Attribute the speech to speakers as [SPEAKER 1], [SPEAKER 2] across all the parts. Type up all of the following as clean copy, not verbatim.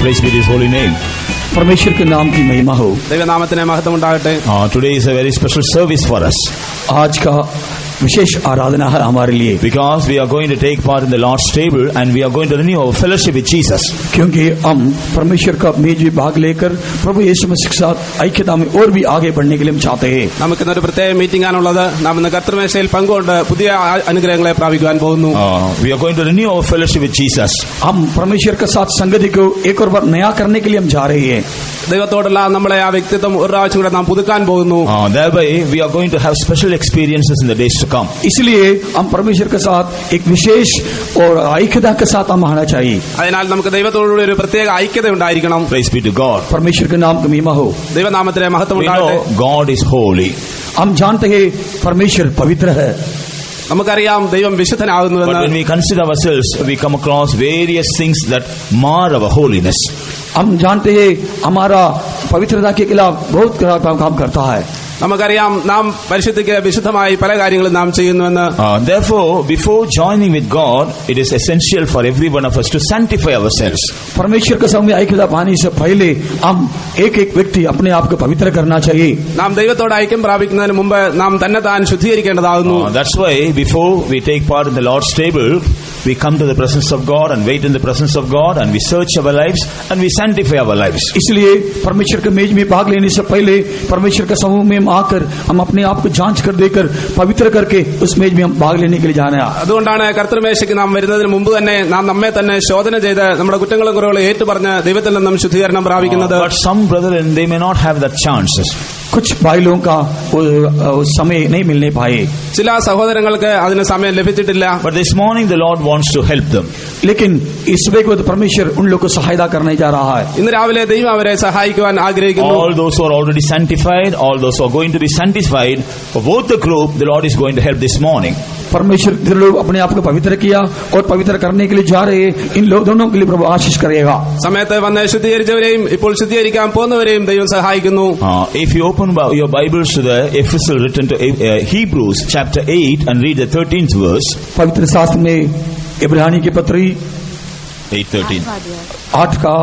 [SPEAKER 1] Praise be His holy name.
[SPEAKER 2] परमेश्वर के नाम की महिमा हो.
[SPEAKER 3] ദൈവനാമത്തിന് മഹത്വം ഉണ്ടാകട്ടെ.
[SPEAKER 1] Today is a very special service for us.
[SPEAKER 2] आज का विशेष आराधना है हमारे लिए.
[SPEAKER 1] Because we are going to take part in the Lord's table and we are going to renew our fellowship with Jesus.
[SPEAKER 2] क्योंकि हम परमेश्वर का मेज में भाग लेकर प्रभु यीशु मसीह के साथ ऐक्यता में और भी आगे बढ़ने के लिए हम चाहते हैं.
[SPEAKER 3] നമുക്കിന്നൊരു പ്രത്യേക മീറ്റിംഗ് ആണുള്ളത്. നാം ഇന്ന് കർത്തൃമേശയിൽ പങ്കുകൊണ്ട് പുതിയ അനുഗ്രഹങ്ങളെ പ്രാപിക്കുവാൻ പോകുന്നു.
[SPEAKER 1] We are going to renew our fellowship with Jesus.
[SPEAKER 2] हम परमेश्वर के साथ संगति को एक और बार नया करने के लिए हम जा रहे हैं.
[SPEAKER 3] ദൈവത്തോടുള്ള നമ്മളെ ആ വ്യക്തിത്വം ഒരു പ്രാവശ്യം കൂടെ നാം പുതുക്കാൻ പോകുന്നു.
[SPEAKER 1] Thereby we are going to have special experiences in the days to come.
[SPEAKER 2] इसलिए हम परमेश्वर के साथ एक विशेष और ऐक्यता के साथ हम आना चाहिए.
[SPEAKER 3] അതിനാൽ നമുക്ക് ദൈവത്തോടുള്ള ഒരു പ്രത്യേക ഐക്യത ഉണ്ടായിരിക്കണം.
[SPEAKER 1] Praise be to God.
[SPEAKER 2] परमेश्वर के नाम की महिमा हो.
[SPEAKER 3] ദൈവനാമത്തിലെ മഹത്വം
[SPEAKER 1] We
[SPEAKER 3] ഉണ്ടാകട്ടെ.
[SPEAKER 1] know God is holy.
[SPEAKER 2] हम जानते हैं परमेश्वर पवित्र है.
[SPEAKER 3] നമുക്കറിയാം ദൈവം
[SPEAKER 1] But
[SPEAKER 3] വിശുദ്ധനാകുന്നുവെന്ന്.
[SPEAKER 1] when we consider ourselves, we come across various things that mar our holiness.
[SPEAKER 2] हम जानते हैं हमारा पवित्रता के खिलाफ बहुत काम करता है.
[SPEAKER 3] നമുക്കറിയാം നാം പരിശുദ്ധിക്ക് വിശുദ്ധമായി പല കാര്യങ്ങളും നാം ചെയ്യുന്നുവെന്ന്.
[SPEAKER 1] Therefore, before joining with God, it is essential for every one of us to sanctify ourselves.
[SPEAKER 2] परमेश्वर के सामने ऐक्यता पाने से पहले हम एक एक व्यक्ति अपने आप को पवित्र करना चाहिए.
[SPEAKER 3] നാം ദൈവത്തോട് ഐക്യം പ്രാപിക്കുന്നതിന് മുമ്പ് നാം തന്നെ താൻ ശുദ്ധീകരിക്കേണ്ടതാകുന്നു.
[SPEAKER 1] That's why before we take part in the Lord's table, we come to the presence of God and wait in the presence of God and we search our lives and we sanctify our lives.
[SPEAKER 2] इसलिए परमेश्वर के मेज में भाग लेने से पहले परमेश्वर के समूह में आकर हम अपने आप को जांच कर देकर पवित्र करके उस मेज में हम भाग लेने के लिए जाना है.
[SPEAKER 3] അതുകൊണ്ടാണ് കർത്തൃമേശയ്ക്ക് നാം വരുന്നതിന് മുമ്പ് തന്നെ നാം നമ്മെ തന്നെ ശോധന ചെയ്ത് നമ്മുടെ കുറ്റങ്ങളും കുറവുകളും ഏറ്റുപറഞ്ഞ് ദൈവത്തിൽ നിന്നും ശുദ്ധീകരണം പ്രാപിക്കുന്നത്.
[SPEAKER 1] But some brethren, they may not have that chances.
[SPEAKER 2] कुछ भाई लोगों का समय नहीं मिलने पाए.
[SPEAKER 3] ചില സഹോദരങ്ങൾക്ക് അതിന് സമയം ലഭിച്ചിട്ടില്ല.
[SPEAKER 1] But this morning the Lord wants to help them.
[SPEAKER 2] लेकिन इस सुबह को परमेश्वर उन लोगों को सहायता करने जा रहा है.
[SPEAKER 3] ഇന്ന് രാവിലെ ദൈവം അവരെ സഹായിക്കുവാൻ ആഗ്രഹിക്കുന്നു.
[SPEAKER 1] All those who are already sanctified, all those who are going to be sanctified, for both the group, the Lord is going to help this morning.
[SPEAKER 2] परमेश्वर जो लोग अपने आप को पवित्र किया और पवित्र करने के लिए जा रहे हैं, इन लोग दोनों के लिए प्रभु आशीष करेगा.
[SPEAKER 3] സമയത്ത് വന്ന് ശുദ്ധീകരിച്ചവരെയും ഇപ്പോൾ ശുദ്ധീകരിക്കാൻ പോകുന്നവരെയും ദൈവം സഹായിക്കുന്നു.
[SPEAKER 1] If you open your Bibles to the epistle written to Hebrews chapter 8 and read the 13th verse.
[SPEAKER 2] पवित्र शास्त्र में इब्रानी की पत्री
[SPEAKER 1] 8:13.
[SPEAKER 2] 8 का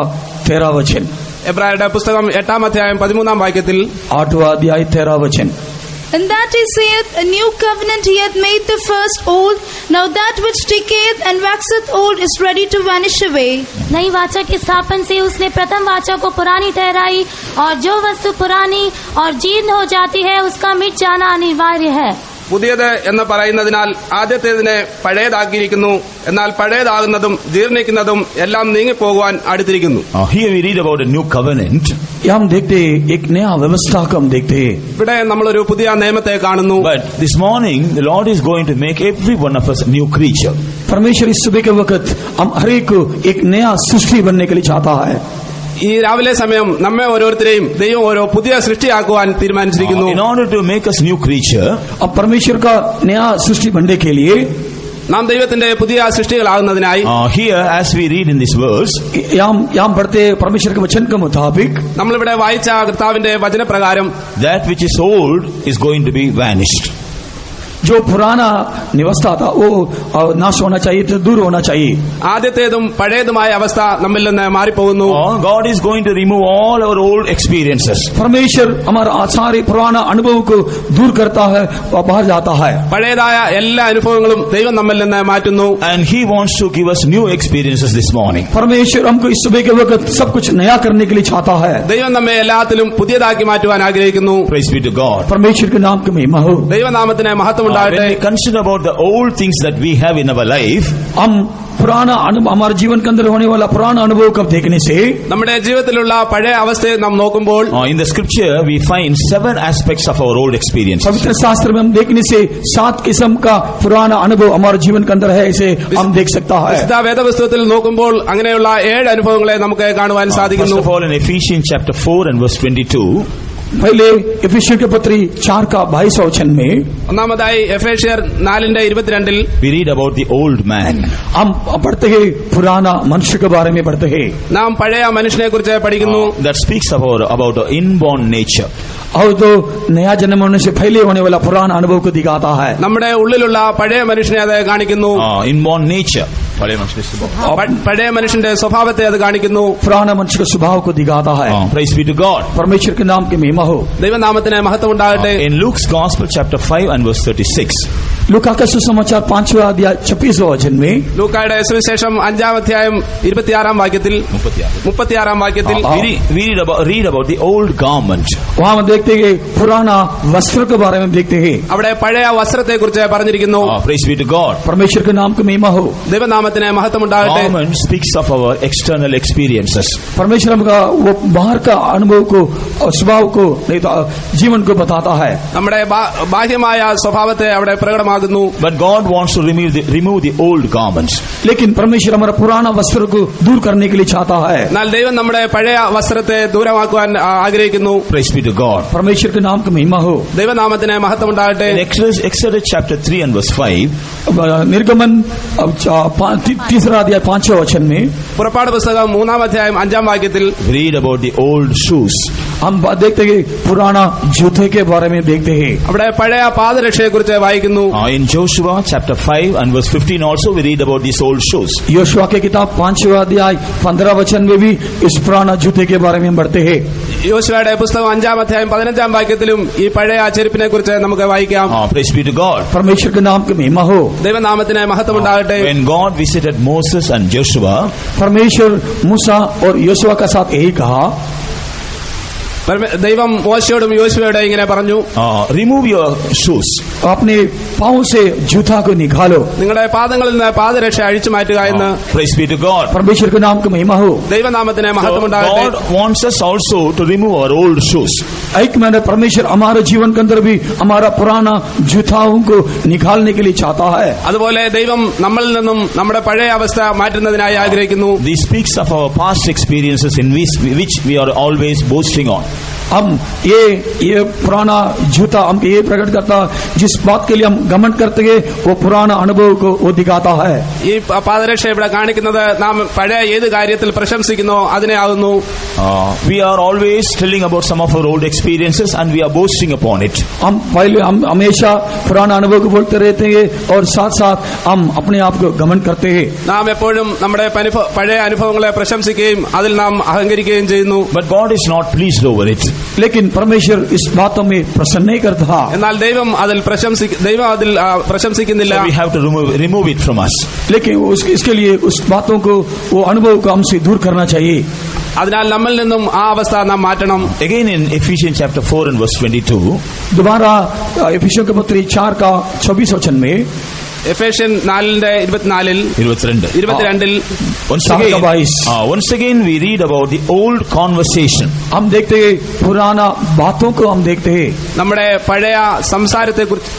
[SPEAKER 2] 13 वचन.
[SPEAKER 3] എബ്രായരുടെ പുസ്തകം 8-ാം അധ്യായം 13-ാം വാക്യത്തിൽ
[SPEAKER 2] 8वां अध्याय 13 वचन.
[SPEAKER 4] And that he saith, a new covenant he hath made the first old. Now that which decayeth and waxeth old is ready to vanish away.
[SPEAKER 5] नई वाचा की स्थापन से उसने प्रथम वाचा को पुरानी ठहराई, और जो वस्तु पुरानी और जीर्ण हो जाती है उसका मिट जाना अनिवार्य है.
[SPEAKER 3] പുതിയത് എന്ന് പറയുന്നതിനാൽ ആദ്യത്തേതിനെ പഴയതാക്കിയിരിക്കുന്നു, എന്നാൽ പഴയതാകുന്നതും ജീർണിക്കുന്നതും എല്ലാം നീങ്ങിപ്പോകുവാൻ അടുത്തിരിക്കുന്നു.
[SPEAKER 1] Here we read about a new covenant.
[SPEAKER 2] हम देखते हैं एक नया व्यवस्था को हम देखते हैं.
[SPEAKER 3] ഇവിടെ നമ്മളൊരു പുതിയ നിയമത്തെ കാണുന്നു.
[SPEAKER 1] But this morning the Lord is going to make every one of us a new creature.
[SPEAKER 2] परमेश्वर इस सुबह के वक्त हम हर एक को एक नया सृष्टि बनने के लिए चाहता है.
[SPEAKER 3] ഈ രാവിലെ സമയം നമ്മെ ഓരോരുത്തരെയും ദൈവം ഓരോ പുതിയ സൃഷ്ടിയാക്കുവാൻ തീരുമാനിച്ചിരിക്കുന്നു.
[SPEAKER 1] In order to make us new creature,
[SPEAKER 2] अब परमेश्वर का नया सृष्टि बनने के लिए
[SPEAKER 3] നാം ദൈവത്തിന്റെ പുതിയ സൃഷ്ടികളാകുന്നതിനായി
[SPEAKER 1] here as we read in this verse,
[SPEAKER 2] यहाँ पढ़ते परमेश्वर के वचन के मुताबिक
[SPEAKER 3] നമ്മളിവിടെ വായിച്ച കർത്താവിന്റെ വചനപ്രകാരം
[SPEAKER 1] that which is old is going to be vanished.
[SPEAKER 2] जो पुराना व्यवस्था था वो नाश होना चाहिए, तो दूर होना चाहिए.
[SPEAKER 3] ആദ്യത്തേതും പഴയതുമായ അവസ്ഥ നമ്മിൽ നിന്ന് മാറിപ്പോകുന്നു.
[SPEAKER 1] God is going to remove all our old experiences.
[SPEAKER 2] परमेश्वर हमारा सारे पुराना अनुभव को दूर करता है और बाहर जाता है.
[SPEAKER 3] പഴയതായ എല്ലാ അനുഭവങ്ങളും ദൈവം നമ്മിൽ നിന്ന് മാറ്റുന്നു.
[SPEAKER 1] And He wants to give us new experiences this morning.
[SPEAKER 2] परमेश्वर हमको इस सुबह के वक्त सब कुछ नया करने के लिए चाहता है.
[SPEAKER 3] ദൈവം നമ്മെ എല്ലാത്തിലും പുതിയതാക്കി മാറ്റുവാൻ ആഗ്രഹിക്കുന്നു.
[SPEAKER 1] Praise be to God.
[SPEAKER 2] परमेश्वर के नाम की महिमा हो.
[SPEAKER 3] ദൈവനാമത്തിന് മഹത്വം
[SPEAKER 1] When
[SPEAKER 3] ഉണ്ടാകട്ടെ.
[SPEAKER 1] we consider about the old things that we have in our life,
[SPEAKER 2] हम पुराना अनुभव हमारे जीवन के अंदर होने वाला पुराना अनुभव को देखने से
[SPEAKER 3] നമ്മുടെ ജീവിതത്തിലുള്ള പഴയ അവസ്ഥയെ നാം നോക്കുമ്പോൾ
[SPEAKER 1] in the scripture we find 7 aspects of our old experiences.
[SPEAKER 2] पवित्र शास्त्र में हम देखने से 7 किस्म का पुराना अनुभव हमारे जीवन के अंदर है, इसे हम देख सकता है.
[SPEAKER 3] വിശുദ്ധ വേദപുസ്തകത്തിൽ നോക്കുമ്പോൾ അങ്ങനെയുള്ള 7 അനുഭവങ്ങളെ നമുക്ക് കാണുവാൻ സാധിക്കുന്നു.
[SPEAKER 1] First of all, in Ephesians chapter 4 and verse 22,
[SPEAKER 2] पहले इफिसियों के पत्री 4 का 22 वचन में
[SPEAKER 3] ഒന്നാമതായി എഫേഷ്യർ 4:22
[SPEAKER 1] we read about the old man.
[SPEAKER 2] हम पढ़ते हैं पुराना मनुष्य के बारे में पढ़ते हैं.
[SPEAKER 3] നാം പഴയ മനുഷ്യനെ കുറിച്ച് പഠിക്കുന്നു.
[SPEAKER 1] That speaks about the inborn nature.
[SPEAKER 2] और तो नया जन्म होने से पहले होने वाला पुराना अनुभव को दिखाता है.
[SPEAKER 3] നമ്മുടെ ഉള്ളിലുള്ള പഴയ മനുഷ്യനെ അത് കാണിക്കുന്നു.
[SPEAKER 1] Inborn nature. പഴയ മനുഷ്യന്റെ സ്വഭാവം.
[SPEAKER 3] പഴയ മനുഷ്യന്റെ സ്വഭാവത്തെ അത് കാണിക്കുന്നു.
[SPEAKER 2] पुराना मनुष्य के स्वभाव को दिखाता है.
[SPEAKER 1] Praise be to God.
[SPEAKER 2] परमेश्वर के नाम की महिमा हो.
[SPEAKER 3] ദൈവനാമത്തിന് മഹത്വം ഉണ്ടാകട്ടെ.
[SPEAKER 1] In Luke's Gospel chapter 5 and verse 36.
[SPEAKER 2] लूका का सुसमाचार 5वां अध्याय 26वां वचन में
[SPEAKER 3] ലൂക്കായുടെ സുവിശേഷം 5-ാം അധ്യായം 26-ാം വാക്യത്തിൽ 36-ാം വാക്യത്തിൽ
[SPEAKER 1] we read about the old garment.
[SPEAKER 2] वहाँ हम देखते हैं पुराना वस्त्र के बारे में देखते हैं.
[SPEAKER 3] അവിടെ പഴയ വസ്ത്രത്തെ കുറിച്ച് പറഞ്ഞിരിക്കുന്നു.
[SPEAKER 1] Praise be to God.
[SPEAKER 2] परमेश्वर के नाम की महिमा हो.
[SPEAKER 3] ദൈവനാമത്തിന് മഹത്വം ഉണ്ടാകട്ടെ.
[SPEAKER 1] Garment speaks of our external experiences.
[SPEAKER 2] परमेश्वर का वो बाहर का अनुभव को और स्वभाव को नहीं तो जीवन को बताता है.
[SPEAKER 3] നമ്മുടെ ബാഹ്യമായ സ്വഭാവത്തെ അവിടെ പ്രകടമാകുന്നു.
[SPEAKER 1] But God wants to remove the old garments.
[SPEAKER 2] लेकिन परमेश्वर हमारा पुराना वस्त्र को दूर करने के लिए चाहता है.
[SPEAKER 3] എന്നാൽ ദൈവം നമ്മുടെ പഴയ വസ്ത്രത്തെ ദൂരമാക്കുവാൻ ആഗ്രഹിക്കുന്നു.
[SPEAKER 1] Praise be to God.
[SPEAKER 2] परमेश्वर के नाम की महिमा हो.
[SPEAKER 3] ദൈവനാമത്തിന് മഹത്വം ഉണ്ടാകട്ടെ.
[SPEAKER 1] In Exodus chapter 3 and verse 5.
[SPEAKER 2] निर्गमन 3रा अध्याय 5वां वचन में
[SPEAKER 3] പുറപ്പാട് പുസ്തകം 3-ാം അധ്യായം 5-ാം വാക്യത്തിൽ
[SPEAKER 1] read about the old shoes.
[SPEAKER 2] हम देखते हैं पुराना जूते के बारे में देखते हैं.
[SPEAKER 3] അവിടെ പഴയ പാദരക്ഷയെ കുറിച്ച് വായിക്കുന്നു.
[SPEAKER 1] In Joshua chapter 5 and verse 15 also we read about these old shoes.
[SPEAKER 2] Joshua के किताब 5वां अध्याय 15 वचन में भी इस पुराना जूते के बारे में हम पढ़ते हैं.
[SPEAKER 3] യോശുവയുടെ പുസ്തകം 5-ാം അധ്യായം 15-ാം വാക്യത്തിലും ഈ പഴയ ചെരുപ്പിനെ കുറിച്ച് നമുക്ക് വായിക്കാം.
[SPEAKER 1] Praise be to God.
[SPEAKER 2] परमेश्वर के नाम की महिमा हो.
[SPEAKER 3] ദൈവനാമത്തിന് മഹത്വം ഉണ്ടാകട്ടെ.
[SPEAKER 1] When God visited Moses and Joshua,
[SPEAKER 2] परमेश्वर मूसा और योशुआ का साथ यही कहा.
[SPEAKER 3] ദൈവം മോശയോടും യോശുവയോടും ഇങ്ങനെ പറഞ്ഞു,
[SPEAKER 1] remove your shoes.
[SPEAKER 2] अपने पांव से जूता को निकालो.
[SPEAKER 3] നിങ്ങളുടെ പാദങ്ങളിൽ നിന്ന് പാദരക്ഷ അഴിച്ചു മാറ്റുക എന്ന്.
[SPEAKER 1] Praise be to God.
[SPEAKER 2] परमेश्वर के नाम की महिमा हो.
[SPEAKER 3] ദൈവനാമത്തിന് മഹത്വം ഉണ്ടാകട്ടെ.
[SPEAKER 1] God wants us also to remove our old shoes.
[SPEAKER 2] एक मैंने परमेश्वर हमारे जीवन के अंदर भी हमारा पुराना जूताओं को निकालने के लिए चाहता है.
[SPEAKER 3] അതുപോലെ ദൈവം നമ്മളിൽ നിന്നും നമ്മുടെ പഴയ അവസ്ഥ മാറ്റുന്നതിനായി ആഗ്രഹിക്കുന്നു.
[SPEAKER 1] This speaks of our past experiences in which we are always boasting on.
[SPEAKER 2] हम ये पुराना जूता हम ये प्रकट करता जिस बात के लिए हम घमंड करते हैं वो पुराना अनुभव को वो दिखाता है.
[SPEAKER 3] ഈ പാദരക്ഷ ഇവിടെ കാണിക്കുന്നത് നാം പഴയ ഏത് കാര്യത്തിൽ പ്രശംസിക്കുന്നോ അതിനെ ആകുന്നു.
[SPEAKER 1] We are always telling about some of our old experiences and we are boasting upon it.
[SPEAKER 2] हम हमेशा पुराना अनुभव को बोलते रहते हैं और साथ साथ हम अपने आप को घमंड करते हैं.
[SPEAKER 3] നാം എപ്പോഴും നമ്മുടെ പഴയ അനുഭവങ്ങളെ പ്രശംസിക്കുകയും അതിൽ നാം അഹങ്കരിക്കുകയും ചെയ്യുന്നു.
[SPEAKER 1] But God is not pleased over it.
[SPEAKER 2] लेकिन परमेश्वर इस बातों में प्रसन्न नहीं करता.
[SPEAKER 3] എന്നാൽ ദൈവം അതിൽ പ്രശംസിക്കുന്നില്ല.
[SPEAKER 1] So we have to remove it from us.
[SPEAKER 2] लेकिन इसके लिए उस बातों को वो अनुभव को हमसे दूर करना चाहिए.
[SPEAKER 3] അതിനാൽ നമ്മിൽ നിന്നും ആ അവസ്ഥ നാം മാറ്റണം.
[SPEAKER 1] Again in Ephesians chapter 4 and verse 22.
[SPEAKER 2] दोबारा एफिसियों के पत्री 4 का 26 वचन में
[SPEAKER 3] Ephesian 4:22
[SPEAKER 1] once again we read about the old conversation.
[SPEAKER 2] हम देखते हैं पुराना बातों को हम देखते हैं.
[SPEAKER 3] നമ്മുടെ പഴയ സംസാരത്തെ കുറിച്ച്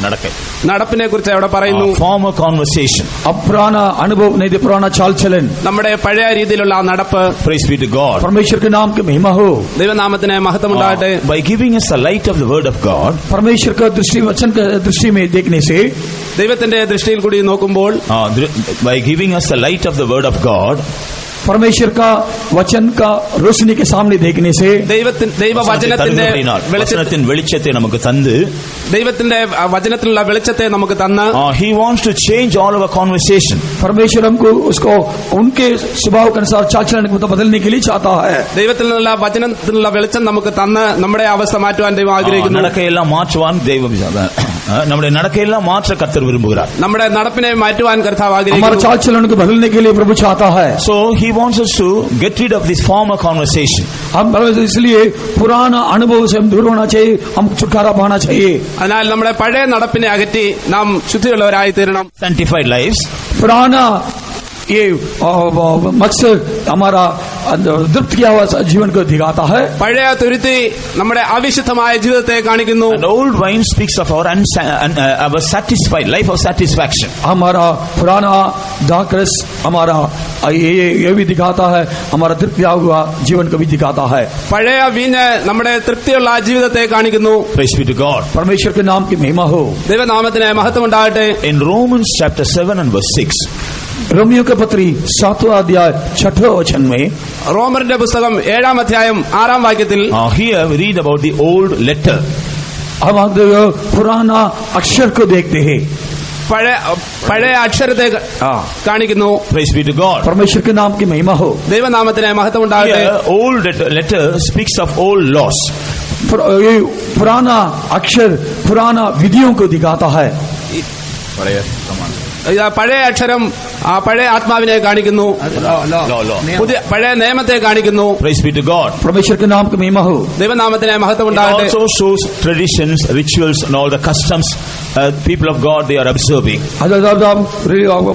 [SPEAKER 3] നടപ്പിനെ കുറിച്ച് അവിടെ പറയുന്നു.
[SPEAKER 1] Former conversation.
[SPEAKER 2] अब पुराना अनुभव नहीं दे पुराना चाल चलन.
[SPEAKER 3] നമ്മുടെ पഴയ രീതിയിലുള്ള ആ നടപ്പ്.
[SPEAKER 1] Praise be to God.
[SPEAKER 2] परमेश्वर के नाम की महिमा हो.
[SPEAKER 3] ദൈവനാമത്തിന് മഹത്വം ഉണ്ടാകട്ടെ.
[SPEAKER 1] By giving us the light of the word of God.
[SPEAKER 2] परमेश्वर का दृष्टि वचन का दृष्टि में देखने से
[SPEAKER 3] ദൈവത്തിന്റെ ദൃഷ്ടിയിൽ കൂടി നോക്കുമ്പോൾ
[SPEAKER 1] by giving us the light of the word of God.
[SPEAKER 2] परमेश्वर का वचन का रोशनी के सामने देखने से
[SPEAKER 3] ദൈവവചനത്തിന്റെ
[SPEAKER 1] വെളിച്ചത്തെ നമുക്ക് തന്ന്
[SPEAKER 3] ദൈവത്തിന്റെ വചനത്തിലുള്ള വെളിച്ചത്തെ നമുക്ക് തന്ന്
[SPEAKER 1] he wants to change all our conversation.
[SPEAKER 2] परमेश्वर हमको उसको उनके स्वभाव के अनुसार चाल चलन को बदलने के लिए चाहता है.
[SPEAKER 3] ദൈവത്തിൽ നിന്നുള്ള വചനത്തിലുള്ള വെളിച്ചം നമുക്ക് തന്ന് നമ്മുടെ അവസ്ഥ മാറ്റുവാൻ ദൈവം ആഗ്രഹിക്കുന്നു.
[SPEAKER 1] നടക്കയെല്ലാം മാറ്റുവാൻ ദൈവം നമ്മുടെ നടക്കയെല്ലാം മാറ്റ കർത്തർ വിരുമ്പുகிறார்.
[SPEAKER 3] നമ്മുടെ നടപ്പിനെ മാറ്റുവാൻ കർത്താവ് ആഗ്രഹിക്കുന്നു.
[SPEAKER 2] हमारे चाल चलन को बदलने के लिए प्रभु चाहता है.
[SPEAKER 1] So he wants us to get rid of this former conversation.
[SPEAKER 2] हम इसलिए पुराना अनुभव से हम दूर होना चाहिए. हम छुटकारा पाना चाहिए.
[SPEAKER 3] അതിനാൽ നമ്മുടെ പഴയ നടപ്പിനെ അകറ്റി നാം ശുദ്ധിയുള്ളവരായി തീരണം.
[SPEAKER 1] Sanctified lives.
[SPEAKER 2] पुराना ये मकसद हमारा तृप्त किया हुआ जीवन को दिखाता है.
[SPEAKER 3] പഴയ തുരുത്തി നമ്മുടെ അവിശുദ്ധമായ ജീവിതത്തെ കാണിക്കുന്നു.
[SPEAKER 1] And old wine speaks of our satisfied life of satisfaction.
[SPEAKER 2] हमारा पुराना दाकरस हमारा ये भी दिखाता है. हमारा तृप्त किया हुआ जीवन को भी दिखाता है.
[SPEAKER 3] പഴയ വീഞ്ഞ് നമ്മുടെ തൃപ്തിയുള്ള ജീവിതത്തെ കാണിക്കുന്നു.
[SPEAKER 1] Praise be to God.
[SPEAKER 2] परमेश्वर के नाम की महिमा हो.
[SPEAKER 3] ദൈവനാമത്തിന് മഹത്വം ഉണ്ടാകട്ടെ.
[SPEAKER 1] In Romans chapter 7 and verse 6.
[SPEAKER 2] Romeo के पत्री 7वां अध्याय 6वें वचन में
[SPEAKER 3] റോമറിന്റെ പുസ്തകം 7-ാം അധ്യായം 6-ാം വാക്യത്തിൽ
[SPEAKER 1] Here we read about the old letter.
[SPEAKER 2] हम पुराना अक्षर को देखते हैं.
[SPEAKER 3] പഴയ അക്ഷരത്തെ കാണിക്കുന്നു.
[SPEAKER 1] Praise be to God.
[SPEAKER 2] परमेश्वर के नाम की महिमा हो.
[SPEAKER 3] ദൈവനാമത്തിന് മഹത്വം ഉണ്ടാകട്ടെ.
[SPEAKER 1] Here, old letter speaks of old laws.
[SPEAKER 2] ये पुराना अक्षर पुराना विधियों को दिखाता है.
[SPEAKER 3] പഴയ അക്ഷരം പഴയ ആത്മാവിനെ കാണിക്കുന്നു, പുതിയ പഴയ നിയമത്തെ കാണിക്കുന്നു.
[SPEAKER 1] Praise be to God.
[SPEAKER 2] परमेश्वर के नाम की महिमा हो.
[SPEAKER 3] ദൈവനാമത്തിന് മഹത്വം
[SPEAKER 1] It
[SPEAKER 3] ഉണ്ടാകട്ടെ.
[SPEAKER 1] also shows traditions, rituals and all the customs people of God they are observing.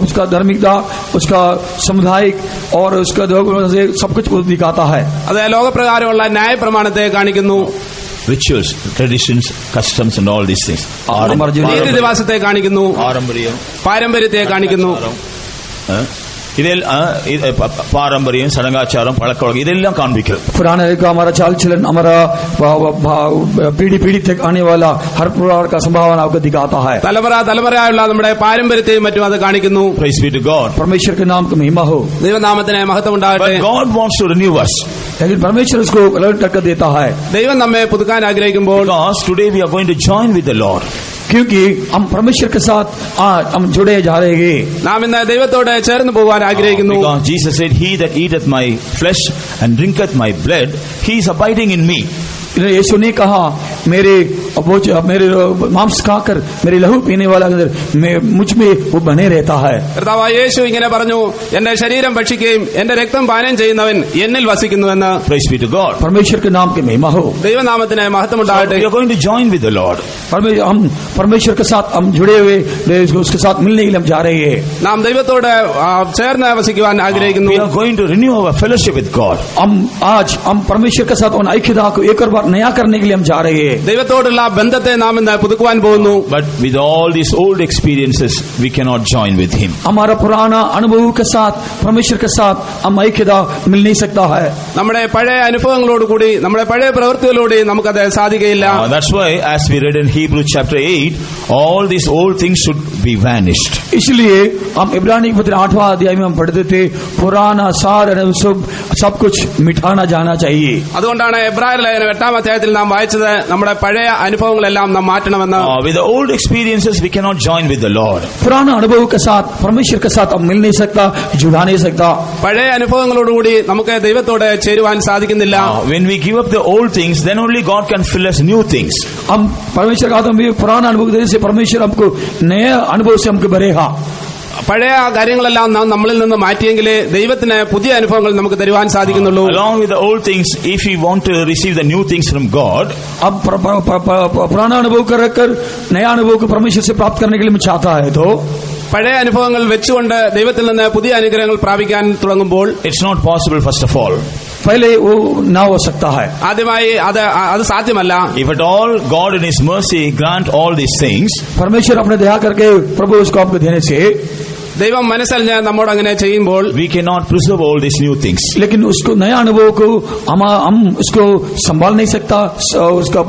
[SPEAKER 2] उसका धार्मिकता, उसका सामुदायिक और उसका सब कुछ दिखाता है.
[SPEAKER 3] അത് ലോകപ്രകാരമുള്ള ന്യായ പ്രമാണത്തെ കാണിക്കുന്നു.
[SPEAKER 1] Rituals, traditions, customs and all these things.
[SPEAKER 3] രീതിവാസത്തെ കാണിക്കുന്നു, പാരമ്പര്യത്തെ കാണിക്കുന്നു.
[SPEAKER 1] ഇതിൽ പാരമ്പര്യം, സടങ്ങാചാരം, പഴക്കവഴക്കം ഇതെല്ലാം കാണിക്കും.
[SPEAKER 2] पुराने का हमारा चाल चलन, हमारा पीढ़ी पीढ़ी तक आने वाला हर प्रकार का संभावना आपको दिखाता है.
[SPEAKER 3] തലമുറയായുള്ള നമ്മുടെ പാരമ്പര്യത്തെയും മറ്റും അത് കാണിക്കുന്നു.
[SPEAKER 1] Praise be to God.
[SPEAKER 2] परमेश्वर के नाम की महिमा हो.
[SPEAKER 3] ദൈവനാമത്തിന് മഹത്വം ഉണ്ടാകട്ടെ.
[SPEAKER 1] But God wants to renew us.
[SPEAKER 2] लेकिन परमेश्वर उसको अलर्ट करके देता है.
[SPEAKER 3] ദൈവം നമ്മെ പുതുക്കാൻ ആഗ്രഹിക്കുമ്പോൾ,
[SPEAKER 1] Because today we are going to join with the Lord.
[SPEAKER 2] क्योंकि हम परमेश्वर के साथ हम जुड़े जा रहे हैं.
[SPEAKER 3] നാം ഇന്ന് ദൈവത്തോട് ചേർന്ന് പോകാൻ ആഗ്രഹിക്കുന്നു.
[SPEAKER 1] Because Jesus said, "He that eateth my flesh and drinketh my blood, he is abiding in me."
[SPEAKER 2] यीशु ने कहा, मेरे मांस खाकर मेरे लहू पीने वाला मुझ में वो बने रहता है.
[SPEAKER 3] കർത്താവായ യേശു ഇങ്ങനെ പറഞ്ഞു, എന്റെ ശരീരം ഭക്ഷിക്കുകയും എന്റെ രക്തം പാനം ചെയ്യുന്നവൻ എന്നിൽ വസിക്കുന്നുവെന്ന്.
[SPEAKER 1] Praise be to God.
[SPEAKER 2] परमेश्वर के नाम की महिमा हो.
[SPEAKER 3] ദൈവനാമത്തിന് മഹത്വം ഉണ്ടാകട്ടെ.
[SPEAKER 1] We are going to join with the Lord.
[SPEAKER 2] हम परमेश्वर के साथ हम जुड़े हुए, उसके साथ मिलने के लिए हम जा रहे हैं.
[SPEAKER 3] നാം ദൈവത്തോട് ചേർന്ന് വസിക്കുവാൻ ആഗ്രഹിക്കുന്നു.
[SPEAKER 1] We are going to renew our fellowship with God.
[SPEAKER 2] हम परमेश्वर के साथ उन ऐक्यता को एक और बार नया करने के लिए हम जा रहे हैं.
[SPEAKER 3] ദൈവത്തോടുള്ള ബന്ധത്തെ നാം ഇന്ന് പുതുക്കുവാൻ പോകുന്നു.
[SPEAKER 1] But with all these old experiences, we cannot join with Him.
[SPEAKER 2] हमारा पुराना अनुभव के साथ परमेश्वर के साथ हम ऐक्यता मिल नहीं सकता है.
[SPEAKER 3] നമ്മുടെ പഴയ അനുഭവങ്ങളോടുകൂടി, നമ്മുടെ പഴയ പ്രവൃത്തികളോടുകൂടി നമുക്കത് സാധിക്കുകയില്ല.
[SPEAKER 1] That's why, as we read in Hebrews chapter 8, all these old things should be vanished.
[SPEAKER 2] इसलिए हम इब्रानी पत्र 8वां अध्याय में हम पढ़ते थे, पुराना सार सब कुछ मिटाना जाना चाहिए.
[SPEAKER 3] അതുകൊണ്ടാണ് എബ്രായർ ലേഖനം 8-ാം അധ്യായത്തിൽ നാം വായിച്ചത്, നമ്മുടെ പഴയ അനുഭവങ്ങളെല്ലാം നാം മാറ്റണമെന്ന്.
[SPEAKER 1] With the old experiences, we cannot join with the Lord.
[SPEAKER 2] पुराना अनुभव के साथ परमेश्वर के साथ हम मिल नहीं सकता, जुड़ा नहीं सकता.
[SPEAKER 3] പഴയ അനുഭവങ്ങളോടുകൂടി നമുക്ക് ദൈവത്തോട് ചേരുവാൻ സാധിക്കുന്നില്ല.
[SPEAKER 1] When we give up the old things, then only God can fill us new things.
[SPEAKER 2] हम परमेश्वर का पुराना अनुभव देने से परमेश्वर हमको नए अनुभव से हमको भरेगा.
[SPEAKER 3] പഴയ കാര്യങ്ങളെല്ലാം നാം നമ്മളിൽ നിന്ന് മാറ്റിയെങ്കിലേ ദൈവത്തിന് പുതിയ അനുഭവങ്ങൾ നമുക്ക് തരുവാൻ സാധിക്കുന്നുള്ളൂ.
[SPEAKER 1] Along with the old things, if we want to receive the new things from God,
[SPEAKER 2] अब पुराना अनुभव कर नया अनुभव को परमेश्वर से प्राप्त करने के लिए मैं चाहता है तो
[SPEAKER 3] പഴയ അനുഭവങ്ങൾ വെച്ചുകൊണ്ട് ദൈവത്തിൽ നിന്ന് പുതിയ അനുഗ്രഹങ്ങൾ പ്രാപിക്കാൻ തുടങ്ങുമ്പോൾ,
[SPEAKER 1] it's not possible first of all.
[SPEAKER 2] पहले वो ना हो सकता है.
[SPEAKER 3] ആദ്യമായി അത് സാധ്യമല്ല.
[SPEAKER 1] If at all God in His mercy grant all these things,
[SPEAKER 2] परमेश्वर अपने दया करके प्रभु उसको आपको देने से,
[SPEAKER 3] ദൈവം മനസ്സറിഞ്ഞ് നമ്മോട് അങ്ങനെ ചെയ്യുമ്പോൾ,
[SPEAKER 1] we cannot preserve all these new things.
[SPEAKER 2] लेकिन उसको नया अनुभव को हम उसको संभाल नहीं सकता, उसका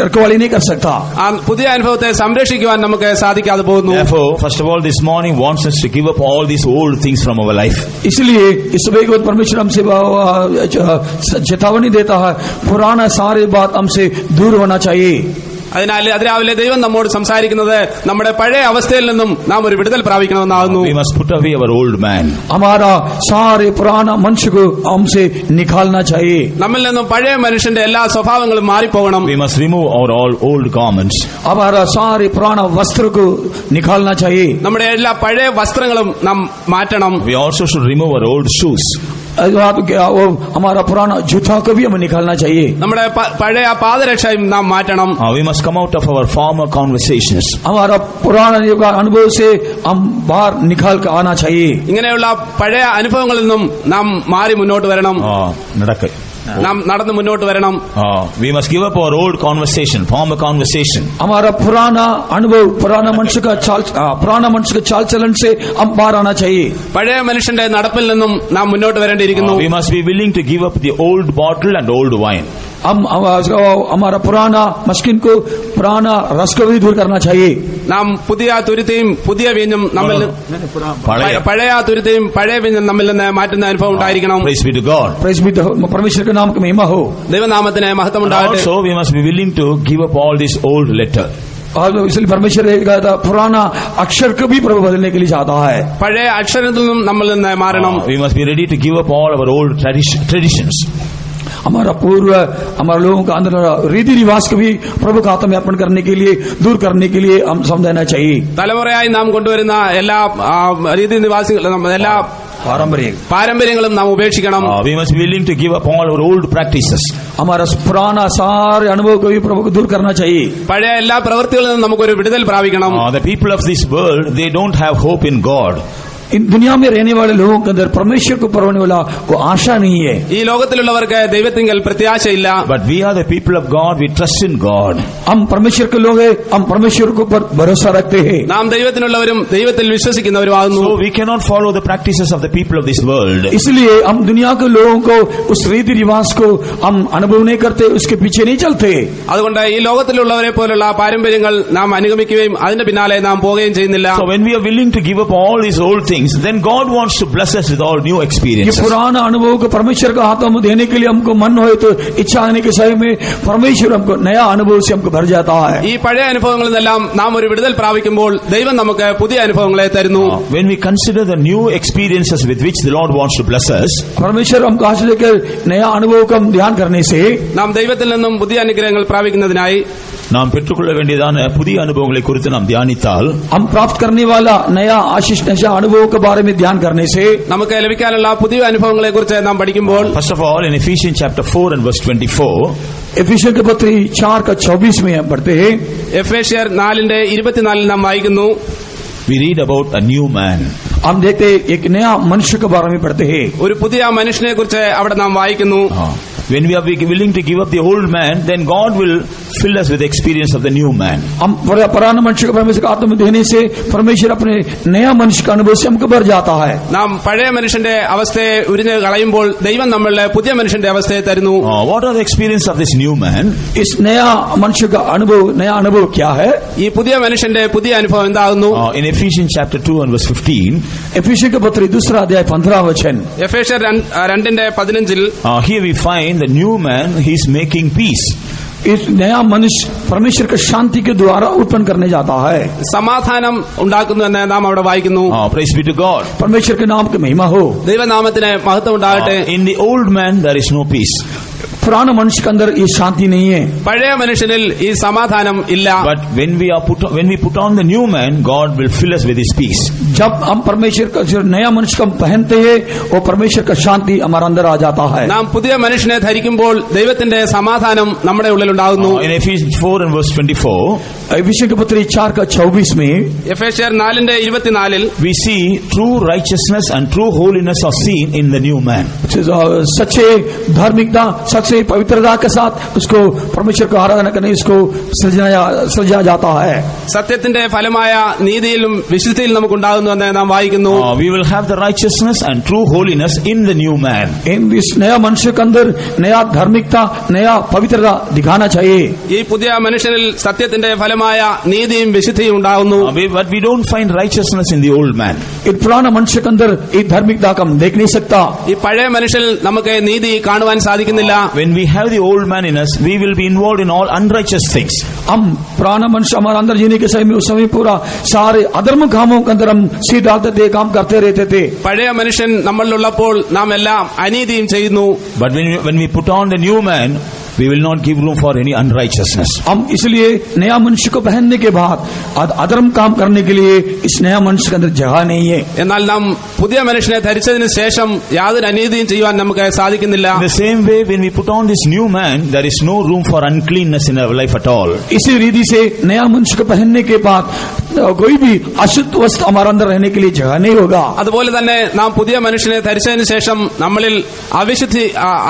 [SPEAKER 2] रखवाली नहीं कर सकता.
[SPEAKER 3] ആ പുതിയ അനുഭവത്തെ സംരക്ഷിക്കുവാൻ നമുക്ക് സാധിക്കാതെ പോകുന്നു.
[SPEAKER 1] Therefore, first of all, this morning wants us to give up all these old things from our life.
[SPEAKER 2] इसलिए इस सुबह को परमेश्वर हमसे चेतावनी देता है, पुराना सारे बात हमसे दूर होना चाहिए.
[SPEAKER 3] അതിനാൽ അതിരാവിലെ ദൈവം നമ്മോട് സംസാരിക്കുന്നത് നമ്മുടെ പഴയ അവസ്ഥയിൽ നിന്നും നാം ഒരു വിടുതൽ പ്രാപിക്കണമെന്നാകുന്നു.
[SPEAKER 1] We must put away our old man.
[SPEAKER 2] हमारा सारे पुराना मनुष्य को हमसे निकालना चाहिए.
[SPEAKER 3] നമ്മിൽ നിന്നും പഴയ മനുഷ്യന്റെ എല്ലാ സ്വഭാവങ്ങളും മാറിപ്പോകണം.
[SPEAKER 1] We must remove our all old garments.
[SPEAKER 2] हमारा सारे पुराना वस्त्र को निकालना चाहिए.
[SPEAKER 3] നമ്മുടെ എല്ലാ പഴയ വസ്ത്രങ്ങളും നാം മാറ്റണം.
[SPEAKER 1] We also should remove our old shoes.
[SPEAKER 2] हमारा पुराना जूता को भी हमें निकालना चाहिए.
[SPEAKER 3] നമ്മുടെ പഴയ പാദരക്ഷയും നാം മാറ്റണം.
[SPEAKER 1] We must come out of our former conversations.
[SPEAKER 2] हमारा पुराना अनुभव से हम बाहर निकाल कर आना चाहिए.
[SPEAKER 3] ഇങ്ങനെയുള്ള പഴയ അനുഭവങ്ങളിൽ നിന്നും നാം മാറി മുന്നോട്ട് വരണം. നാം നടന്ന് മുന്നോട്ട് വരണം.
[SPEAKER 1] We must give up our old conversation, former conversation.
[SPEAKER 2] हमारा पुराना अनुभव, पुराना मनुष्य का चाल चलन से हम बाहर आना चाहिए.
[SPEAKER 3] പഴയ മനുഷ്യന്റെ നടപ്പിൽ നിന്നും നാം മുന്നോട്ട് വരേണ്ടിയിരിക്കുന്നു.
[SPEAKER 1] We must be willing to give up the old bottle and old wine.
[SPEAKER 2] हम हमारा पुराना मस्किन को, पुराना रस को भी दूर करना चाहिए.
[SPEAKER 3] നാം പുതിയ തുരുത്തിയും പുതിയ വീഞ്ഞും നമ്മിൽ, പഴയ തുരുത്തിയും പഴയ വീഞ്ഞും നമ്മിൽ നിന്ന് മാറ്റുന്ന അനുഭവം ഉണ്ടായിരിക്കണം.
[SPEAKER 1] Praise be to God.
[SPEAKER 2] Praise be to परमेश्वर के नाम की महिमा हो.
[SPEAKER 3] ദൈവനാമത്തിന് മഹത്വം ഉണ്ടാകട്ടെ.
[SPEAKER 1] Also, we must be willing to give up all this old letter.
[SPEAKER 2] और इसलिए परमेश्वर ने कहा था पुराना अक्षर को भी प्रभु बदलने के लिए चाहता है.
[SPEAKER 3] പഴയ അക്ഷരത്തിൽ നിന്നും നമ്മൾ നിന്ന് മാറണം.
[SPEAKER 1] We must be ready to give up all our old traditions.
[SPEAKER 2] हमारा पूर्व हमारे लोगों का अंदर रीति रिवाज को भी प्रभु के हाथ में अर्पण करने के लिए दूर करने के लिए हम समझना चाहिए.
[SPEAKER 3] തലമുറയായി നാം കൊണ്ടുവരുന്ന എല്ലാ രീതി നിവാസികളും എല്ലാ പാരമ്പര്യങ്ങളും നാം ഉപേക്ഷിക്കണം.
[SPEAKER 1] We must be willing to give up all our old practices.
[SPEAKER 2] हमारा पुराना सारे अनुभव को भी प्रभु को दूर करना चाहिए.
[SPEAKER 3] പഴയ എല്ലാ പ്രവൃത്തികളിൽ നിന്നും നമുക്കൊരു വിടുതൽ പ്രാപിക്കണം.
[SPEAKER 1] The people of this world, they don't have hope in God.
[SPEAKER 2] इन दुनिया में रहने वाले लोगों के अंदर परमेश्वर को परवाने वाला को आशा नहीं है.
[SPEAKER 3] ഈ ലോകത്തിലുള്ളവർക്ക് ദൈവത്തിങ്കൽ പ്രത്യാശയില്ല.
[SPEAKER 1] But we are the people of God. We trust in God.
[SPEAKER 2] हम परमेश्वर के लोग हैं. हम परमेश्वर के ऊपर भरोसा रखते हैं.
[SPEAKER 3] നാം ദൈവത്തിനുള്ളവരും ദൈവത്തിൽ വിശ്വസിക്കുന്നവരുമാകുന്നു.
[SPEAKER 1] So we cannot follow the practices of the people of this world.
[SPEAKER 2] इसलिए हम दुनिया के लोगों को उस रीति रिवाज को हम अनुभव नहीं करते, उसके पीछे नहीं चलते.
[SPEAKER 3] അതുകൊണ്ട് ഈ ലോകത്തിലുള്ളവരെ പോലുള്ള പാരമ്പര്യങ്ങൾ നാം അനുഗമിക്കുകയും അതിന്റെ പിന്നാലെ നാം പോവുകയും ചെയ്യുന്നില്ല.
[SPEAKER 1] So when we are willing to give up all these old things, then God wants to bless us with all new experiences.
[SPEAKER 2] ये पुराना अनुभव को परमेश्वर के हाथों में देने के लिए हमको मन होए तो इच्छा आने के समय में परमेश्वर हमको नया अनुभव से हमको भर जाता है.
[SPEAKER 3] ഈ പഴയ അനുഭവങ്ങളിൽ നിന്നെല്ലാം നാം ഒരു വിടുതൽ പ്രാപിക്കുമ്പോൾ ദൈവം നമുക്ക് പുതിയ അനുഭവങ്ങളെ തരുന്നു.
[SPEAKER 1] When we consider the new experiences with which the Lord wants to bless us,
[SPEAKER 2] परमेश्वर हमको आज लेकर नया अनुभव का ध्यान करने से
[SPEAKER 3] നാം ദൈവത്തിൽ നിന്നും പുതിയ അനുഗ്രഹങ്ങൾ പ്രാപിക്കുന്നതിനായി
[SPEAKER 1] நாம் பெற்றுக்கொள்ள வேண்டியதான புதிய அனுபவங்களை குறித்து நாம் தியானித்தால்,
[SPEAKER 2] हम प्राप्त करने वाला नया आशीष नशा अनुभव के बारे में ध्यान करने से
[SPEAKER 3] നമുക്ക് ലഭിക്കാനുള്ള പുതിയ അനുഭവങ്ങളെ കുറിച്ച് നാം പഠിക്കുമ്പോൾ,
[SPEAKER 1] first of all, in Ephesians chapter 4 and verse 24,
[SPEAKER 2] एफिसियों के पत्र 4:24 में हम पढ़ते हैं.
[SPEAKER 3] എഫേസ്യർ 4:24 നാം വായിക്കുന്നു.
[SPEAKER 1] we read about a new man.
[SPEAKER 2] हम देखते एक नया मनुष्य के बारे में पढ़ते हैं.
[SPEAKER 3] ഒരു പുതിയ മനുഷ്യനെ കുറിച്ച് അവിടെ നാം വായിക്കുന്നു.
[SPEAKER 1] When we are willing to give up the old man, then God will fill us with the experience of the new man.
[SPEAKER 2] हम पुराना मनुष्य को परमेश्वर के हाथ में देने से परमेश्वर अपने नया मनुष्य का अनुभव से हमको भर जाता है.
[SPEAKER 3] നാം പഴയ മനുഷ്യന്റെ അവസ്ഥയെ ഉരിഞ്ഞു കളയുമ്പോൾ ദൈവം നമ്മളുടെ പുതിയ മനുഷ്യന്റെ അവസ്ഥയെ തരുന്നു.
[SPEAKER 1] What are the experience of this new man?
[SPEAKER 2] इस नया मनुष्य का अनुभव नया अनुभव क्या है?
[SPEAKER 3] ഈ പുതിയ മനുഷ്യന്റെ പുതിയ അനുഭവം എന്താകുന്നു?
[SPEAKER 1] In Ephesians chapter 2 and verse 15,
[SPEAKER 2] एफिसियों के पत्र 2 अध्याय 15 वचन.
[SPEAKER 3] എഫേസ്യർ 2:15
[SPEAKER 1] here we find the new man, he is making peace.
[SPEAKER 2] इस नया मनुष्य परमेश्वर का शांति के द्वारा उत्पन्न करने जाता है.
[SPEAKER 3] സമാധാനം ഉണ്ടാക്കുന്നുവെന്ന് നാം അവിടെ വായിക്കുന്നു.
[SPEAKER 1] Praise be to God.
[SPEAKER 2] परमेश्वर के नाम की महिमा हो.
[SPEAKER 3] ദൈവനാമത്തിന് മഹത്വം ഉണ്ടാകട്ടെ.
[SPEAKER 1] In the old man there is no peace.
[SPEAKER 2] पुराने मनुष्य के अंदर ये शांति नहीं है.
[SPEAKER 3] പഴയ മനുഷ്യനിൽ ഈ സമാധാനം ഇല്ല.
[SPEAKER 1] But when we put on the new man, God will fill us with his peace.
[SPEAKER 2] जब हम परमेश्वर का जो नया मनुष्य को पहनते हैं, वो परमेश्वर का शांति हमारे अंदर आ जाता है.
[SPEAKER 3] നാം പുതിയ മനുഷ്യനെ ധരിക്കുമ്പോൾ ദൈവത്തിന്റെ സമാധാനം നമ്മുടെ ഉള്ളിൽ ഉണ്ടാകുന്നു.
[SPEAKER 1] In Ephesians 4 and verse 24,
[SPEAKER 2] एफिसियों के पत्र 4:24 में
[SPEAKER 3] എഫേസ്യർ 4:24
[SPEAKER 1] we see true righteousness and true holiness are seen in the new man.
[SPEAKER 2] सच्चे धार्मिकता सच्चे पवित्रता के साथ उसको परमेश्वर को आराधना करने इसको सृजा जाता है.
[SPEAKER 3] സത്യത്തിന്റെ ഫലമായ നീതിയിലും വിശുദ്ധിയിലും നമുക്ക് ഉണ്ടാകുന്നുവെന്ന് നാം വായിക്കുന്നു.
[SPEAKER 1] We will have the righteousness and true holiness in the new man.
[SPEAKER 2] इन इस नया मनुष्य के अंदर नया धार्मिकता नया पवित्रता दिखाना चाहिए.
[SPEAKER 3] ഈ പുതിയ മനുഷ്യനിൽ സത്യത്തിന്റെ ഫലമായ നീതിയും വിശുദ്ധിയും ഉണ്ടാകുന്നു.
[SPEAKER 1] But we don't find righteousness in the old man.
[SPEAKER 2] एक पुराना मनुष्य के अंदर ये धार्मिकता का हम देख नहीं सकता.
[SPEAKER 3] ഈ പഴയ മനുഷ്യനിൽ നമുക്ക് നീതി കാണുവാൻ സാധിക്കുന്നില്ല.
[SPEAKER 1] When we have the old man in us, we will be involved in all unrighteous things.
[SPEAKER 2] हम पुराना मनुष्य हमारे अंदर जीने के समय में उस समय पूरा सारे अधर्म कामों के अंदर हम सी डालते थे, काम करते रहते थे.
[SPEAKER 3] പഴയ മനുഷ്യൻ നമ്മളിലുള്ളപ്പോൾ നാം എല്ലാം അനീതിയും ചെയ്യുന്നു.
[SPEAKER 1] But when we put on the new man, we will not give room for any unrighteousness.
[SPEAKER 2] हम इसलिए नया मनुष्य को पहनने के बाद अधर्म काम करने के लिए इस नया मनुष्य के अंदर जगह नहीं है.
[SPEAKER 3] എന്നാൽ നാം പുതിയ മനുഷ്യനെ ധരിച്ചതിന് ശേഷം യാതൊരു അനീതിയും ചെയ്യുവാൻ നമുക്ക് സാധിക്കുന്നില്ല.
[SPEAKER 1] In the same way, when we put on this new man, there is no room for uncleanness in our life at all.
[SPEAKER 2] इसी रीति से नया मनुष्य को पहनने के बाद कोई भी अशुद्ध वस्तु हमारे अंदर रहने के लिए जगह नहीं होगा.
[SPEAKER 3] അതുപോലെ തന്നെ നാം പുതിയ മനുഷ്യനെ ധരിച്ചതിന് ശേഷം നമ്മളിൽ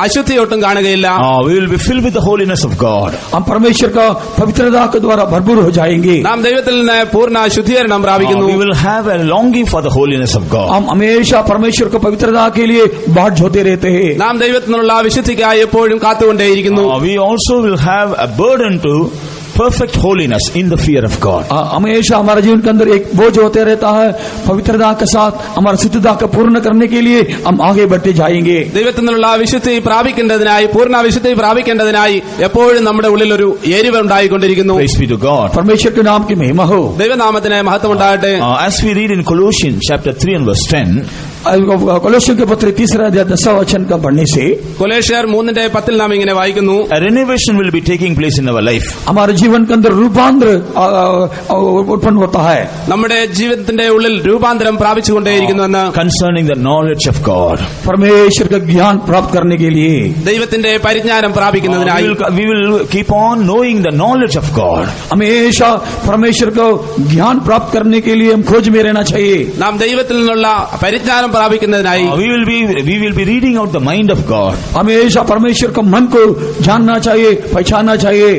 [SPEAKER 3] അശുദ്ധി ഒട്ടും കാണുകയില്ല.
[SPEAKER 1] We will be filled with the holiness of God.
[SPEAKER 2] हम परमेश्वर का पवित्रता के द्वारा भरपूर हो जाएंगे.
[SPEAKER 3] നാം ദൈവത്തിൽ നിന്ന് പൂർണ്ണ ശുദ്ധീകരണം പ്രാപിക്കുന്നു.
[SPEAKER 1] We will have a longing for the holiness of God.
[SPEAKER 2] हम हमेशा परमेश्वर को पवित्रता के लिए बाट जोते रहते हैं.
[SPEAKER 3] നാം ദൈവത്തിനുള്ള വിശുദ്ധിക്കായി എപ്പോഴും കാത്തുകൊണ്ടേയിരിക്കുന്നു.
[SPEAKER 1] We also will have a burden to perfect holiness in the fear of God.
[SPEAKER 2] हमेशा हमारे जीवन के अंदर एक बोझ होते रहता है, पवित्रता के साथ हमारी शुद्धता को पूर्ण करने के लिए हम आगे बढ़ते जाएंगे.
[SPEAKER 3] ദൈവത്തിൽ നിന്നുള്ള വിശുദ്ധി പ്രാപിക്കേണ്ടതിനായി, പൂർണ്ണ വിശുദ്ധി പ്രാപിക്കേണ്ടതിനായി എപ്പോഴും നമ്മുടെ ഉള്ളിൽ ഒരു എരിവ് ഉണ്ടായിക്കൊണ്ടിരിക്കുന്നു.
[SPEAKER 1] Praise be to God.
[SPEAKER 2] परमेश्वर के नाम की महिमा हो.
[SPEAKER 3] ദൈവനാമത്തിന് മഹത്വം ഉണ്ടാകട്ടെ.
[SPEAKER 1] As we read in Colossians chapter 3 and verse 10,
[SPEAKER 2] कोलोसियों के पत्र 3 अध्याय 10 वचन का पढ़ने से
[SPEAKER 3] കൊലോസ്യർ 3:10 നാം ഇങ്ങനെ വായിക്കുന്നു,
[SPEAKER 1] a renovation will be taking place in our life.
[SPEAKER 2] हमारे जीवन के अंदर रूपांतर उत्पन्न होता है.
[SPEAKER 3] നമ്മുടെ ജീവിതത്തിന്റെ ഉള്ളിൽ രൂപാന്തരം പ്രാപിച്ചുകൊണ്ടേയിരിക്കുന്നുവെന്ന്.
[SPEAKER 1] Concerning the knowledge of God.
[SPEAKER 2] परमेश्वर का ज्ञान प्राप्त करने के लिए,
[SPEAKER 3] ദൈവത്തിന്റെ പരിജ്ഞാനം പ്രാപിക്കുന്നതിനായി
[SPEAKER 1] We will keep on knowing the knowledge of God.
[SPEAKER 2] हमेशा परमेश्वर को ज्ञान प्राप्त करने के लिए हम खोज में रहना चाहिए.
[SPEAKER 3] നാം ദൈവത്തിൽ നിന്നുള്ള പരിജ്ഞാനം പ്രാപിക്കുന്നതിനായി
[SPEAKER 1] We will be reading out the mind of God.
[SPEAKER 2] हमेशा परमेश्वर का मन को जानना चाहिए, पहचानना चाहिए.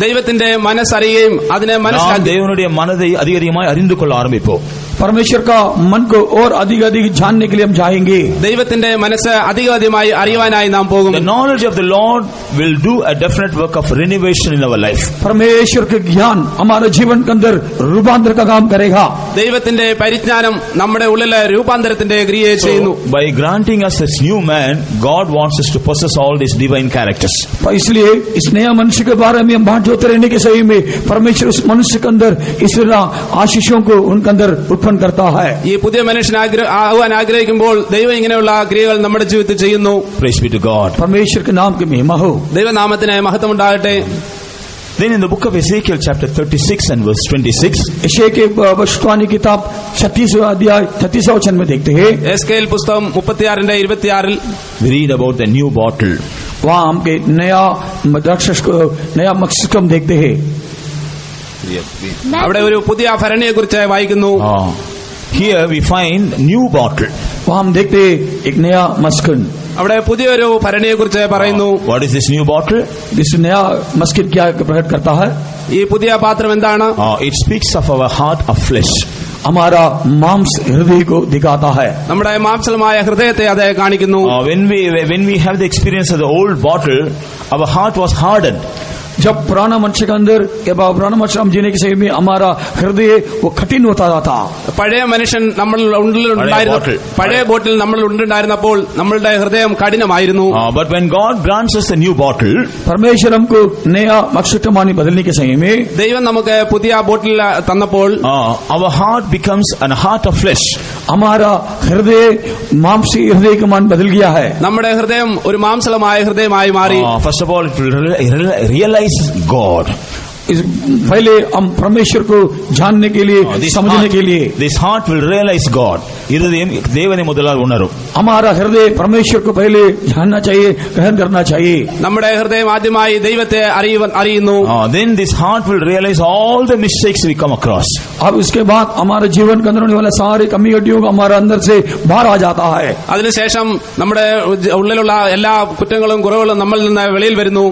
[SPEAKER 3] ദൈവത്തിന്റെ മനസ്സറിയുകയും അതിനെ മനസ്സിലാക്കി
[SPEAKER 1] தேவனுடைய மனதை அதிகமாய் அறிந்து கொள்ள ஆரம்பிப்போம்.
[SPEAKER 2] परमेश्वर का मन को और अधिक जानने के लिए हम जाएंगे.
[SPEAKER 3] ദൈവത്തിന്റെ മനസ്സ് അധികമായി അറിയുവാനായി നാം പോകും.
[SPEAKER 1] The knowledge of the Lord will do a definite work of renovation in our life.
[SPEAKER 2] परमेश्वर के ज्ञान हमारे जीवन के अंदर रूपांतर का काम करेगा.
[SPEAKER 3] ദൈവത്തിന്റെ പരിജ്ഞാനം നമ്മുടെ ഉള്ളിലെ രൂപാന്തരത്തിന്റെ ക്രിയ ചെയ്യുന്നു.
[SPEAKER 1] By granting us this new man, God wants us to possess all these divine characters.
[SPEAKER 2] इसलिए इस नया मनुष्य के बारे में हम बात जोते रहने के सही में परमेश्वर उस मनुष्य के अंदर इस आशीषों को उनके अंदर उत्पन्न करता है.
[SPEAKER 3] ഈ പുതിയ മനുഷ്യൻ ആവാൻ ആഗ്രഹിക്കുമ്പോൾ ദൈവം ഇങ്ങനെയുള്ള ക്രിയകൾ നമ്മുടെ ജീവിതത്തിൽ ചെയ്യുന്നു.
[SPEAKER 1] Praise be to God.
[SPEAKER 2] परमेश्वर के नाम की महिमा हो.
[SPEAKER 3] ദൈവനാമത്തിന് മഹത്വം ഉണ്ടാകട്ടെ.
[SPEAKER 1] Then in the book of Ezekiel chapter 36 and verse 26,
[SPEAKER 2] यशायाह की भविष्यवाणी किताब 36वां अध्याय 36वां वचन में देखते हैं,
[SPEAKER 3] എസ്കേൽ പുസ്തകം 36:26
[SPEAKER 1] we read about the new bottle.
[SPEAKER 2] वहाँ हम के नया मकसद को हम देखते हैं.
[SPEAKER 3] അവിടെ ഒരു പുതിയ ഭരണിയെ കുറിച്ച് വായിക്കുന്നു.
[SPEAKER 1] Here we find new bottle.
[SPEAKER 2] वहाँ हम देखते हैं एक नया मस्कन.
[SPEAKER 3] അവിടെ പുതിയൊരു ഭരണിയെ കുറിച്ച് പറയുന്നു.
[SPEAKER 1] What is this new bottle?
[SPEAKER 2] इस नया मस्कन क्या प्रकट करता है?
[SPEAKER 3] ഈ പുതിയ പാത്രം എന്താണ്?
[SPEAKER 1] It speaks of our heart of flesh.
[SPEAKER 2] हमारा मांस हृदय को दिखाता है.
[SPEAKER 3] നമ്മുടെ മാംസമായ ഹൃദയത്തെ അത് കാണിക്കുന്നു.
[SPEAKER 1] When we have the experience of the old bottle, our heart was hardened.
[SPEAKER 2] जब पुराना मनुष्य के अंदर पुराना मनुष्य हम जीने के सही में हमारा हृदय वो कठिन होता था.
[SPEAKER 3] പഴയ മനുഷ്യൻ നമ്മൾ ഉള്ളിലുണ്ടായിരുന്നു, പഴയ ബോട്ടിൽ നമ്മൾ ഉള്ളിലുണ്ടായിരുന്നപ്പോൾ നമ്മളുടെ ഹൃദയം കഠിനമായിരുന്നു.
[SPEAKER 1] But when God grants us a new bottle,
[SPEAKER 2] परमेश्वर हमको नया मकसदमानी बदलने के सही में
[SPEAKER 3] ദൈവം നമുക്ക് പുതിയ ബോട്ടിൽ തന്നപ്പോൾ
[SPEAKER 1] our heart becomes a heart of flesh.
[SPEAKER 2] हमारा हृदय मांसी हृदय का मान बदल गया है.
[SPEAKER 3] നമ്മുടെ ഹൃദയം ഒരു മാംസളമായ ഹൃദയമായി മാറി.
[SPEAKER 1] First of all, it will realize God.
[SPEAKER 2] पहले हम परमेश्वर को जानने के लिए, समझने के लिए,
[SPEAKER 1] this heart will realize God. देवने मुदलाल उणरू.
[SPEAKER 2] हमारा हृदय परमेश्वर को पहले जानना चाहिए, ग्रहण करना चाहिए.
[SPEAKER 3] നമ്മുടെ ഹൃദയം ആദ്യമായി ദൈവത്തെ അറിയുന്നു.
[SPEAKER 1] Then this heart will realize all the mistakes we come across.
[SPEAKER 2] अब उसके बाद हमारे जीवन के अंदर होने वाला सारे कमियों को हमारे अंदर से बाहर आ जाता है.
[SPEAKER 3] അതിനുശേഷം നമ്മുടെ ഉള്ളിലുള്ള എല്ലാ കുറ്റങ്ങളും കുറവുകളും നമ്മളിൽ നിന്ന് വെളിയിൽ വരുന്നു.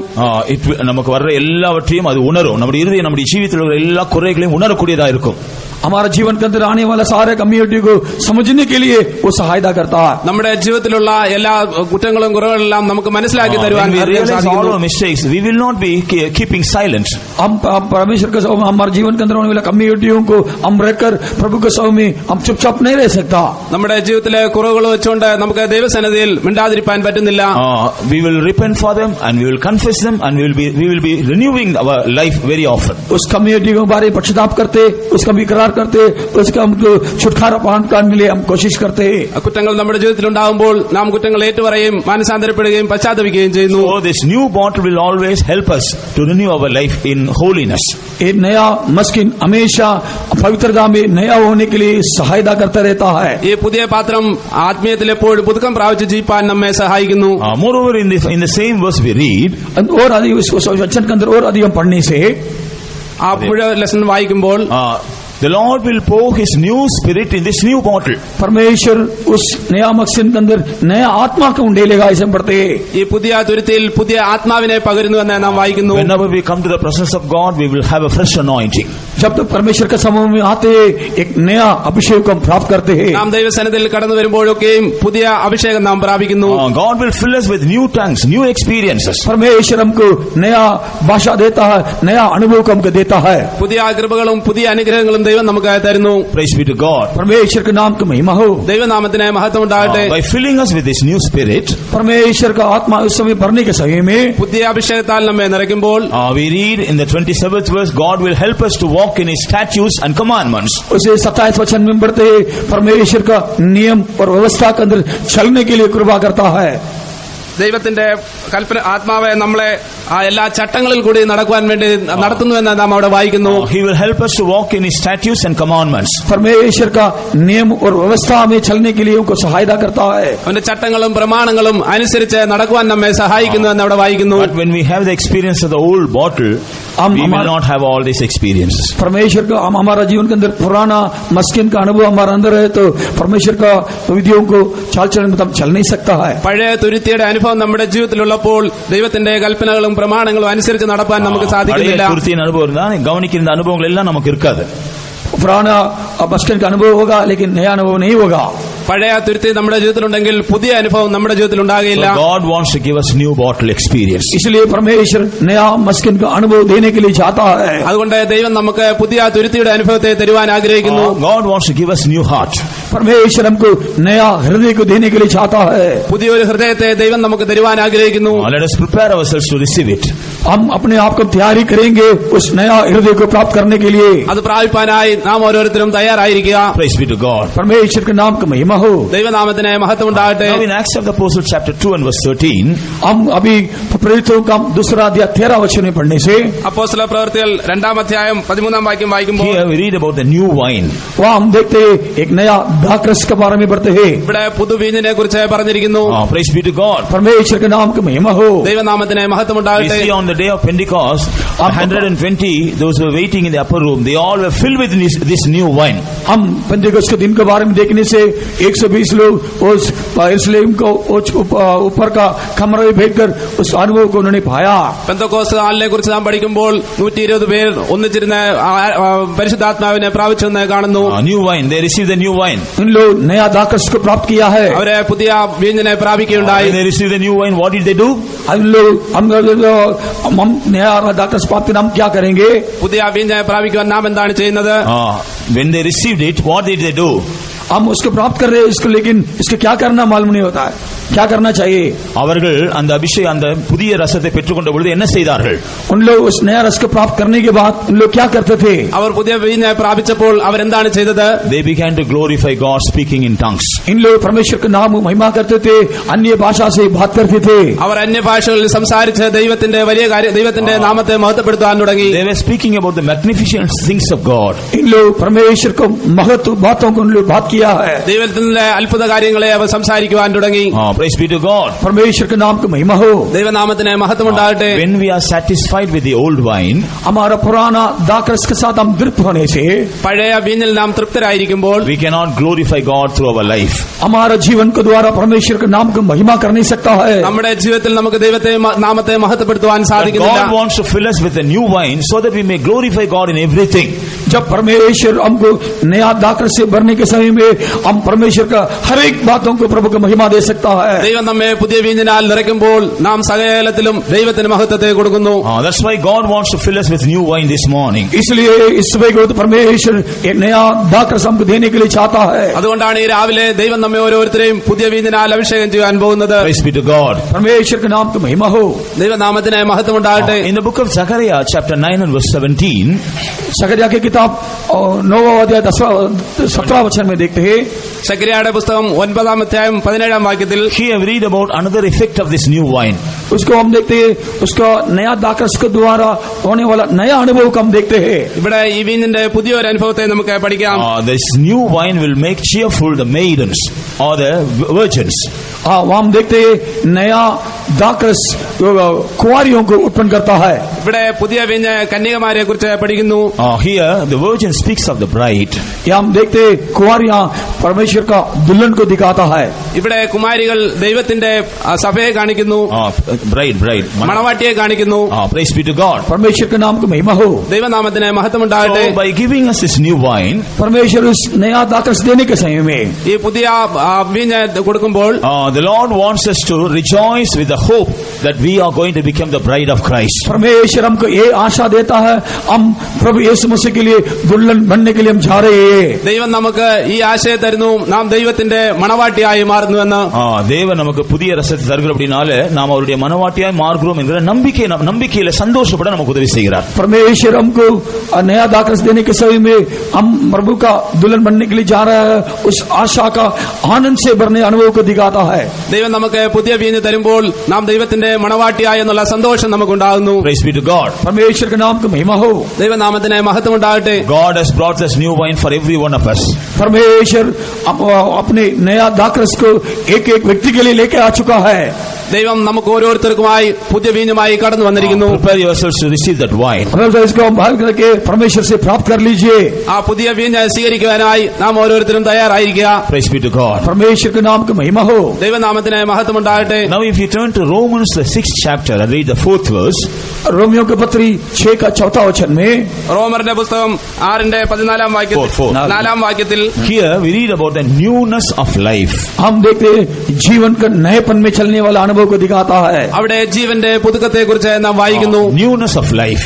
[SPEAKER 1] നമുക്ക് വരുടെ എല്ലാവற்றையும் அது உணரும். നമ്മുടെ இருதயம் നമ്മുടെ ജീവിതത്തിലുള്ള എല്ലാ കുറവുകളെയും ഉണരக்கூடிയതാ இருக்கும்.
[SPEAKER 2] हमारे जीवन के अंदर आने वाला सारे कम्युनिटी को समझने के लिए वो सहायता करता है.
[SPEAKER 3] നമ്മുടെ ജീവിതത്തിലുള്ള എല്ലാ കുറ്റങ്ങളും കുറവുകളെല്ലാം നമുക്ക് മനസ്സിലാക്കി തരുവാൻ
[SPEAKER 1] mistakes we will not be keeping silent.
[SPEAKER 2] हम परमेश्वर के सामने हमारे जीवन के अंदर होने वाला कम्युनिटियों को हम रहकर प्रभु के सामने हम चुपचाप नहीं रह सकता.
[SPEAKER 3] നമ്മുടെ ജീവിതത്തിലെ കുറവുകൾ വെച്ചുകൊണ്ട് നമുക്ക് ദൈവസന്നിധിയിൽ മിണ്ടാതിരിക്കാൻ പറ്റുന്നില്ല.
[SPEAKER 1] We will repent for them and we will confess them and we will be renewing our life very often.
[SPEAKER 2] उस कम्युनिटी के बारे में पश्चाताप करते, उसका विकरार करते, उसका हमको छुटकारा पाने के लिए हम कोशिश करते हैं.
[SPEAKER 3] കുറ്റങ്ങൾ നമ്മുടെ ജീവിതത്തിൽ ഉണ്ടാകുമ്പോൾ നാം കുറ്റങ്ങൾ ഏറ്റുപറയുകയും മാനസാന്തരപ്പെടുകയും പശ്ചാത്തപിക്കുകയും ചെയ്യുന്നു.
[SPEAKER 1] So this new bottle will always help us to renew our life in holiness.
[SPEAKER 2] एक नया मस्किन हमेशा पवित्रता में नया होने के लिए सहायता करता रहता है.
[SPEAKER 3] ഈ പുതിയ പാത്രം ആത്മീയത്തിൽ എപ്പോഴും പുതുക്കം പ്രാപിച്ച് ജീവിക്കാൻ നമ്മെ സഹായിക്കുന്നു.
[SPEAKER 1] Moreover, in the same verse we read,
[SPEAKER 2] और अधिक वचन के अंदर और अधिक पढ़ने से
[SPEAKER 3] ആ മുഴുവൻ ലെസൺ വായിക്കുമ്പോൾ
[SPEAKER 1] The Lord will pour His new spirit in this new bottle.
[SPEAKER 2] परमेश्वर उस नया मकसद के अंदर नया आत्मा को उंडेलेगा, ऐसे पढ़ते हैं।
[SPEAKER 3] ഈ പുതിയ തുരുത്തിയിൽ പുതിയ ആത്മാവിനെ പകരുന്നുവെന്ന് നാം വായിക്കുന്നു.
[SPEAKER 1] Whenever we come to the presence of God, we will have a fresh anointing.
[SPEAKER 2] जब तक परमेश्वर के समूह में आते हैं, एक नया अभिषेक हम प्राप्त करते हैं।
[SPEAKER 3] നാം ദൈവസന്നിധിയിൽ കടന്നു വരുമ്പോഴൊക്കെയും പുതിയ അഭിഷേകം നാം പ്രാപിക്കുന്നു.
[SPEAKER 1] God will fill us with new tongues, new experiences.
[SPEAKER 2] परमेश्वर हमको नया भाषा देता है, नया अनुभव हमको देता है।
[SPEAKER 3] പുതിയ കൃപകളും പുതിയ അനുഗ്രഹങ്ങളും ദൈവം നമുക്ക് തരുന്നു.
[SPEAKER 1] Praise be to God.
[SPEAKER 2] परमेश्वर के नाम की महिमा हो।
[SPEAKER 3] ദൈവനാമത്തിന് മഹത്വം ഉണ്ടാകട്ടെ.
[SPEAKER 1] By filling us with this new spirit,
[SPEAKER 2] परमेश्वर का आत्मा उस समय भरने के समय में
[SPEAKER 3] പുതിയ അഭിഷേകത്താൽ നമ്മെ നിറയ്ക്കുമ്പോൾ
[SPEAKER 1] we read in the 27th verse, God will help us to walk in His statutes and commandments.
[SPEAKER 2] उसे 27 वचन में पढ़ते हैं, परमेश्वर का नियम और व्यवस्था के अंदर चलने के लिए कृपा करता है।
[SPEAKER 3] ദൈവത്തിന്റെ കൽപ്പന ആത്മാവെ നമ്മളെ ആ എല്ലാ ചട്ടങ്ങളിൽ കൂടി നടക്കുവാൻ വേണ്ടി നടത്തുന്നുവെന്ന് നാം അവിടെ വായിക്കുന്നു.
[SPEAKER 1] He will help us to walk in His statutes and commandments.
[SPEAKER 2] परमेश्वर का नियम और व्यवस्था में चलने के लिए उनको सहायता करता है।
[SPEAKER 3] അവന്റെ ചട്ടങ്ങളും പ്രമാണങ്ങളും അനുസരിച്ച് നടക്കുവാൻ നമ്മെ സഹായിക്കുന്നുവെന്ന് അവിടെ വായിക്കുന്നു.
[SPEAKER 1] But when we have the experience of the old bottle, we will not have all these experiences.
[SPEAKER 2] परमेश्वर का हमारा जीवन के अंदर पुराना मस्किन का अनुभव हमारे अंदर है, तो परमेश्वर का विधियों को चाल चलन में चल नहीं सकता है।
[SPEAKER 3] പഴയ തുരുത്തിയുടെ അനുഭവം നമ്മുടെ ജീവിതത്തിലുള്ളപ്പോൾ ദൈവത്തിന്റെ കൽപ്പനകളും പ്രമാണങ്ങളും അനുസരിച്ച് നടപ്പാൻ നമുക്ക് സാധിക്കുന്നില്ല.
[SPEAKER 1] கவனிக்கிற அனுபவங்கள் எல்லாம் நமக்கு இருக்காது.
[SPEAKER 2] पुराना मस्किन का अनुभव होगा, लेकिन नया अनुभव नहीं होगा.
[SPEAKER 3] പഴയ തുരുത്തി നമ്മുടെ ജീവിതത്തിലുണ്ടെങ്കിൽ പുതിയ അനുഭവം നമ്മുടെ ജീവിതത്തിൽ ഉണ്ടാകില്ല.
[SPEAKER 1] God wants to give us new bottle experience.
[SPEAKER 2] इसलिए परमेश्वर नया मस्किन का अनुभव देने के लिए चाहता है.
[SPEAKER 3] അതുകൊണ്ട് ദൈവം നമുക്ക് പുതിയ തുരുത്തിയുടെ അനുഭവത്തെ തരുവാൻ ആഗ്രഹിക്കുന്നു.
[SPEAKER 1] God wants to give us new heart.
[SPEAKER 2] परमेश्वर हमको नया हृदय को देने के लिए चाहता है.
[SPEAKER 3] പുതിയൊരു ഹൃദയത്തെ ദൈവം നമുക്ക് തരുവാൻ ആഗ്രഹിക്കുന്നു.
[SPEAKER 1] Let us prepare ourselves to receive it.
[SPEAKER 2] हम अपने आप को तैयारी करेंगे उस नया हृदय को प्राप्त करने के लिए.
[SPEAKER 3] അത് പ്രാപിപ്പാനായി നാം ഓരോരുത്തരും തയ്യാറായിരിക്കുക.
[SPEAKER 1] Praise be to God.
[SPEAKER 2] परमेश्वर के नाम का महिमा हो.
[SPEAKER 3] ദൈവനാമത്തിന് മഹത്വം ഉണ്ടാകട്ടെ.
[SPEAKER 1] Now in Acts of the Apostles chapter 2 and verse 13,
[SPEAKER 2] हम अभी प्रेरितों का दूसरा अध्याय 13 वचन में पढ़ने से
[SPEAKER 3] അപ്പോസ്തല പ്രവൃത്തികൾ 2-ാം അധ്യായം 13-ാം വാക്യം വായിക്കുമ്പോൾ
[SPEAKER 1] here we read about the new wine.
[SPEAKER 2] वहाँ हम देखते हैं एक नया दाखरस के बारे में पढ़ते हैं.
[SPEAKER 3] ഇവിടെ പുതുവീഞ്ഞിനെ കുറിച്ച് പറഞ്ഞിരിക്കുന്നു.
[SPEAKER 1] Praise be to God.
[SPEAKER 2] परमेश्वर के नाम का महिमा हो.
[SPEAKER 3] ദൈവനാമത്തിന് മഹത്വം
[SPEAKER 1] We
[SPEAKER 3] ഉണ്ടാകട്ടെ.
[SPEAKER 1] see on the day of Pentecost, 120 those who were waiting in the upper room, they all were filled with this new wine.
[SPEAKER 2] हम पेंटेकोस्त के दिन के बारे में देखने से 120 लोग उस यरूशलेम को ऊपर का कमरे में बैठकर उस अनुभव को उन्होंने पाया.
[SPEAKER 3] പെന്തക്കോസ്ത് നാളിനെ കുറിച്ച് നാം പഠിക്കുമ്പോൾ 120 പേർ ഒന്നിച്ചിരുന്ന പരിശുദ്ധാത്മാവിനെ പ്രാപിച്ചെന്ന് കാണുന്നു.
[SPEAKER 1] New wine, they received the new wine.
[SPEAKER 2] इन लोग नया दाखरस को प्राप्त किया है.
[SPEAKER 3] അവരെ പുതിയ വീഞ്ഞിനെ പ്രാപിക്കുകയുണ്ടായി.
[SPEAKER 1] When they received the new wine, what did they do?
[SPEAKER 2] हम लोग नया दाखरस प्राप्त हम क्या करेंगे?
[SPEAKER 3] പുതിയ വീഞ്ഞിനെ പ്രാപിക്കുവാൻ നാം എന്താണ് ചെയ്യുന്നത്?
[SPEAKER 1] When they received it, what did they do?
[SPEAKER 2] हम उसको प्राप्त कर रहे हैं इसको, लेकिन इसको क्या करना मालूम नहीं होता है. क्या करना चाहिए?
[SPEAKER 1] அவர்கள் அந்த அபிஷேகம் அந்த புதிய ரசத்தை பெற்றுக்கொண்ட பொழுது என்ன செய்தார்கள்?
[SPEAKER 2] उन लोग उस नया रस को प्राप्त करने के बाद उन लोग क्या करते थे?
[SPEAKER 3] അവർ പുതിയ വീഞ്ഞിനെ പ്രാപിച്ചപ്പോൾ അവരെന്താണ് ചെയ്തത്?
[SPEAKER 1] They began to glorify God, speaking in tongues.
[SPEAKER 2] इन लोग परमेश्वर का नाम महिमा करते थे, अन्य भाषा से बात करते थे.
[SPEAKER 3] അവർ അന്യഭാഷകളിൽ സംസാരിച്ച് ദൈവത്തിന്റെ നാമത്തെ മഹത്വപ്പെടുത്താൻ തുടങ്ങി.
[SPEAKER 1] They were speaking about the magnificent things of God.
[SPEAKER 2] इन लोग परमेश्वर को महत्व बातों को उन लोग बात किया है.
[SPEAKER 3] ദൈവത്തിന്റെ അത്ഭുത കാര്യങ്ങളെ അവർ സംസാരിക്കുവാൻ തുടങ്ങി.
[SPEAKER 1] Praise be to God.
[SPEAKER 2] परमेश्वर के नाम का महिमा हो.
[SPEAKER 3] ദൈവനാമത്തിന് മഹത്വം ഉണ്ടാകട്ടെ.
[SPEAKER 1] When we are satisfied with the old wine,
[SPEAKER 2] हमारा पुराना दाखरस के साथ हम तृप्त होने से
[SPEAKER 3] പഴയ വീഞ്ഞിൽ നാം തൃപ്തരായിരിക്കുമ്പോൾ
[SPEAKER 1] we cannot glorify God through our life.
[SPEAKER 2] हमारा जीवन के द्वारा परमेश्वर के नाम को महिमा कर नहीं सकता है.
[SPEAKER 3] നമ്മുടെ ജീവിതത്തിൽ നമുക്ക് നാമത്തെ മഹത്വപ്പെടുത്തുവാൻ സാധിക്കുന്നില്ല.
[SPEAKER 1] God wants to fill us with a new wine so that we may glorify God in everything.
[SPEAKER 2] जब परमेश्वर हमको नया दाखरस से भरने के समय में हम परमेश्वर का हर एक बातों को प्रभु को महिमा दे सकता है.
[SPEAKER 3] ദൈവം നമ്മെ പുതിയ വീഞ്ഞിനാൽ നിറയ്ക്കുമ്പോൾ നാം സകലത്തിലും ദൈവത്തിന് മഹത്വത്തെ കൊടുക്കുന്നു.
[SPEAKER 1] That's why God wants to fill us with new wine this morning.
[SPEAKER 2] इसलिए इस सुबह को परमेश्वर एक नया दाखरस हमको देने के लिए चाहता है.
[SPEAKER 3] അതുകൊണ്ടാണ് ഈ രാവിലെ ദൈവം നമ്മെ ഓരോരുത്തരെയും പുതിയ വീഞ്ഞിനാൽ അഭിഷേകം ചെയ്യാൻ പോകുന്നത്.
[SPEAKER 1] Praise be to God.
[SPEAKER 2] परमेश्वर के नाम की महिमा हो.
[SPEAKER 3] ദൈവനാമത്തിന് മഹത്വം ഉണ്ടാകട്ടെ.
[SPEAKER 1] In the book of Zechariah chapter 9 and verse 17,
[SPEAKER 2] Sakariya की किताब 9वां अध्याय 17वां वचन में देखते हैं.
[SPEAKER 3] സക്കറിയായുടെ പുസ്തകം 9-ാം അധ്യായം 17-ാം വാക്യത്തിൽ
[SPEAKER 1] here we read about another effect of this new wine.
[SPEAKER 2] उसको हम देखते हैं, उसका नया दाखरस के द्वारा होने वाला नया अनुभव को हम देखते हैं.
[SPEAKER 3] ഇവിടെ ഈ വീഞ്ഞിന്റെ പുതിയൊരു അനുഭവത്തെ നമുക്ക് പഠിക്കാം.
[SPEAKER 1] This new wine will make cheerful the maidens or the virgins.
[SPEAKER 2] वहाँ हम देखते हैं नया दाखरस कुंवारियों को उत्पन्न करता है.
[SPEAKER 3] ഇവിടെ പുതിയ വീഞ്ഞ് കന്യകമാരെ കുറിച്ച് പഠിക്കുന്നു.
[SPEAKER 1] Here the virgin speaks of the bride.
[SPEAKER 2] या हम देखते कुंवारियां परमेश्वर का दुल्हन को दिखाता है.
[SPEAKER 3] ഇവിടെ കുമാരികൾ ദൈവത്തിന്റെ സഭയെ കാണിക്കുന്നു,
[SPEAKER 1] Bride.
[SPEAKER 3] മണവാട്ടിയെ കാണിക്കുന്നു.
[SPEAKER 1] Praise be to God.
[SPEAKER 2] परमेश्वर के नाम को महिमा हो.
[SPEAKER 3] ദൈവനാമത്തിന് മഹത്വമുണ്ടാകട്ടെ.
[SPEAKER 1] So by giving us this new wine,
[SPEAKER 2] परमेश्वर उस नया दाखरस देने के समय में
[SPEAKER 3] ഈ പുതിയ വീഞ്ഞ് കൊടുക്കുമ്പോൾ
[SPEAKER 1] the Lord wants us to rejoice with the hope that we are going to become the bride of Christ.
[SPEAKER 2] परमेश्वर हमको ये आशा देता है हम प्रभु यीशु मसीह के लिए दुल्हन बनने के लिए हम जा रहे हैं.
[SPEAKER 3] ദൈവം നമുക്ക് ഈ ആശയം തരുന്നു, നാം ദൈവത്തിന്റെ മണവാട്ടിയായി മാറുന്നുവെന്ന്.
[SPEAKER 1] தேவன் நமக்கு புதிய ரசத்தை தருகிறபடினால நாம் அவருடைய மனவாட்டியாய் மாறுகிறோம் என்கிற நம்பிக்கையில சந்தோஷப்பட நமக்கு உதவி செய்கிறார்.
[SPEAKER 2] परमेश्वर हमको नया दाखरस देने के समय में हम प्रभु का दुल्हन बनने के लिए जा रहे हैं, उस आशा का आनंद से भरने अनुभव को दिखाता है.
[SPEAKER 3] ദൈവം നമുക്ക് പുതിയ വീഞ്ഞ് തരുമ്പോൾ നാം ദൈവത്തിന്റെ മണവാട്ടിയായി എന്നുള്ള സന്തോഷം നമുക്കുണ്ടാകുന്നു.
[SPEAKER 1] Praise be to God.
[SPEAKER 2] परमेश्वर के नाम को महिमा हो.
[SPEAKER 3] ദൈവനാമത്തിന് മഹത്വമുണ്ടാകട്ടെ.
[SPEAKER 1] God has brought this new wine for every one of us.
[SPEAKER 2] परमेश्वर अपने नया दाखरस को एक एक व्यक्ति के लिए लेके आ चुका है.
[SPEAKER 3] ദൈവം നമുക്ക് ഓരോരുത്തർക്കുമായി പുതിയ വീഞ്ഞുമായി കടന്നു വന്നിരിക്കുന്നു.
[SPEAKER 1] Prepare yourselves to receive that wine.
[SPEAKER 2] इसको भाग करके परमेश्वर से प्राप्त कर लीजिए.
[SPEAKER 3] ആ പുതിയ വീഞ്ഞ് സ്വീകരിക്കുവാനായി നാം ഓരോരുത്തരും തയ്യാറായിരിക്കുക.
[SPEAKER 1] Praise be to God.
[SPEAKER 2] परमेश्वर के नाम की महिमा हो.
[SPEAKER 3] ദൈവനാമത്തിന് മഹത്വമുണ്ടാകട്ടെ.
[SPEAKER 1] Now if you turn to Romans the 6th chapter and read the 4th verse,
[SPEAKER 2] Romeo के पत्री 6 का 4 वचन में
[SPEAKER 3] റോമറിന്റെ പുസ്തകം 6:14 വാക്യത്തിൽ 4 വാക്യത്തിൽ
[SPEAKER 1] here we read about the newness of life.
[SPEAKER 2] हम देखते जीवन का नएपन में चलने वाला अनुभव को दिखाता है.
[SPEAKER 3] അവിടെ ജീവന്റെ പുതുക്കത്തെ കുറിച്ച് നാം വായിക്കുന്നു.
[SPEAKER 1] Newness of life.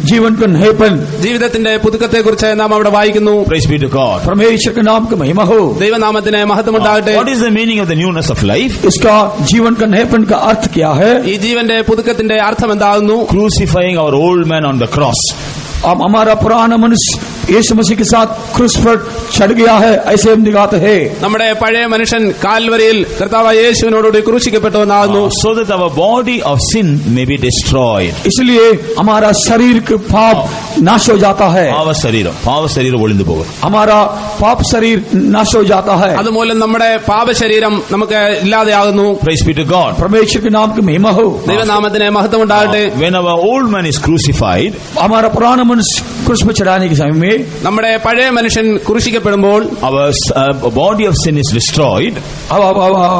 [SPEAKER 2] जीवन का नएपन,
[SPEAKER 3] ജീവിതത്തിന്റെ പുതുക്കത്തെ കുറിച്ച് നാം അവിടെ വായിക്കുന്നു.
[SPEAKER 1] Praise be to God.
[SPEAKER 2] परमेश्वर के नाम की महिमा हो.
[SPEAKER 3] ദൈവനാമത്തിന് മഹത്വമുണ്ടാകട്ടെ.
[SPEAKER 1] What is the meaning of the newness of life?
[SPEAKER 2] इसका जीवन का नएपन का अर्थ क्या है?
[SPEAKER 3] ഈ ജീവന്റെ പുതുക്കത്തിന്റെ അർത്ഥം എന്താകുന്നു?
[SPEAKER 1] Crucifying our old man on the cross.
[SPEAKER 2] अब हमारा पुराना मनुष्य यीशु मसीह के साथ क्रूस पर चढ़ गया है, ऐसे हम दिखाते हैं.
[SPEAKER 3] നമ്മുടെ പഴയ മനുഷ്യൻ കാൽവരിയിൽ കർത്താവായ യേശുവിനോടുകൂടി ക്രൂശിക്കപ്പെട്ടു എന്നാകുന്നു.
[SPEAKER 1] So that our body of sin may be destroyed.
[SPEAKER 2] इसलिए हमारा शरीर का पाप नाश हो जाता है.
[SPEAKER 1] പാവ ശരീരം ഒളിഞ്ഞു പോകും.
[SPEAKER 2] हमारा पाप शरीर नाश हो जाता है.
[SPEAKER 3] അതുമൂലം നമ്മുടെ പാപശരീരം നമുക്ക് ഇല്ലാതെയാകുന്നു.
[SPEAKER 1] Praise be to God.
[SPEAKER 2] परमेश्वर के नाम की महिमा हो.
[SPEAKER 3] ദൈവനാമത്തിന് മഹത്വമുണ്ടാകട്ടെ.
[SPEAKER 1] When our old man is crucified,
[SPEAKER 2] हमारा पुराना मनुष्य क्रूस पर चढ़ाने के समय में
[SPEAKER 3] നമ്മുടെ പഴയ മനുഷ്യൻ ക്രൂശിക്കപ്പെടുമ്പോൾ
[SPEAKER 1] our body of sin is destroyed.
[SPEAKER 2] अब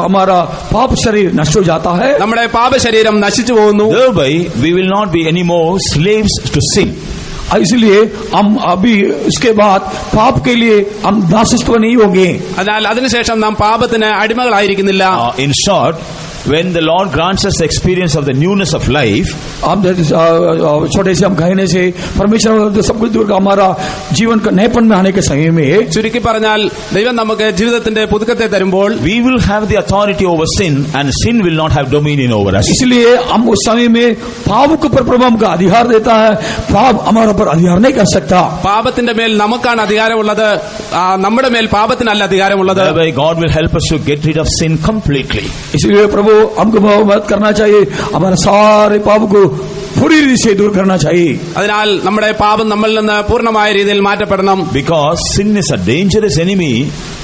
[SPEAKER 2] हमारा पाप शरीर नष्ट हो जाता है.
[SPEAKER 3] നമ്മുടെ പാപശരീരം നശിച്ചു പോകുന്നു.
[SPEAKER 1] Thereby we will not be any more slaves to sin.
[SPEAKER 2] इसलिए हम अभी इसके बाद पाप के लिए हम दासत्व नहीं होंगे.
[SPEAKER 3] അതിനാൽ അതിനുശേഷം നാം പാപത്തിന് അടിമകളായിരിക്കുന്നില്ല.
[SPEAKER 1] In short, when the Lord grants us the experience of the newness of life,
[SPEAKER 2] हम छोटे से हम कहने से परमेश्वर सब कुछ दूर का हमारा जीवन का नएपन में आने के समय में
[SPEAKER 3] ചുരുക്കി പറഞ്ഞാൽ ദൈവം നമുക്ക് ജീവിതത്തിന്റെ പുതുക്കത്തെ തരുമ്പോൾ
[SPEAKER 1] we will have the authority over sin and sin will not have dominion over us.
[SPEAKER 2] इसलिए हम उस समय में पाप के ऊपर प्रभु हमका अधिकार देता है, पाप हमारे ऊपर अधिकार नहीं कर सकता.
[SPEAKER 3] പാപത്തിന്റെ മേൽ നമുക്കാണ് അധികാരമുള്ളത്, നമ്മുടെ മേൽ പാപത്തിനല്ല അധികാരമുള്ളത്.
[SPEAKER 1] Thereby God will help us to get rid of sin completely.
[SPEAKER 2] इसलिए प्रभु हमको मदद करना चाहिए, हमारे सारे पाप को पूरी रीति से दूर करना चाहिए.
[SPEAKER 3] അതിനാൽ നമ്മുടെ പാപം നമ്മളിൽ നിന്ന് പൂർണ്ണമായ രീതിയിൽ മാറ്റപ്പെടണം.
[SPEAKER 1] Because sin is a dangerous enemy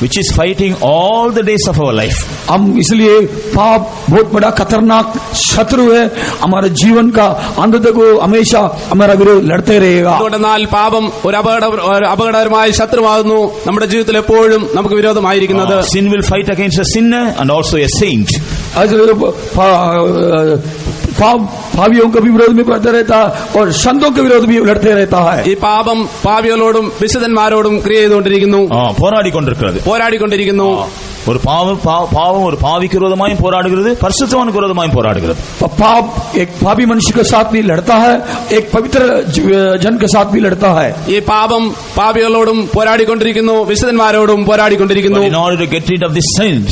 [SPEAKER 1] which is fighting all the days of our life.
[SPEAKER 2] हम इसलिए पाप बहुत बड़ा खतरनाक शत्रु है, हमारे जीवन का अंत तक वो हमेशा हमारा विरोध लड़ते रहेगा.
[SPEAKER 3] അതുകൊണ്ടെന്നാൽ പാപം ഒരു അപകടകരമായ ശത്രുവാകുന്നു, നമ്മുടെ ജീവിതത്തിൽ എപ്പോഴും നമുക്ക് വിരോധമായിരിക്കുന്നത്.
[SPEAKER 1] Sin will fight against a sinner and also a saint.
[SPEAKER 2] पापियों का भी विरोध में करता रहता है और संतों के विरोध भी लड़ते रहता है.
[SPEAKER 3] ഈ പാപം പാപികളോടും വിശുദ്ധന്മാരോടും ക്രിയ ചെയ്തുകൊണ്ടിരിക്കുന്നു, പോരാടിക്കൊണ്ടിരിക്കുന്നു.
[SPEAKER 1] ஒரு பாவம் ஒரு பாவிக்கு விரோதமாயும் போராடுகிறது, பரிசுத்தவானுக்கு விரோதமாயும் போராடுகிறது.
[SPEAKER 2] पाप एक पापी मनुष्य के साथ भी लड़ता है, एक पवित्र जन के साथ भी लड़ता है.
[SPEAKER 3] ഈ പാപം പാപികളോടും പോരാടിക്കൊണ്ടിരിക്കുന്നു, വിശുദ്ധന്മാരോടും പോരാടിക്കൊണ്ടിരിക്കുന്നു.
[SPEAKER 1] In order to get rid of this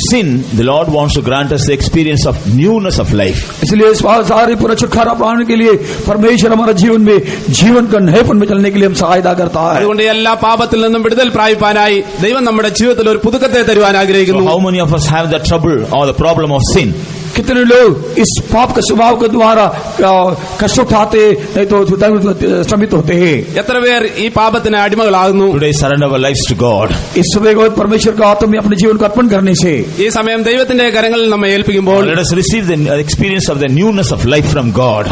[SPEAKER 1] sin, the Lord wants to grant us the experience of newness of life.
[SPEAKER 2] इसलिए सारे पूरा छुटकारा पाने के लिए परमेश्वर हमारे जीवन में जीवन का नएपन में चलने के लिए हम सहायता करता है.
[SPEAKER 3] അതുകൊണ്ട് എല്ലാ പാപത്തിൽ നിന്നും വിടുതൽ പ്രാപിപ്പാനായി ദൈവം നമ്മുടെ ജീവിതത്തിൽ ഒരു പുതുക്കത്തെ തരുവാൻ ആഗ്രഹിക്കുന്നു.
[SPEAKER 1] How many of us have the trouble or the problem of sin?
[SPEAKER 2] कितने लोग इस पाप के स्वभाव के द्वारा कष्ट उठाते, नहीं तो श्रमित होते हैं।
[SPEAKER 3] എത്ര പേർ ഈ പാപത്തിന് അടിമകളാകുന്നു?
[SPEAKER 1] Today surrender our lives to God.
[SPEAKER 2] इस सुबह को परमेश्वर का आत्मा में अपने जीवन को अर्पण करने से
[SPEAKER 3] ഈ സമയം ദൈവത്തിന്റെ കരങ്ങളിൽ നമ്മെ ഏൽപ്പിക്കുമ്പോൾ
[SPEAKER 1] Let us receive the experience of the newness of life from God.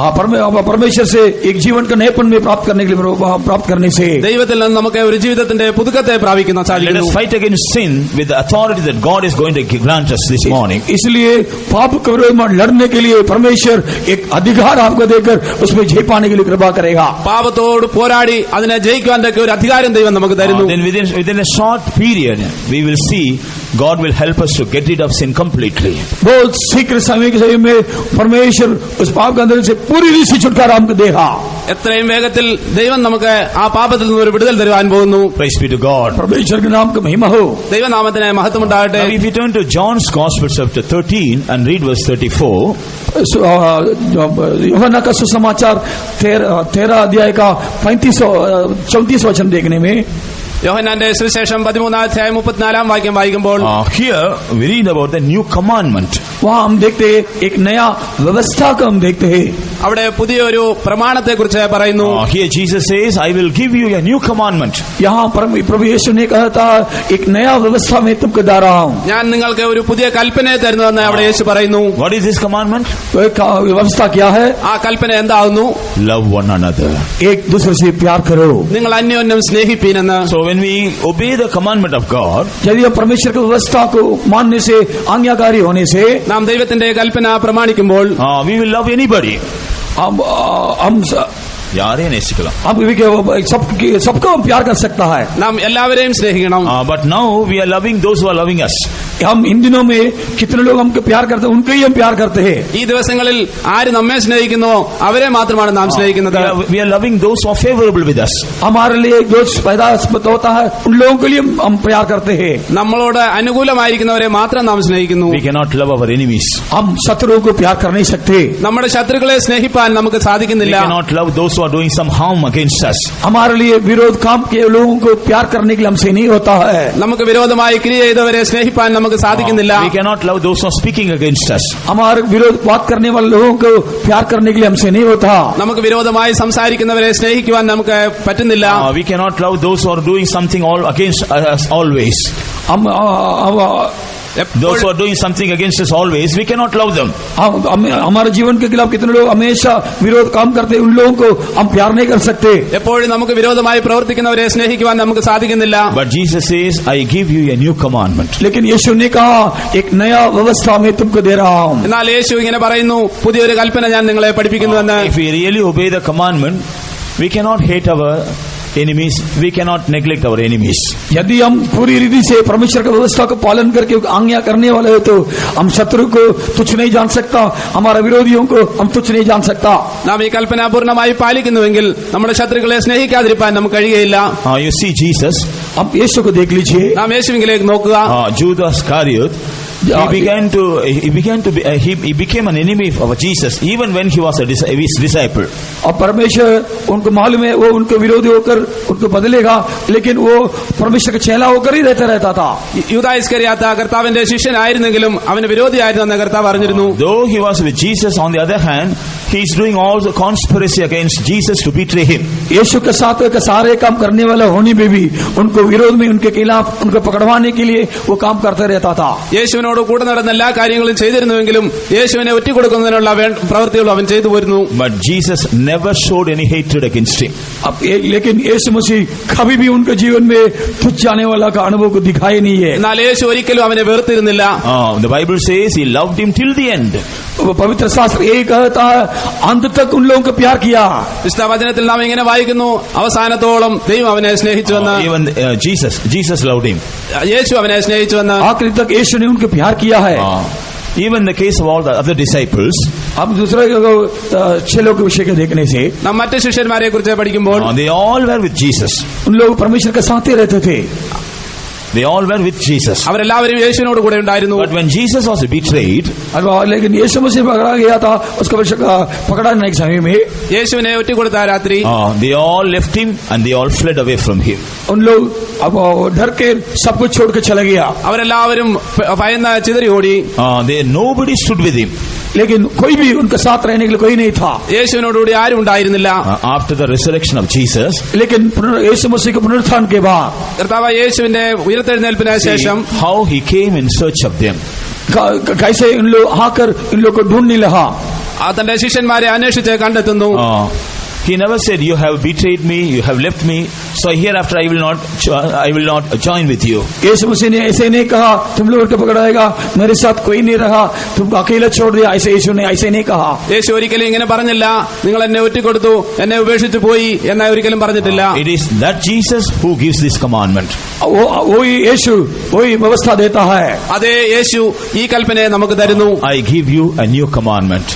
[SPEAKER 2] परमेश्वर से एक जीवन का नएपन में प्राप्त करने के लिए प्राप्त करने से
[SPEAKER 3] ദൈവത്തിൽ നിന്ന് നമുക്ക് ഒരു ജീവിതത്തിന്റെ പുതുക്കത്തെ പ്രാപിക്കുന്ന
[SPEAKER 1] Let
[SPEAKER 3] സാധിക്കുന്നു.
[SPEAKER 1] us fight against sin with the authority that God is going to grant us this morning.
[SPEAKER 2] इसलिए पाप के विरोध में लड़ने के लिए परमेश्वर एक अधिकार आपको देकर उसमें जय पाने के लिए कृपा करेगा।
[SPEAKER 3] പാപത്തോട് പോരാടി അതിനെ ജയിക്കുവാൻ ഒരു അധികാരം ദൈവം നമുക്ക് തരുന്നു.
[SPEAKER 1] Then within a short period we will see God will help us to get rid of sin completely.
[SPEAKER 2] बहुत शीघ्र समय में परमेश्वर उस पाप के अंदर से पूरी रीति से छुटकारा हमको देगा।
[SPEAKER 3] എത്രയും വേഗത്തിൽ ദൈവം നമുക്ക് ആ പാപത്തിൽ നിന്ന് ഒരു വിടുതൽ തരുവാൻ പോകുന്നു.
[SPEAKER 1] Praise be to God.
[SPEAKER 2] परमेश्वर के नाम का महिमा हो।
[SPEAKER 3] ദൈവനാമത്തിന് മഹത്വമുണ്ടാകട്ടെ.
[SPEAKER 1] Now if you turn to John's Gospel chapter 13 and read verse 34,
[SPEAKER 2] यूहन्ना का सुसमाचार 13 अध्याय का 34 वचन देखने में
[SPEAKER 3] യോഹന്നാന്റെ സുവിശേഷം 13 അധ്യായം 34 വാക്യം വായിക്കുമ്പോൾ
[SPEAKER 1] here we read about the new commandment.
[SPEAKER 2] वहाँ हम देखते हैं एक नया व्यवस्था को हम देखते हैं।
[SPEAKER 3] അവിടെ പുതിയൊരു പ്രമാണത്തെ കുറിച്ച് പറയുന്നു.
[SPEAKER 1] Here Jesus says, I will give you a new commandment.
[SPEAKER 2] यहाँ प्रभु यीशु ने कहा था एक नया व्यवस्था में तुमको दे रहा हूँ।
[SPEAKER 3] ഞാൻ നിങ്ങൾക്ക് ഒരു പുതിയ കൽപ്പനയെ തരുന്നുവെന്ന് അവിടെ യേശു പറയുന്നു.
[SPEAKER 1] What is this commandment?
[SPEAKER 2] व्यवस्था क्या है?
[SPEAKER 3] ആ കൽപ്പന എന്താകുന്നു?
[SPEAKER 1] Love one another.
[SPEAKER 2] एक दूसरे से प्यार करो।
[SPEAKER 3] നിങ്ങൾ അന്യോന്യം സ്നേഹിപ്പീനെന്ന്.
[SPEAKER 1] So when we obey the commandment of God,
[SPEAKER 2] यदि हम परमेश्वर की व्यवस्था को मानने से, आज्ञाकारी होने से,
[SPEAKER 3] നാം ദൈവത്തിന്റെ കൽപ്പന പ്രമാണിക്കുമ്പോൾ
[SPEAKER 1] we will love anybody.
[SPEAKER 2] हम
[SPEAKER 1] यारे नेसिकला.
[SPEAKER 2] अब सबको प्यार कर सकता है।
[SPEAKER 3] നാം എല്ലാവരെയും സ്നേഹിക്കണം.
[SPEAKER 1] But now we are loving those who are loving us.
[SPEAKER 2] हम इन दिनों में कितने लोग हमको प्यार करते हैं, उनको ही हम प्यार करते हैं।
[SPEAKER 3] ഈ ദിവസങ്ങളിൽ ആര് നമ്മെ സ്നേഹിക്കുന്നുവോ അവരെ മാത്രമാണ് നാം സ്നേഹിക്കുന്നത്.
[SPEAKER 1] We are loving those who are favorable with us.
[SPEAKER 2] हमारे लिए जो पैदा होता है उन लोगों के लिए हम प्यार करते हैं।
[SPEAKER 3] നമ്മളോട് അനുകൂലമായിരിക്കുന്നവരെ മാത്രം നാം സ്നേഹിക്കുന്നു.
[SPEAKER 1] We cannot love our enemies.
[SPEAKER 2] हम शत्रुओं को प्यार कर नहीं सकते।
[SPEAKER 3] നമ്മുടെ ശത്രുക്കളെ സ്നേഹിപ്പാൻ നമുക്ക്
[SPEAKER 1] We
[SPEAKER 3] സാധിക്കുന്നില്ല.
[SPEAKER 1] cannot love those who are doing some harm against us.
[SPEAKER 2] हमारे लिए विरोध काम के लोगों को प्यार करने के लिए हमसे नहीं होता है।
[SPEAKER 3] നമുക്ക് വിരോധമായി ക്രിയ ചെയ്തവരെ സ്നേഹിപ്പാൻ നമുക്ക് സാധിക്കുന്നില്ല.
[SPEAKER 1] We cannot love those who are speaking against us.
[SPEAKER 2] हमारे विरोध बात करने वाले लोगों को प्यार करने के लिए हमसे नहीं होता।
[SPEAKER 3] നമുക്ക് വിരോധമായി സംസാരിക്കുന്നവരെ സ്നേഹിക്കുവാൻ നമുക്ക് പറ്റുന്നില്ല.
[SPEAKER 1] We cannot love those who are doing something all against us always. Those who are doing something against us always, we cannot love them.
[SPEAKER 2] हमारे जीवन के खिलाफ कितने लोग हमेशा विरोध काम करते हैं, उन लोगों को हम प्यार नहीं कर सकते।
[SPEAKER 3] എപ്പോഴും നമുക്ക് വിരോധമായി പ്രവർത്തിക്കുന്നവരെ സ്നേഹിക്കുവാൻ നമുക്ക് സാധിക്കുന്നില്ല.
[SPEAKER 1] But Jesus says, I give you a new commandment.
[SPEAKER 2] लेकिन यीशु ने कहा एक नया व्यवस्था में तुमको दे रहा हूँ।
[SPEAKER 3] എന്നാൽ യേശു ഇങ്ങനെ പറയുന്നു, പുതിയൊരു കൽപ്പന ഞാൻ നിങ്ങളെ പഠിപ്പിക്കുന്നുവെന്ന്.
[SPEAKER 1] If we really obey the commandment, we cannot hate our enemies, we cannot neglect our enemies.
[SPEAKER 2] यदि हम पूरी रीति से परमेश्वर की व्यवस्था को पालन करके आज्ञा करने वाले हो तो हम शत्रु को तुच्छ नहीं जान सकता, हमारे विरोधियों को हम तुच्छ नहीं जान सकता।
[SPEAKER 3] നാം ഈ കൽപ്പന പൂർണ്ണമായി പാലിക്കുന്നുവെങ്കിൽ നമ്മുടെ ശത്രുക്കളെ സ്നേഹിക്കാതിരിക്കാൻ നമുക്ക് കഴിയുകയില്ല.
[SPEAKER 1] You see Jesus.
[SPEAKER 2] अब यीशु को देख लीजिए।
[SPEAKER 3] നാം യേശുവിലേക്ക് നോക്കുക.
[SPEAKER 1] Judas Iscariot, he became an enemy of Jesus even when he was his disciple.
[SPEAKER 2] और परमेश्वर उनको मालूम है वो उनको विरोधी होकर उनको बदलेगा, लेकिन वो परमेश्वर का चेला होकर ही रहता था।
[SPEAKER 3] യൂദാ ഇസ്കറിയാത്ത കർത്താവിന്റെ ശിഷ്യനായിരുന്നെങ്കിലും അവന് വിരോധിയായിരുന്നെന്ന് കർത്താവ് അറിഞ്ഞിരുന്നു.
[SPEAKER 1] Though he was with Jesus, on the other hand, he is doing all the conspiracy against Jesus to betray him.
[SPEAKER 2] यीशु के साथ सारे काम करने वाला होने में भी उनको विरोध में, उनके खिलाफ, उनको पकड़वाने के लिए वो काम करते रहता था।
[SPEAKER 3] യേശുവിനോട് കൂടെ നടന്ന എല്ലാ കാര്യങ്ങളും ചെയ്തിരുന്നുവെങ്കിലും യേശുവിനെ ഒറ്റിക്കൊടുക്കുന്നതിനുള്ള പ്രവൃത്തികൾ അവൻ ചെയ്തു വരുന്നു.
[SPEAKER 1] But Jesus never showed any hatred against him.
[SPEAKER 2] लेकिन यीशु मसीह कभी भी उनके जीवन में तुच्छ जाने वाला का अनुभव को दिखाई नहीं है।
[SPEAKER 3] എന്നാൽ യേശു ഒരിക്കലും അവനെ വെറുത്തിരുന്നില്ല.
[SPEAKER 1] The Bible says he loved him till the end.
[SPEAKER 2] पवित्र शास्त्र यही कहता है अंत तक उन लोगों को प्यार किया।
[SPEAKER 3] വിശുദ്ധ വചനത്തിൽ നാം ഇങ്ങനെ വായിക്കുന്നു, അവസാനത്തോളം ദൈവം അവനെ സ്നേഹിച്ചുവെന്ന്.
[SPEAKER 1] Even Jesus loved him.
[SPEAKER 3] യേശു അവനെ സ്നേഹിച്ചുവെന്ന്.
[SPEAKER 2] आखिरी तक यीशु ने उनके प्यार किया है।
[SPEAKER 1] Even the case of all the other disciples,
[SPEAKER 2] अब दूसरे चेलों के विषय को देखने से
[SPEAKER 3] നാം മറ്റു ശിഷ്യന്മാരെ കുറിച്ച് പഠിക്കുമ്പോൾ
[SPEAKER 1] they all were with Jesus.
[SPEAKER 2] उन लोग परमेश्वर के साथ ही रहते थे।
[SPEAKER 1] They all were with Jesus.
[SPEAKER 3] അവരെല്ലാവരും യേശുവിനോട് കൂടെ ഉണ്ടായിരുന്നു.
[SPEAKER 1] But when Jesus was betrayed,
[SPEAKER 2] लेकिन यीशु मसीह पकड़ा गया था, उसको पकड़ने के समय में
[SPEAKER 3] യേശുവിനെ ഒറ്റിക്കൊടുത്ത രാത്രി
[SPEAKER 1] they all left him and they all fled away from him.
[SPEAKER 2] उन लोग अब डर के सब कुछ छोड़ के चले गया.
[SPEAKER 3] അവരെല്ലാവരും ഭയന്ന് ചിതറി ഓടി.
[SPEAKER 1] Nobody stood with him.
[SPEAKER 2] लेकिन कोई भी उनके साथ रहने के लिए कोई नहीं था.
[SPEAKER 3] യേശുവിനോടുകൂടി ആരും ഉണ്ടായിരുന്നില്ല.
[SPEAKER 1] After the resurrection of Jesus,
[SPEAKER 2] लेकिन यीशु मसीह के पुनरुत्थान के बाद
[SPEAKER 3] കർത്താവായ യേശുവിന്റെ ഉയർത്തെഴുന്നേൽപ്പിന് ശേഷം
[SPEAKER 1] how he came in search of them.
[SPEAKER 2] कैसे इन लोग आकर इन लोग को ढूंढने लगा.
[SPEAKER 3] തന്റെ ശിഷ്യന്മാരെ അന്വേഷിച്ച് കണ്ടെത്തുന്നു.
[SPEAKER 1] He never said, you have betrayed me, you have left me, so hereafter I will not join with you.
[SPEAKER 2] यीशु मसीह ने ऐसे नहीं कहा तुम लोगों को पकड़ाएगा, मेरे साथ कोई नहीं रहा, तुमको अकेला छोड़ दिया. ऐसे यीशु ने ऐसे नहीं कहा.
[SPEAKER 3] യേശു ഒരിക്കലും ഇങ്ങനെ പറഞ്ഞില്ല, നിങ്ങൾ എന്നെ ഒറ്റിക്കൊടുത്തു, എന്നെ ഉപേക്ഷിച്ചു പോയി എന്ന് ഒരിക്കലും പറഞ്ഞിട്ടില്ല.
[SPEAKER 1] It is that Jesus who gives this commandment.
[SPEAKER 2] वही यीशु वही व्यवस्था देता है.
[SPEAKER 3] അതേ യേശു ഈ കൽപ്പനയെ നമുക്ക് തരുന്നു.
[SPEAKER 1] I give you a new commandment.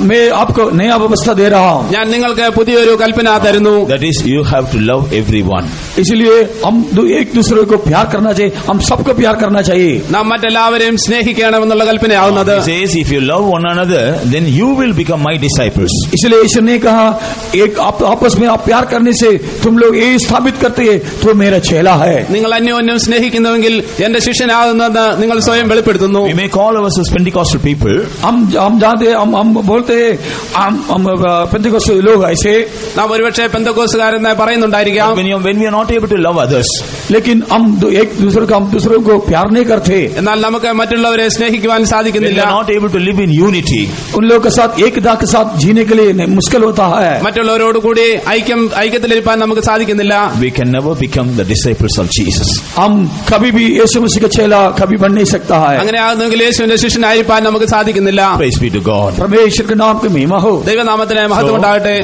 [SPEAKER 2] मैं आपको नया व्यवस्था दे रहा हूँ.
[SPEAKER 3] ഞാൻ നിങ്ങൾക്ക് പുതിയൊരു കൽപ്പന തരുന്നു.
[SPEAKER 1] That is, you have to love everyone.
[SPEAKER 2] इसलिए हम एक दूसरे को प्यार करना चाहिए, हम सबको प्यार करना चाहिए.
[SPEAKER 3] നാം മറ്റെല്ലാവരെയും സ്നേഹിക്കണമെന്നുള്ള കൽപ്പനയാവുന്നത്.
[SPEAKER 1] He says, if you love one another, then you will become my disciples.
[SPEAKER 2] इसलिए ईश्वर ने कहा एक आपस में आप प्यार करने से तुम लोग ये स्थापित करते हैं तो मेरा चेला है.
[SPEAKER 3] നിങ്ങൾ അന്യോന്യം സ്നേഹിക്കുന്നുവെങ്കിൽ എന്റെ ശിഷ്യനാകുന്നെന്ന് നിങ്ങൾ സ്വയം വെളിപ്പെടുത്തുന്നു.
[SPEAKER 1] We may call ourselves Pentecostal people.
[SPEAKER 2] हम जानते हम बोलते हैं हम पेंटिकोस्टल लोग ऐसे.
[SPEAKER 3] നാം ഒരുപക്ഷെ പെന്തക്കോസ്തുകാരെന്ന് പറയുന്നുണ്ടായിരിക്കാം.
[SPEAKER 1] When we are not able to love others,
[SPEAKER 2] लेकिन हम एक दूसरे को प्यार नहीं करते.
[SPEAKER 3] എന്നാൽ നമുക്ക് മറ്റുള്ളവരെ സ്നേഹിക്കുവാൻ
[SPEAKER 1] when we
[SPEAKER 3] സാധിക്കുന്നില്ല.
[SPEAKER 1] are not able to live in unity,
[SPEAKER 2] उन लोगों के साथ एकता के साथ जीने के लिए मुश्किल होता है.
[SPEAKER 3] മറ്റുള്ളവരോട് കൂടി ഐക്യത്തിലിരിക്കാൻ നമുക്ക് സാധിക്കുന്നില്ല.
[SPEAKER 1] we can never become the disciples of Jesus.
[SPEAKER 2] हम कभी भी यीशु मसीह का चेला कभी बन नहीं सकता है.
[SPEAKER 3] അങ്ങനെ ആകുന്നെങ്കിൽ യേശുവിന്റെ ശിഷ്യനായിരിക്കാൻ നമുക്ക് സാധിക്കുന്നില്ല.
[SPEAKER 1] Praise be to God.
[SPEAKER 2] परमेश्वर के नाम की महिमा हो.
[SPEAKER 3] ദൈവനാമത്തിന് മഹത്വം ഉണ്ടാകട്ടെ.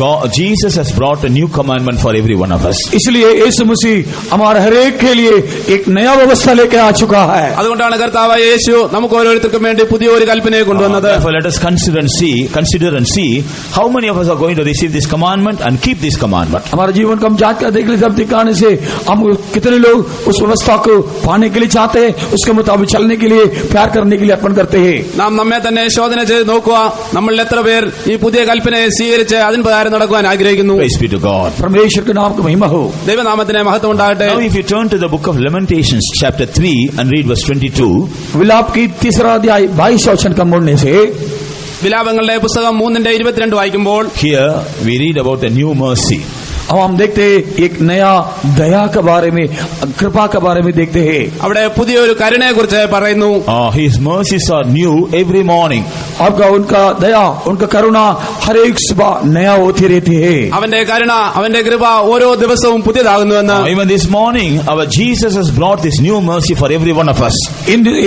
[SPEAKER 1] Jesus has brought a new commandment for every one of us.
[SPEAKER 2] इसलिए यीशु मसीह हमारे हर एक के लिए एक नया व्यवस्था लेकर आ चुका है.
[SPEAKER 3] അതുകൊണ്ടാണ് കർത്താവായ യേശു നമുക്ക് ഓരോരുത്തർക്കും വേണ്ടി പുതിയ ഒരു കൽപ്പനയെ കൊണ്ടുവന്നത്.
[SPEAKER 1] Therefore, let us consider and see how many of us are going to receive this commandment and keep this commandment.
[SPEAKER 2] हमारे जीवन को हम जांच कर देख लीजिए. दिखाने से हम कितने लोग उस व्यवस्था को पाने के लिए चाहते हैं, उसके मुताबिक चलने के लिए प्यार करने के लिए अर्पण करते हैं.
[SPEAKER 3] നാം നമ്മെ തന്നെ ശോധന ചെയ്ത് നോക്കുക. നമ്മളിൽ എത്ര പേർ ഈ പുതിയ കൽപ്പനയെ സ്വീകരിച്ച് അതിന് പ്രകാരം നടക്കുവാൻ ആഗ്രഹിക്കുന്നു.
[SPEAKER 1] Praise be to God.
[SPEAKER 2] परमेश्वर के नाम की महिमा हो.
[SPEAKER 3] ദൈവനാമത്തിന് മഹത്വം ഉണ്ടാകട്ടെ.
[SPEAKER 1] Now if you turn to the book of Lamentations chapter 3 and read verse 22,
[SPEAKER 2] विलाप की 3 अध्याय 22 वचन का मुड़ने से
[SPEAKER 3] വിലാപങ്ങളുടെ പുസ്തകം 3:22 വായിക്കുമ്പോൾ
[SPEAKER 1] here we read about a new mercy.
[SPEAKER 2] अब हम देखते हैं एक नया दया के बारे में, कृपा के बारे में देखते हैं.
[SPEAKER 3] അവിടെ പുതിയൊരു കരുണയെ കുറിച്ച് പറയുന്നു.
[SPEAKER 1] His mercies are new every morning.
[SPEAKER 2] आपका उनका दया उनका करुणा हर एक सुबह नया होती रहती है.
[SPEAKER 3] അവന്റെ കരുണ അവന്റെ കൃപ ഓരോ ദിവസവും പുതിയതാകുന്നുവെന്ന്.
[SPEAKER 1] Even this morning our Jesus has brought this new mercy for every one of us.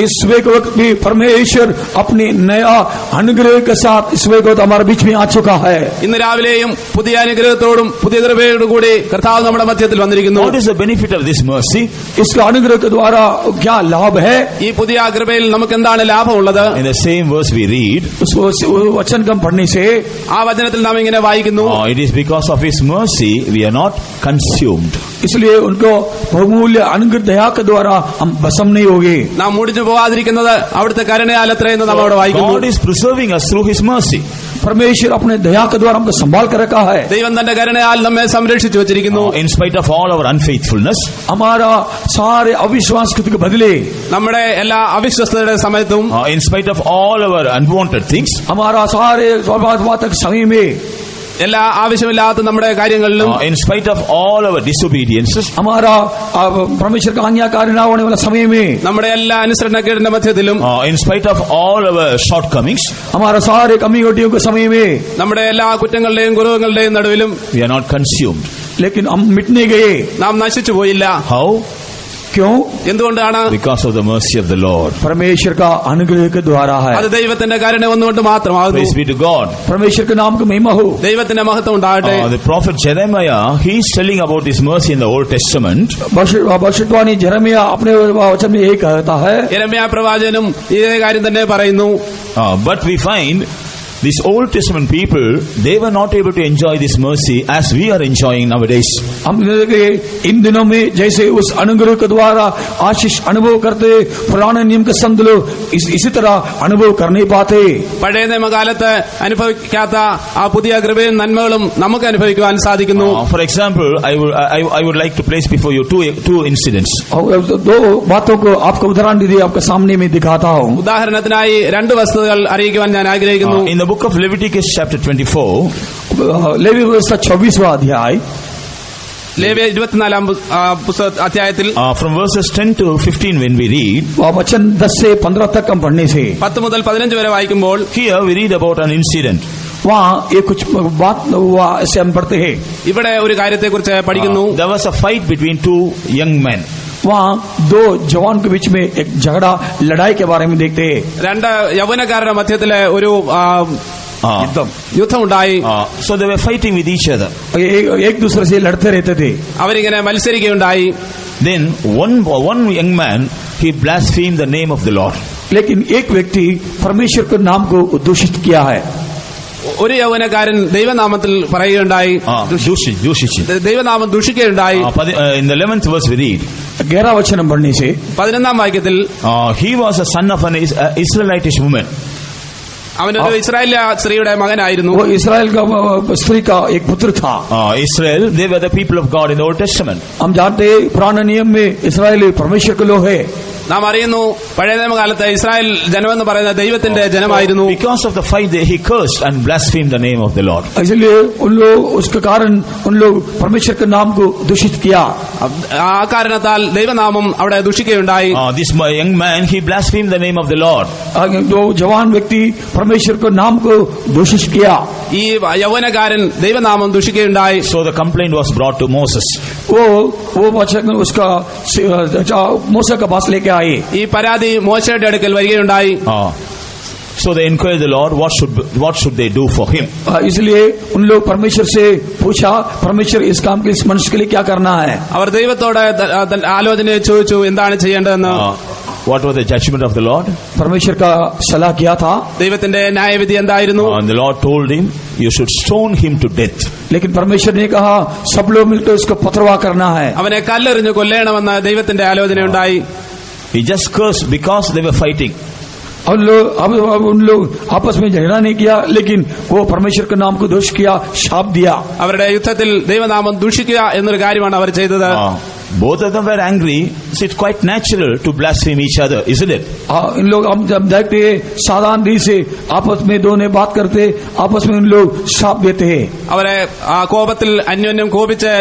[SPEAKER 2] इस सुबह के वक्त भी परमेश्वर अपनी नया अनुग्रह के साथ इस सुबह को हमारे बीच में आ चुका है.
[SPEAKER 3] ഇന്ന് രാവിലെയും പുതിയ അനുഗ്രഹത്തോടും പുതിയ കൃപയോടുകൂടി കർത്താവ് നമ്മുടെ മധ്യത്തിൽ വന്നിരിക്കുന്നു.
[SPEAKER 1] What is the benefit of this mercy?
[SPEAKER 2] इसका अनुग्रह के द्वारा क्या लाभ है?
[SPEAKER 3] ഈ പുതിയ കൃപയിൽ നമുക്ക് എന്താണ് ലാഭമുള്ളത്?
[SPEAKER 1] In the same verse we read,
[SPEAKER 2] उस वचन को पढ़ने से
[SPEAKER 3] ആ വചനത്തിൽ നാം ഇങ്ങനെ വായിക്കുന്നു.
[SPEAKER 1] it is because of his mercy we are not consumed.
[SPEAKER 2] इसलिए उनको बहुमूल्य अनुग्रह दया के द्वारा हम भस्म नहीं होंगे.
[SPEAKER 3] നാം മുടിഞ്ഞു പോകാതിരിക്കുന്നത് അവിടുത്തെ കരുണയാൽ എത്രയെന്ന് നാം അവിടെ വായിക്കുന്നു.
[SPEAKER 1] God is preserving us through his mercy.
[SPEAKER 2] परमेश्वर अपने दया के द्वारा हमको संभाल कर रखा है.
[SPEAKER 3] ദൈവം തന്റെ കരുണയാൽ നമ്മെ സംരക്ഷിച്ചു വെച്ചിരിക്കുന്നു.
[SPEAKER 1] In spite of all our unfaithfulness,
[SPEAKER 2] हमारा सारे अविश्वास के बदले
[SPEAKER 3] നമ്മുടെ എല്ലാ അവിശ്വസ്തയുടെ സമയത്തും
[SPEAKER 1] in spite of all our unwanted things,
[SPEAKER 2] हमारा सारे तक समय में
[SPEAKER 3] എല്ലാ ആവശ്യമില്ലാത്ത നമ്മുടെ കാര്യങ്ങളിലും
[SPEAKER 1] in spite of all our disobediences,
[SPEAKER 2] हमारा परमेश्वर का आज्ञाकारी होने वाला समय में
[SPEAKER 3] നമ്മുടെ എല്ലാ അനുസരണക്കേടിന്റെ മധ്യത്തിലും
[SPEAKER 1] in spite of all our shortcomings,
[SPEAKER 2] हमारा सारे कमियों के समय में
[SPEAKER 3] നമ്മുടെ എല്ലാ കുറ്റങ്ങളുടെയും കുറവുകളുടെയും നടുവിലും
[SPEAKER 1] we are not consumed.
[SPEAKER 2] लेकिन हम मिटने गए.
[SPEAKER 3] നാം നശിച്ചു പോയില്ല.
[SPEAKER 1] How?
[SPEAKER 2] क्यों?
[SPEAKER 3] എന്തുകൊണ്ടാണ്?
[SPEAKER 1] Because of the mercy of the Lord.
[SPEAKER 2] परमेश्वर का अनुग्रह के द्वारा है.
[SPEAKER 3] അത് ദൈവത്തിന്റെ കരുണ ഒന്നുകൊണ്ട് മാത്രമാകുന്നു.
[SPEAKER 1] Praise be to God.
[SPEAKER 2] परमेश्वर के नाम की महिमा हो.
[SPEAKER 3] ദൈവത്തിന്റെ മഹത്വം ഉണ്ടാകട്ടെ.
[SPEAKER 1] The prophet Jeremiah, he is telling about his mercy in the Old Testament.
[SPEAKER 2] भविष्यवाणी यिर्मयाह अपने वचन में यही कहता है.
[SPEAKER 3] യെരമ്യാ പ്രവാചകനും ഇതേ കാര്യം തന്നെ പറയുന്നു.
[SPEAKER 1] But we find These Old Testament people, they were not able to enjoy this mercy as we are enjoying nowadays.
[SPEAKER 2] हम देखे इन दिनों में जैसे उस अनुग्रह के द्वारा आशीष अनुभव करते पुराने नियम के संत लोग इसी तरह अनुभव कर नहीं पाते.
[SPEAKER 3] പഴയ നിയമകാലത്ത് അനുഭവിക്കാത്ത ആ പുതിയ കൃപയും നന്മകളും നമുക്ക് അനുഭവിക്കുവാൻ സാധിക്കുന്നു.
[SPEAKER 1] For example, I would like to place before you two incidents.
[SPEAKER 2] दो बातों को आपको उदाहरण दीजिए, आपके सामने में दिखाता हूँ.
[SPEAKER 3] ഉദാഹരണത്തിനായി രണ്ട് വസ്തുതകൾ അറിയിക്കുവാൻ ഞാൻ ആഗ്രഹിക്കുന്നു.
[SPEAKER 1] In the book of Leviticus chapter 24,
[SPEAKER 2] levy व्यवस्था 24वां अध्याय,
[SPEAKER 3] ലേവ്യ 24-ാം അധ്യായത്തിൽ
[SPEAKER 1] from verses 10 to 15 when we read,
[SPEAKER 2] वचन 10 से 15 तक हम पढ़ने से
[SPEAKER 3] 10 മുതൽ 15 വരെ വായിക്കുമ്പോൾ
[SPEAKER 1] here we read about an incident.
[SPEAKER 2] वहाँ ये कुछ बात हुआ ऐसे हम पढ़ते हैं.
[SPEAKER 3] ഇവിടെ ഒരു കാര്യത്തെക്കുറിച്ച് പഠിക്കുന്നു.
[SPEAKER 1] There was a fight between two young men.
[SPEAKER 2] वहाँ दो जवान के बीच में एक झगड़ा लड़ाई के बारे में देखते हैं.
[SPEAKER 3] രണ്ട് യൗവനക്കാരുടെ മധ്യത്തിലെ ഒരു യുദ്ധമുണ്ടായി.
[SPEAKER 1] So they were fighting with each other.
[SPEAKER 2] एक दूसरे से लड़ते रहते थे.
[SPEAKER 3] അവരിങ്ങനെ മത്സരിക്കുകയുണ്ടായി.
[SPEAKER 1] Then one young man, he blasphemed the name of the Lord.
[SPEAKER 2] लेकिन एक व्यक्ति परमेश्वर के नाम को दूषित किया है.
[SPEAKER 3] ഒരു യൗവനക്കാരൻ ദൈവനാമത്തിൽ പറയുകയുണ്ടായി, ദൈവനാമം ദൂഷിക്കുകയുണ്ടായി.
[SPEAKER 1] In the 11th verse we read,
[SPEAKER 2] 11 वचन पढ़ने से
[SPEAKER 3] 11-ാം വാക്യത്തിൽ
[SPEAKER 1] he was a son of an Israelitish woman.
[SPEAKER 3] അവനൊരു ഇസ്രായേലിയ സ്ത്രീയുടെ മകനായിരുന്നു.
[SPEAKER 2] वो इस्राएल का स्त्री का एक पुत्र था.
[SPEAKER 1] Israel, they were the people of God in the Old Testament.
[SPEAKER 2] हम जानते हैं पुराने नियम में इस्राएल परमेश्वर के लोग है.
[SPEAKER 3] നാം അറിയുന്നു പഴയ നിയമകാലത്ത് ഇസ്രായേൽ ജനമെന്ന് പറയുന്ന ദൈവത്തിന്റെ ജനമായിരുന്നു.
[SPEAKER 1] Because of the fight he cursed and blasphemed the name of the Lord.
[SPEAKER 2] इसलिए उन लोग उसके कारण उन लोग परमेश्वर के नाम को दूषित किया.
[SPEAKER 3] ആ കാരണത്താൽ ദൈവനാമം അവിടെ ദൂഷിക്കുകയുണ്ടായി.
[SPEAKER 1] This young man, he blasphemed the name of the Lord.
[SPEAKER 2] जो जवान व्यक्ति परमेश्वर के नाम को दूषित किया.
[SPEAKER 3] ഈ യൗവനക്കാരൻ ദൈവനാമം ദൂഷിക്കുകയുണ്ടായി.
[SPEAKER 1] So the complaint was brought to Moses.
[SPEAKER 2] वो वचन उसका मूसा के पास लेके आए.
[SPEAKER 3] ഈ പരാതി മോശയുടെ അടുക്കൽ വരികയുണ്ടായി.
[SPEAKER 1] So they inquired the Lord, what should they do for him?
[SPEAKER 2] इसलिए उन लोग परमेश्वर से पूछा, परमेश्वर इस काम के इस मनुष्य के लिए क्या करना है.
[SPEAKER 3] അവർ ദൈവത്തോട് ആലോചന ചോദിച്ചു എന്താണ് ചെയ്യേണ്ടതെന്ന്.
[SPEAKER 1] What was the judgment of the Lord?
[SPEAKER 2] परमेश्वर का सलाह किया था.
[SPEAKER 3] ദൈവത്തിന്റെ ന്യായവിധി എന്തായിരുന്നു?
[SPEAKER 1] And the Lord told him, you should stone him to death.
[SPEAKER 2] लेकिन परमेश्वर ने कहा सब लोग मिलकर उसको पथरवा करना है.
[SPEAKER 3] അവനെ കല്ലെറിഞ്ഞ് കൊല്ലണമെന്ന് ദൈവത്തിന്റെ ആലോചനയുണ്ടായി.
[SPEAKER 1] He just cursed because they were fighting.
[SPEAKER 2] उन लोग आपस में झगड़ा नहीं किया, लेकिन वो परमेश्वर के नाम को दोष किया, शाप दिया.
[SPEAKER 3] അവരുടെ യുദ്ധത്തിൽ ദൈവനാമം ദൂഷിക്കുക എന്നൊരു കാര്യമാണ് അവർ ചെയ്തത്.
[SPEAKER 1] Both of them were angry. So it's quite natural to blaspheme each other, isn't it?
[SPEAKER 2] इन लोग हम जब देखते हैं साधारण रीति से आपस में दोनों बात करते, आपस में उन लोग शाप देते हैं.
[SPEAKER 3] അവരെ കോപത്തിൽ അന്യോന്യം കോപിച്ച്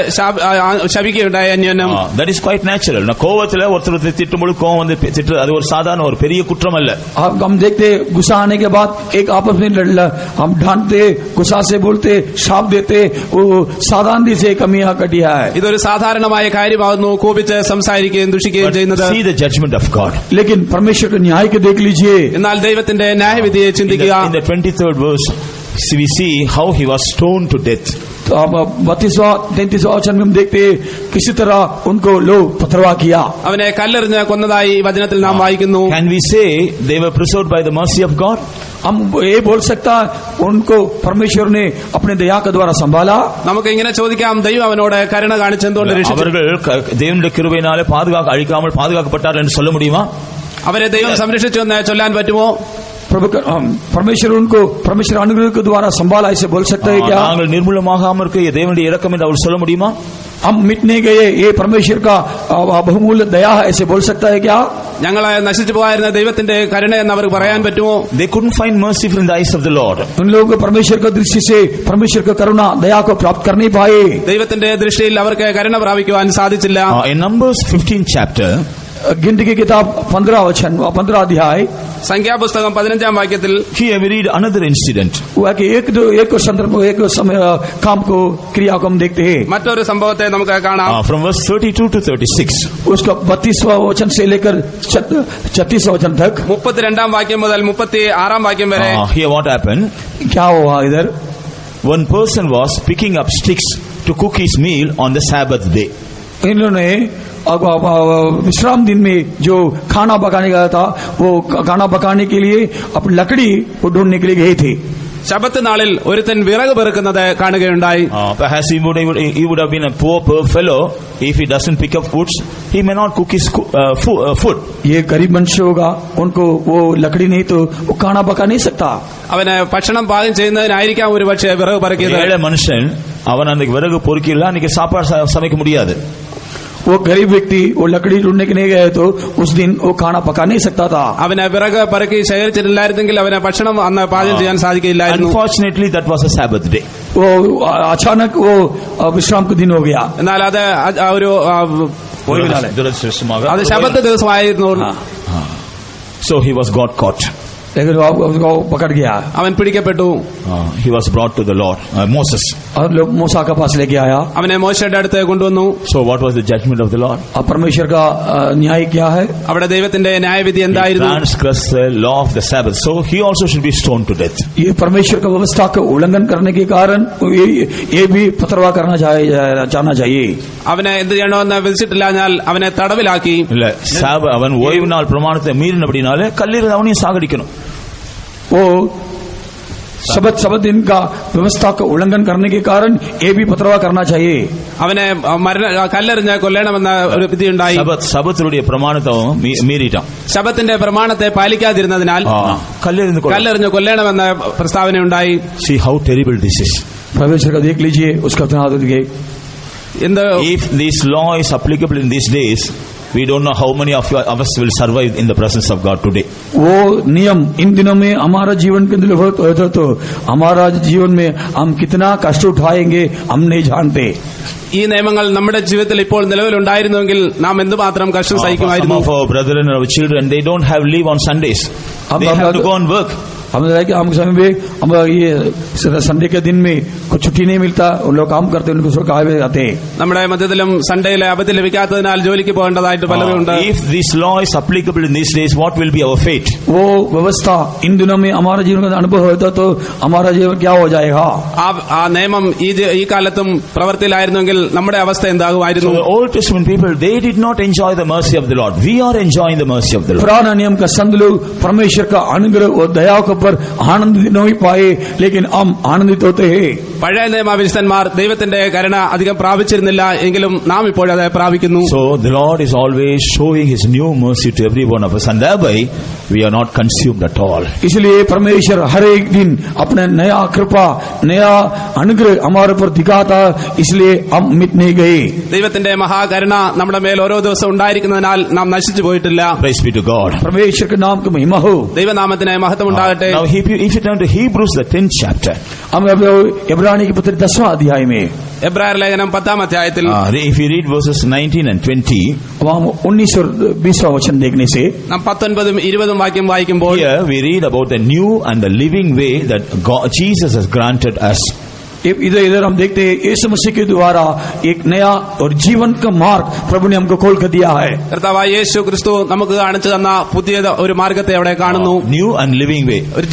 [SPEAKER 3] ശപിക്കുകയുണ്ടായി അന്യോന്യം.
[SPEAKER 1] That is quite natural. കോപത്തിൽ ഒരുത്തർ തിട്ടുമ്പോൾ കോപം വന്ന് തിട്ട് അത് ഒരു സാധാരണ ഒരു പെരിയ കുറ്റമല്ല.
[SPEAKER 2] हम देखते गुस्सा आने के बाद एक आपस में हम डांटते, गुस्सा से बोलते, शाप देते, वो साधारण रीति से कमियां कटिया है.
[SPEAKER 3] ഇതൊരു സാധാരണമായ കാര്യമാകുന്നു കോപിച്ച് സംസാരിക്കുകയും ദുഷിക്കുകയും ചെയ്യുന്നത്.
[SPEAKER 1] See the judgment of God.
[SPEAKER 2] लेकिन परमेश्वर के न्याय के देख लीजिए.
[SPEAKER 3] എന്നാൽ ദൈവത്തിന്റെ ന്യായവിധിയെ ചിന്തിക്കുക.
[SPEAKER 1] In the 23rd verse we see how he was stoned to death.
[SPEAKER 2] तो अब 32वां वचन में हम देखते किसी तरह उनको लोग पथरवा किया.
[SPEAKER 3] അവനെ കല്ലെറിഞ്ഞ് കൊന്നതായി ഈ വചനത്തിൽ നാം വായിക്കുന്നു.
[SPEAKER 1] Can we say they were preserved by the mercy of God?
[SPEAKER 2] हम ये बोल सकता उनको परमेश्वर ने अपने दया के द्वारा संभाला.
[SPEAKER 3] നമുക്ക് ഇങ്ങനെ ചോദിക്കാം, ദൈവം അവനോട് കരുണ കാണിച്ചെന്തുകൊണ്ട് രക്ഷിച്ചു?
[SPEAKER 1] அவர்கள் தேவனுடைய கிருபையினாலே அழிக்காமல் பாதுகாக்கப்பட்டார் என்று சொல்ல முடியுமா?
[SPEAKER 3] അവരെ ദൈവം സംരക്ഷിച്ചു എന്ന് ചൊല്ലാൻ പറ്റുമോ?
[SPEAKER 2] परमेश्वर उनको परमेश्वर अनुग्रह के द्वारा संभाला ऐसे बोल सकते हैं क्या?
[SPEAKER 1] நாங்கள் நிர்மூலமாகாமல் இருக்க தேவனுடைய இரக்கம் என்று அவர் சொல்ல முடியுமா?
[SPEAKER 2] हम मिटने गए, ये परमेश्वर का बहुमूल्य दया है ऐसे बोल सकता है क्या?
[SPEAKER 3] ഞങ്ങളെ നശിച്ചു പോയിരുന്ന ദൈവത്തിന്റെ കരുണ എന്ന് അവർക്ക് പറയാൻ പറ്റുമോ?
[SPEAKER 1] They couldn't find mercy in the eyes of the Lord.
[SPEAKER 2] उन लोगों को परमेश्वर की दृष्टि से परमेश्वर की करुणा दया को प्राप्त कर नहीं पाए.
[SPEAKER 3] ദൈവത്തിന്റെ ദൃഷ്ടിയിൽ അവർക്ക് കരുണ പ്രാപിക്കുവാൻ സാധിച്ചില്ല.
[SPEAKER 1] In Numbers 15th chapter,
[SPEAKER 2] गिनती की किताब 15 वचन 15 अध्याय,
[SPEAKER 3] സംഖ്യാപുസ്തകം 15-ാം വാക്യത്തിൽ
[SPEAKER 1] here we read another incident.
[SPEAKER 2] हुआ कि एक संदर्भ एक समय काम को क्रिया को हम देखते हैं.
[SPEAKER 3] മറ്റൊരു സംഭവത്തെ നമുക്ക് കാണാം.
[SPEAKER 1] From verse 32 to 36.
[SPEAKER 2] उसका 32वां वचन से लेकर 36वां वचन तक.
[SPEAKER 3] 32-ാം വാക്യം മുതൽ 36-ാം വാക്യം വരെ.
[SPEAKER 1] Here what happened?
[SPEAKER 2] क्या हुआ इधर?
[SPEAKER 1] One person was picking up sticks to cook his meal on the Sabbath day.
[SPEAKER 2] इन्होंने विश्राम दिन में जो खाना पकाने गया था, वो खाना पकाने के लिए अपनी लकड़ी को ढूंढने के लिए गए थे.
[SPEAKER 3] ശബത്ത് നാളിൽ ഒരുത്തൻ വിറക് പെറുക്കുന്നത് കാണുകയുണ്ടായി.
[SPEAKER 1] Perhaps he would have been a poor fellow if he doesn't pick up woods. He may not cook his food.
[SPEAKER 2] ये गरीब मनुष्य होगा, उनको वो लकड़ी नहीं तो वो खाना पका नहीं सकता.
[SPEAKER 3] അവന് ഭക്ഷണം പാകം ചെയ്യുന്നതിനായിരിക്കാം ഒരു പക്ഷേ വിറക് പെറുക്കിയത്.
[SPEAKER 1] ஏழை மனுஷன் அவன் அந்த விறகு பொறுக்கல அன்னைக்கு சாப்பாடு சமைக்க முடியாது.
[SPEAKER 2] वो गरीब व्यक्ति वो लकड़ी ढूंढने के नहीं गए तो उस दिन वो खाना पका नहीं सकता था.
[SPEAKER 3] അവന് വിറക് പെറുക്കി ശേഖരിച്ചിട്ടില്ലായിരുന്നെങ്കിൽ അവന് ഭക്ഷണം അന്ന് പാചകം ചെയ്യാൻ സാധിക്കില്ലായിരുന്നു.
[SPEAKER 1] Unfortunately, that was a Sabbath day.
[SPEAKER 2] वो अचानक वो विश्राम का दिन हो गया.
[SPEAKER 3] എന്നാൽ അത് ഒരു അത് ശബത്ത് ദിവസമായിരുന്നു.
[SPEAKER 1] So he got caught.
[SPEAKER 2] लेकिन वो पकड़ गया.
[SPEAKER 3] അവൻ പിടിക്കപ്പെട്ടു.
[SPEAKER 1] He was brought to the Lord, Moses.
[SPEAKER 2] और लोग मूसा के पास लेके आया.
[SPEAKER 3] അവനെ മോശയുടെ അടുത്ത് കൊണ്ടുവന്നു.
[SPEAKER 1] So what was the judgment of the Lord?
[SPEAKER 2] अब परमेश्वर का न्याय क्या है?
[SPEAKER 3] അവിടെ ദൈവത്തിന്റെ ന്യായവിധി എന്തായിരുന്നു?
[SPEAKER 1] He transgressed the law of the Sabbath, so he also should be stoned to death.
[SPEAKER 2] ये परमेश्वर का व्यवस्था का उल्लंघन करने के कारण ये भी पथरवा करना जाना चाहिए.
[SPEAKER 3] അവനെ എന്ത് ചെയ്യണമെന്ന് വിധിച്ചിട്ടില്ലാഞ്ഞാൽ അവനെ തടവിലാക്കി.
[SPEAKER 1] അവൻ ഓய்வு நாள் பிரமாணத்தை மீறினபடினாலே கல்லீரல் அவனையும் சாகடிக்கணும்.
[SPEAKER 2] वो शबत दिन का व्यवस्था का उल्लंघन करने के कारण ये भी पथरवा करना चाहिए.
[SPEAKER 3] അവനെ കല്ലെറിഞ്ഞ് കൊല്ലണമെന്ന ഒരു വിധി ഉണ്ടായി.
[SPEAKER 1] ശബത്തിനുடைய പ്രമാണത്തെ மீறிட்டான்.
[SPEAKER 3] ശബത്തിന്റെ പ്രമാണത്തെ പാലിക്കാതിരുന്നതിനാൽ കല്ലെറിഞ്ഞ് കൊല്ലണമെന്ന പ്രസ്താവനയുണ്ടായി.
[SPEAKER 1] See how terrible this is.
[SPEAKER 2] परमेश्वर का देख लीजिए, उसका
[SPEAKER 1] if this law is applicable in these days, we don't know how many of us will survive in the presence of God today.
[SPEAKER 2] वो नियम इन दिनों में हमारा जीवन के अंदर होता तो हमारा जीवन में हम कितना कष्ट उठाएंगे हम नहीं जानते.
[SPEAKER 3] ഈ നിയമങ്ങൾ നമ്മുടെ ജീവിതത്തിൽ ഇപ്പോൾ നിലവിലുണ്ടായിരുന്നുവെങ്കിൽ നാം എന്തുമാത്രം കഷ്ടം സഹിക്കുമായിരുന്നു.
[SPEAKER 1] Some of our brethren and our children, they don't have leave on Sundays. They have to go and work.
[SPEAKER 2] हम समय में हम ये संडे के दिन में कुछ छुट्टी नहीं मिलता, उन लोग काम करते उनको कहा जाते हैं.
[SPEAKER 3] നമ്മുടെ മധ്യത്തിലും സൺഡേയിലെ അവധി ലഭിക്കാത്തതിനാൽ ജോലിക്ക് പോകേണ്ടതായിട്ട് പലരുണ്ട്.
[SPEAKER 1] If this law is applicable in these days, what will be our fate?
[SPEAKER 2] वो व्यवस्था इन दिनों में हमारा जीवन का अनुभव होता तो हमारा जीवन क्या हो जाएगा?
[SPEAKER 3] ആ നിയമം ഈ കാലത്തും പ്രവർത്തിയിലായിരുന്നെങ്കിൽ നമ്മുടെ അവസ്ഥ എന്താകുമായിരുന്നു?
[SPEAKER 1] So the Old Testament people, they did not enjoy the mercy of the Lord. We are enjoying the mercy of the Lord.
[SPEAKER 2] पुराना नियम का संत लोग परमेश्वर का अनुग्रह और दया पर आनंदित नहीं पाए, लेकिन हम आनंदित होते हैं.
[SPEAKER 3] പഴയ നിയമവിശുദ്ധന്മാർ ദൈവത്തിന്റെ കരുണ അധികം പ്രാപിച്ചിരുന്നില്ല, എങ്കിലും നാം ഇപ്പോൾ അത് പ്രാപിക്കുന്നു.
[SPEAKER 1] So the Lord is always showing His new mercy to every one of us, and thereby we are not consumed at all.
[SPEAKER 2] इसलिए परमेश्वर हर एक दिन अपने नया कृपा नया अनुग्रह हमारे पर दिखाता, इसलिए हम मिट नहीं गए.
[SPEAKER 3] ദൈവത്തിന്റെ മഹാകരുണ നമ്മുടെ മേൽ ഓരോ ദിവസം ഉണ്ടായിരിക്കുന്നതിനാൽ നാം നശിച്ചു പോയിട്ടില്ല.
[SPEAKER 1] Praise be to God.
[SPEAKER 2] परमेश्वर के नाम की महिमा हो.
[SPEAKER 3] ദൈവനാമത്തിന് മഹത്വം ഉണ്ടാകട്ടെ.
[SPEAKER 1] Now if you turn to Hebrews, the 10th chapter.
[SPEAKER 2] हम इब्रानी की पत्री 10वां अध्याय में
[SPEAKER 3] എബ്രായർ ലേഖനം 10ാം അധ്യായത്തിൽ
[SPEAKER 1] if you read verses 19 and 20,
[SPEAKER 2] हम 19 और 20वां वचन देखने से
[SPEAKER 3] നാം 19ഉം 20ഉം വാക്യം വായിക്കുമ്പോൾ
[SPEAKER 1] here we read about the new and the living way that Jesus has granted us.
[SPEAKER 2] इधर हम देखते हैं यीशु मसीह के द्वारा एक नया और जीवन का मार्ग प्रभु ने हमको खोल कर दिया है.
[SPEAKER 3] കർത്താവായ യേശു ക്രിസ്തു നമുക്ക് കാണിച്ചു തന്ന പുതിയ ഒരു മാർഗത്തെ അവിടെ കാണുന്നു.
[SPEAKER 1] New and living way.
[SPEAKER 3] ഒരു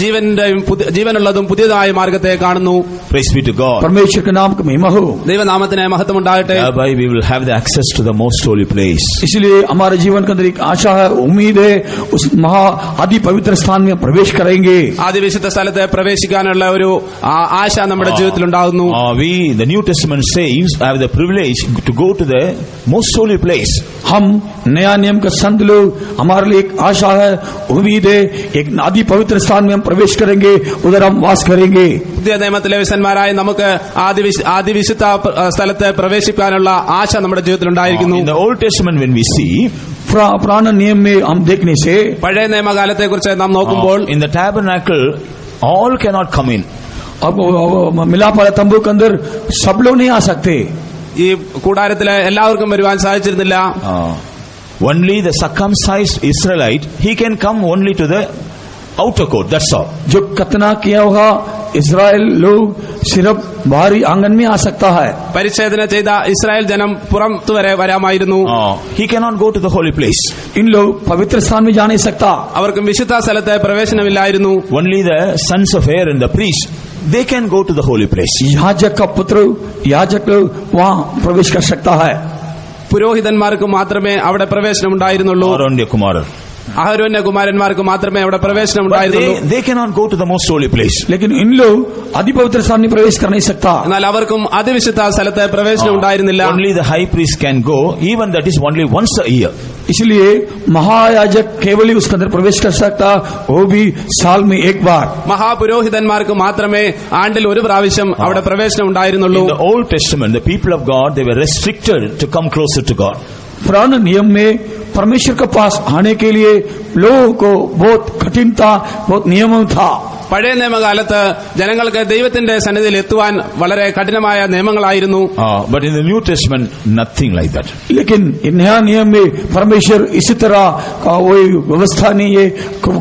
[SPEAKER 3] ജീവനുള്ളതും പുതിയതായ മാർഗത്തെ കാണുന്നു.
[SPEAKER 1] Praise be to God.
[SPEAKER 2] परमेश्वर के नाम की महिमा हो.
[SPEAKER 3] ദൈവനാമത്തിന് മഹത്വം ഉണ്ടാകട്ടെ.
[SPEAKER 1] Thereby we will have the access to the most holy place.
[SPEAKER 2] इसलिए हमारे जीवन के अंदर एक आशा है, उम्मीद है, उस महा आदि पवित्र स्थान में प्रवेश करेंगे.
[SPEAKER 3] ആദി വിശുദ്ധ സ്ഥലത്തെ പ്രവേശിക്കാനുള്ള ഒരു ആശ നമ്മുടെ ജീവിതത്തിൽ ഉണ്ടാകുന്നു.
[SPEAKER 1] We, the New Testament saints, have the privilege to go to the most holy place.
[SPEAKER 2] हम नया नियम का संत लोग, हमारे लिए एक आशा है, उम्मीद है, एक आदि पवित्र स्थान में हम प्रवेश करेंगे, उधर हम वास करेंगे.
[SPEAKER 3] പുതിയ നിയമത്തിലെ വിശുദ്ധന്മാരായ നമുക്ക് ആദി വിശുദ്ധ സ്ഥലത്ത് പ്രവേശിക്കാനുള്ള ആശ നമ്മുടെ ജീവിതത്തിൽ ഉണ്ടായിരിക്കുന്നു.
[SPEAKER 1] In the Old Testament when we see,
[SPEAKER 2] पुराना नियम में हम देखने से
[SPEAKER 3] പഴയ നിയമകാലത്തെ കുറിച്ച് നാം നോക്കുമ്പോൾ
[SPEAKER 1] in the tabernacle all cannot come in.
[SPEAKER 2] अब मिलाप वाले तंबू के अंदर सब लोग नहीं आ सकते.
[SPEAKER 3] ഈ കൂടാരത്തില് എല്ലാവർക്കും വരുവാൻ സാധിച്ചിരുന്നില്ല.
[SPEAKER 1] Only the circumcised Israelite, he can come only to the outer court, that's all.
[SPEAKER 2] जो खतना किया होगा इस्राएल लोग सिर्फ बाहरी आंगन में आ सकता है.
[SPEAKER 3] പരിച്ഛേദന ചെയ്ത ഇസ്രായേൽ ജനം പുറത്തു വരെ വരാമായിരുന്നു.
[SPEAKER 1] He cannot go to the holy place.
[SPEAKER 2] इन लोग पवित्र स्थान में जा नहीं सकता.
[SPEAKER 3] അവർക്കും വിശുദ്ധ സ്ഥലത്ത് പ്രവേശനമില്ലായിരുന്നു.
[SPEAKER 1] Only the sons of Aaron, the priest, they can go to the holy place.
[SPEAKER 2] याजक का पुत्र याजक वहाँ प्रवेश कर सकता है.
[SPEAKER 3] പുരോഹിതന്മാർക്ക് മാത്രമേ അവിടെ പ്രവേശനം ഉണ്ടായിരുന്നുള്ളൂ.
[SPEAKER 1] Aaron കുമാരൻ.
[SPEAKER 3] അഹരോന്റെ കുമാരന്മാർക്ക് മാത്രമേ അവിടെ പ്രവേശനം
[SPEAKER 1] But
[SPEAKER 3] ഉണ്ടായിരുന്നുള്ളൂ.
[SPEAKER 1] they cannot go to the most holy place.
[SPEAKER 2] लेकिन इन लोग अधिपवित्र स्थान में प्रवेश कर नहीं सकता.
[SPEAKER 3] എന്നാൽ അവർക്കും അതിവിശുദ്ധ സ്ഥലത്ത് പ്രവേശനം ഉണ്ടായിരുന്നില്ല.
[SPEAKER 1] Only the high priest can go, even that is only once a year.
[SPEAKER 2] इसलिए महायाजक केवल ही उसके अंदर प्रवेश कर सकता, वो भी साल में एक बार.
[SPEAKER 3] മഹാപുരോഹിതന്മാർക്ക് മാത്രമേ ആണ്ടിൽ ഒരു പ്രാവശ്യം അവിടെ പ്രവേശനം ഉണ്ടായിരുന്നുള്ളൂ.
[SPEAKER 1] In the Old Testament, the people of God, they were restricted to come closer to God.
[SPEAKER 2] पुराने नियम में परमेश्वर के पास आने के लिए लोगों को बहुत कठिन था, बहुत नियम था.
[SPEAKER 3] പഴയ നിയമകാലത്ത് ജനങ്ങൾക്ക് ദൈവത്തിന്റെ സന്നിധിയിൽ എത്തുവാൻ വളരെ കഠിനമായ നിയമങ്ങളായിരുന്നു.
[SPEAKER 1] But in the New Testament, nothing like that.
[SPEAKER 2] लेकिन नया नियम में परमेश्वर इसी तरह का कोई व्यवस्था नहीं है,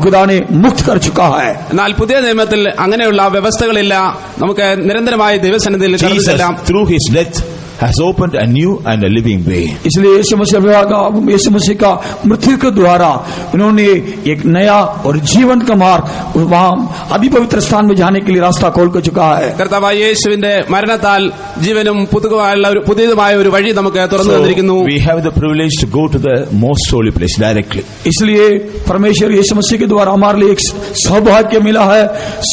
[SPEAKER 2] खुदा ने मुक्त कर चुका है.
[SPEAKER 3] എന്നാൽ പുതിയ നിയമത്തിൽ അങ്ങനെയുള്ള വ്യവസ്ഥകളില്ല. നമുക്ക് നിരന്തരമായി ദൈവസന്നിധിയിൽ കടന്നു
[SPEAKER 1] Jesus,
[SPEAKER 3] ചെല്ലാം.
[SPEAKER 1] through his death, has opened a new and a living way.
[SPEAKER 2] इसलिए यीशु मसीह का मृत्यु के द्वारा उन्होंने एक नया और जीवन का मार्ग वहाँ अधिपवित्र स्थान में जाने के लिए रास्ता खोल कर चुका है.
[SPEAKER 3] കർത്താവായ യേശുവിന്റെ മരണത്താൽ ജീവനും പുതിയതുമായ ഒരു വഴി നമുക്ക് തുറന്നു തന്നിരിക്കുന്നു.
[SPEAKER 1] We have the privilege to go to the most holy place directly.
[SPEAKER 2] इसलिए परमेश्वर यीशु मसीह के द्वारा हमारे लिए एक सौभाग्य मिला है,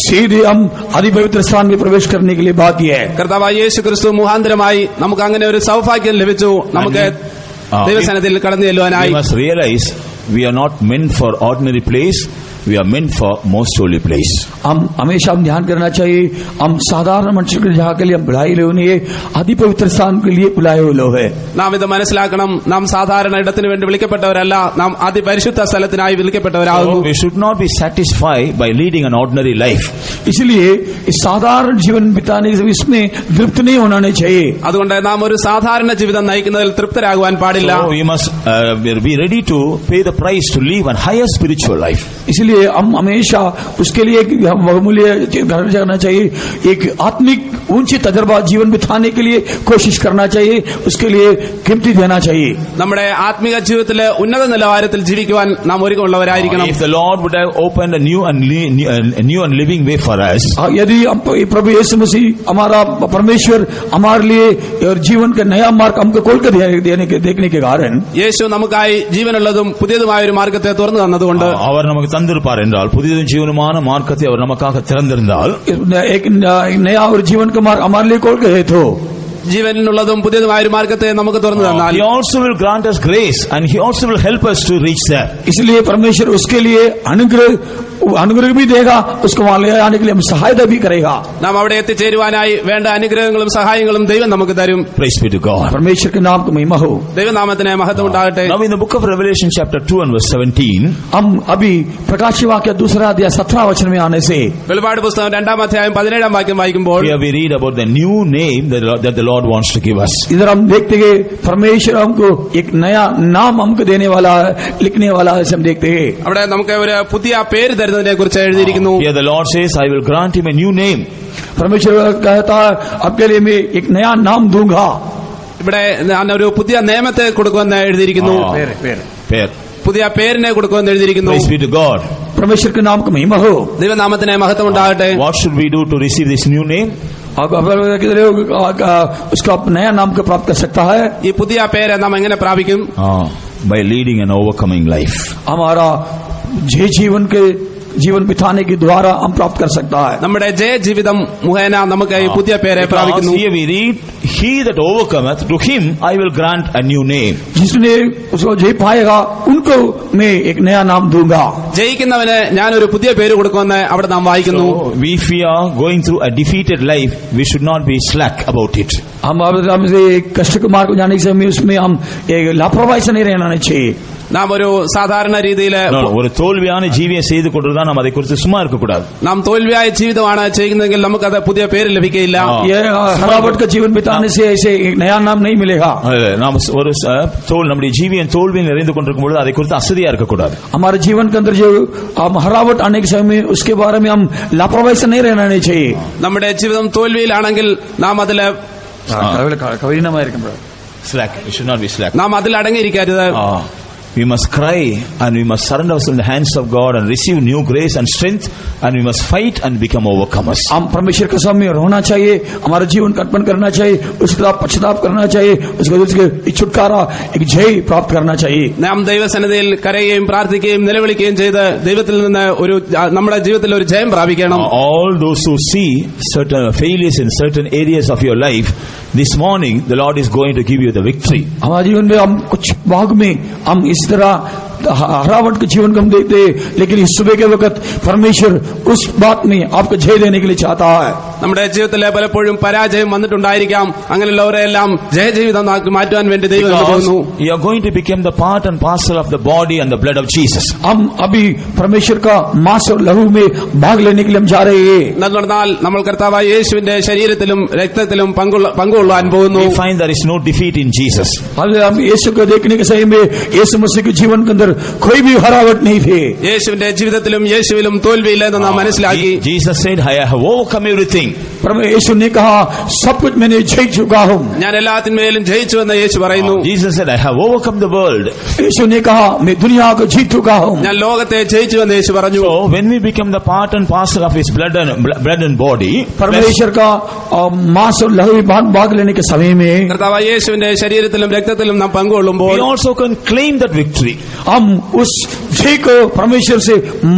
[SPEAKER 2] सीधे हम अधिपवित्र स्थान में प्रवेश करने के लिए बाकी है.
[SPEAKER 3] കർത്താവായ യേശു ക്രിസ്തു മുഖാന്തരമായി നമുക്ക് അങ്ങനെ ഒരു സൗഭാഗ്യം ലഭിച്ചു. നമുക്ക് ദൈവസന്നിധിയിൽ കടന്നു ചെല്ലുവാനായി.
[SPEAKER 1] We must realize we are not meant for ordinary place. We are meant for most holy place.
[SPEAKER 2] हम हमेशा ध्यान करना चाहिए, हम साधारण मनुष्य के जहाँ के लिए हम बुलाए हुए नहीं है, अति पवित्र स्थान के लिए बुलाए हुए लोग हैं.
[SPEAKER 3] നാം ഇത് മനസ്സിലാക്കണം. നാം സാധാരണ ഇടത്തിന് വേണ്ടി വിളിക്കപ്പെട്ടവരല്ല, നാം അതിപരിശുദ്ധ സ്ഥലത്തിനായി വിളിക്കപ്പെട്ടവരാകുന്നു.
[SPEAKER 1] So we should not be satisfied by leading an ordinary life.
[SPEAKER 2] इसलिए इस साधारण जीवन बिताने से इसमें तृप्त नहीं होना चाहिए.
[SPEAKER 3] അതുകൊണ്ട് നാം ഒരു സാധാരണ ജീവിതം നയിക്കുന്നതിൽ തൃപ്തരാകുവാൻ പാടില്ല.
[SPEAKER 1] So we must be ready to pay the price to live a higher spiritual life.
[SPEAKER 2] इसलिए हम हमेशा उसके लिए एक बहुमूल्य करना चाहिए, एक आत्मिक ऊंची तजर्बा जीवन बिताने के लिए कोशिश करना चाहिए, उसके लिए कीमती देना चाहिए.
[SPEAKER 3] നമ്മുടെ ആത്മിക ജീവിതത്തിലെ ഉന്നത നിലവാരത്തിൽ ജീവിക്കുവാൻ നാം ഒരുക്കമുള്ളവരായിരിക്കണം.
[SPEAKER 1] If the Lord would have opened a new and living way for us,
[SPEAKER 2] यदि प्रभु यीशु मसीह हमारा परमेश्वर हमारे लिए और जीवन का नया मार्ग हमको खोल कर देखने के कारण
[SPEAKER 3] യേശു നമുക്കായി ജീവനുള്ളതും പുതിയതുമായ ഒരു മാർഗത്തെ തുറന്നു തന്നതുകൊണ്ട്
[SPEAKER 1] அவர் நமக்கு தந்திருப்பார் என்றால், புதியதும் ஜீவனுமான மார்க்கத்தை அவர் நமக்காக திறந்திருந்தால்,
[SPEAKER 2] एक नया और जीवन का मार्ग हमारे लिए खोल गए तो
[SPEAKER 3] ജീവനുള്ളതും പുതിയതുമായ ഒരു മാർഗത്തെ നമുക്ക് തുറന്നു തന്നാൽ
[SPEAKER 1] He also will grant us grace and He also will help us to reach there.
[SPEAKER 2] इसलिए परमेश्वर उसके लिए अनुग्रह भी देगा, उसको वहां ले आने के लिए हम सहायता भी करेगा.
[SPEAKER 3] നാം അവിടെ എത്തിച്ചേരുവാനായി വേണ്ട അനുഗ്രഹങ്ങളും സഹായങ്ങളും ദൈവം നമുക്ക് തരും.
[SPEAKER 1] Praise be to God.
[SPEAKER 2] परमेश्वर के नाम को महिमा हो.
[SPEAKER 3] ദൈവനാമത്തിന് മഹത്വം ഉണ്ടാകട്ടെ.
[SPEAKER 1] Now in the book of Revelation chapter 2 and verse 17,
[SPEAKER 2] हम अभी प्रकाशित वाक्य दूसरा अध्याय 17 वचन में आने से
[SPEAKER 3] വെളിപാട് പുസ്തകം 2-ാം അധ്യായം 17-ാം വാക്യം വായിക്കുമ്പോൾ
[SPEAKER 1] here we read about the new name that the Lord wants to give us.
[SPEAKER 2] इधर हम देखते हैं परमेश्वर हमको एक नया नाम हमको देने वाला है, लिखने वाला है. हम देखते हैं
[SPEAKER 3] അവിടെ നമുക്ക് ഒരു പുതിയ പേര് തരുന്നതിനെ കുറിച്ച് എഴുതിയിരിക്കുന്നു.
[SPEAKER 1] Here the Lord says, I will grant him a new name.
[SPEAKER 2] परमेश्वर कहता है आपके लिए मैं एक नया नाम दूंगा.
[SPEAKER 3] ഇവിടെ ഞാൻ ഒരു പുതിയ നിയമത്തെ കൊടുക്കുമെന്ന് എഴുതിയിരിക്കുന്നു.
[SPEAKER 1] Pair.
[SPEAKER 3] പുതിയ പേരിനെ കൊടുക്കുമെന്ന് എഴുതിയിരിക്കുന്നു.
[SPEAKER 1] Praise be to God.
[SPEAKER 2] परमेश्वर के नाम को महिमा हो.
[SPEAKER 3] ദൈവനാമത്തിന് മഹത്വം ഉണ്ടാകട്ടെ.
[SPEAKER 1] What should we do to receive this new name?
[SPEAKER 2] उसका नया नाम को प्राप्त कर सकता है.
[SPEAKER 3] ഈ പുതിയ പേര് നാം എങ്ങനെ പ്രാപിക്കും?
[SPEAKER 1] By leading an overcoming life.
[SPEAKER 2] हमारा जीवन बिताने के द्वारा हम प्राप्त कर सकता है.
[SPEAKER 3] നമ്മുടെ ജയ ജീവിതം മുഖേന നമുക്ക് ഈ പുതിയ പേരെ പ്രാപിക്കുന്നു.
[SPEAKER 1] Here we read, he that overcometh, to him I will grant a new name.
[SPEAKER 2] जिसने उसको जय पाएगा उनको मैं एक नया नाम दूंगा.
[SPEAKER 3] ജയിക്കുന്നവന് ഞാൻ ഒരു പുതിയ പേര് കൊടുക്കുമെന്ന് അവിടെ നാം വായിക്കുന്നു.
[SPEAKER 1] So, if we are going through a defeated life, we should not be slack about it.
[SPEAKER 2] हम कष्ट के मार्ग जाने से उसमें हम लापरवाही से नहीं रहना चाहिए.
[SPEAKER 3] നാം ഒരു സാധാരണ രീതിയിൽ
[SPEAKER 1] ஒரு தோல்வியான ஜீவியம் செய்து கொண்டிருந்தா நாம் அதை குறித்து சும்மா இருக்க கூடாது.
[SPEAKER 3] നാം തോൽവിയായ ജീവിതമാണ് ചെയ്യുന്നതെങ്കിൽ നമുക്കത് പുതിയ പേര് ലഭിക്കുകയില്ല.
[SPEAKER 2] हरावट का जीवन बिताने से ऐसे एक नया नाम नहीं मिलेगा.
[SPEAKER 1] நாம் ஒரு நம்முடைய ஜீவியம் தோல்வியில் நிறைந்து கொண்டிருக்கும் பொழுது அதை குறித்து அசதியா இருக்க கூடாது.
[SPEAKER 2] हमारे जीवन के अंदर जो हरावट आने के समय में उसके बारे में हम लापरवाही से नहीं रहना चाहिए.
[SPEAKER 3] നമ്മുടെ ജീവിതം തോൽവിയിലാണെങ്കിൽ നാം അതിൽ
[SPEAKER 1] slack. You should not be slack.
[SPEAKER 3] നാം അതിൽ അടങ്ങിയിരിക്കരുത്.
[SPEAKER 1] we must cry and we must surrender ourselves in the hands of God and receive new grace and strength, and we must fight and become overcomers.
[SPEAKER 2] हम परमेश्वर के सामने रोना चाहिए, हमारा जीवन का अर्पण करना चाहिए, उसके खिलाफ पश्चाताप करना चाहिए, उसके छुटकारा एक जय प्राप्त करना चाहिए.
[SPEAKER 3] നാം ദൈവസന്നിധിയിൽ കരയുകയും പ്രാർത്ഥിക്കുകയും നിലവിളിക്കുകയും ചെയ്ത് ദൈവത്തിൽ നിന്ന് നമ്മുടെ ജീവിതത്തിൽ ഒരു ജയം പ്രാപിക്കണം.
[SPEAKER 1] All those who see certain failures in certain areas of your life, this morning the Lord is going to give you the victory.
[SPEAKER 2] हमारे जीवन में हम कुछ भाग में हम इस तरह हरावट के जीवन को हम देखते हैं, लेकिन इस सुबह के वक्त परमेश्वर उस बात में आपको जय देने के लिए चाहता है.
[SPEAKER 3] നമ്മുടെ ജീവിതത്തിലെ പലപ്പോഴും പരാജയം വന്നിട്ടുണ്ടായിരിക്കാം. അങ്ങനെയുള്ളവരെല്ലാം ജയജീവിതം മാറ്റുവാൻ വേണ്ടി ദൈവം പോകുന്നു.
[SPEAKER 1] You are going to become the part and parcel of the body and the blood of Jesus.
[SPEAKER 2] हम अभी परमेश्वर का मांस और लहू में भाग लेने के लिए हम जा रहे हैं.
[SPEAKER 3] എന്നാൽ നമ്മൾ കർത്താവായ യേശുവിന്റെ ശരീരത്തിലും രക്തത്തിലും പങ്കുകൊള്ളാൻ പോകുന്നു.
[SPEAKER 1] We find there is no defeat in Jesus.
[SPEAKER 2] हम यीशु को देखने के समय में यीशु मसीह के जीवन के अंदर कोई भी हरावट नहीं थी.
[SPEAKER 3] യേശുവിന്റെ ജീവിതത്തിലും യേശുവിലും തോൽവിയില്ലെന്ന് നാം മനസ്സിലാക്കി.
[SPEAKER 1] Jesus said, I have overcome everything.
[SPEAKER 2] यीशु ने कहा सब कुछ मैंने जीत चुका हूँ.
[SPEAKER 3] ഞാൻ എല്ലാത്തിന്മേലും ജയിച്ചുവെന്ന് യേശു പറയുന്നു.
[SPEAKER 1] Jesus said, I have overcome the world.
[SPEAKER 2] यीशु ने कहा मैं दुनिया को जीत चुका हूँ.
[SPEAKER 3] ഞാൻ ലോകത്തെ ജയിച്ചുവെന്ന് യേശു പറഞ്ഞു.
[SPEAKER 1] So when we become the part and parcel of His blood and body,
[SPEAKER 2] परमेश्वर का मांस और लहू में भाग लेने के समय में
[SPEAKER 3] കർത്താവായ യേശുവിന്റെ ശരീരത്തിലും രക്തത്തിലും നാം പങ്കുകൊള്ളുമ്പോൾ
[SPEAKER 1] we also can claim that victory.
[SPEAKER 2] हम उस जय को परमेश्वर से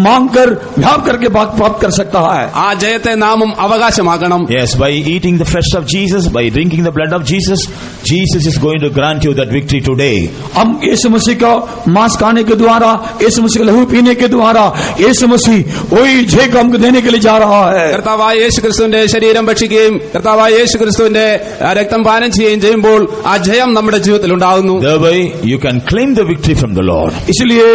[SPEAKER 2] मांगकर व्याप करके प्राप्त कर सकता है.
[SPEAKER 3] ആ ജയത്തെ നാമും അവകാശമാക്കണം.
[SPEAKER 1] Yes, by eating the flesh of Jesus, by drinking the blood of Jesus, Jesus is going to grant you that victory today.
[SPEAKER 2] हम यीशु मसीह का मांस खाने के द्वारा, यीशु मसीह का लहू पीने के द्वारा यीशु मसीह वही जय को हमको देने के लिए जा रहा है.
[SPEAKER 3] കർത്താവായ യേശുക്രിസ്തുവിന്റെ ശരീരം ഭക്ഷിക്കുകയും കർത്താവായ യേശുക്രിസ്തുവിന്റെ രക്തം പാനം ചെയ്യുകയും ചെയ്യുമ്പോൾ ആ ജയം നമ്മുടെ ജീവിതത്തിൽ ഉണ്ടാകുന്നു.
[SPEAKER 1] Thereby you can claim the victory from the Lord.
[SPEAKER 2] इसलिए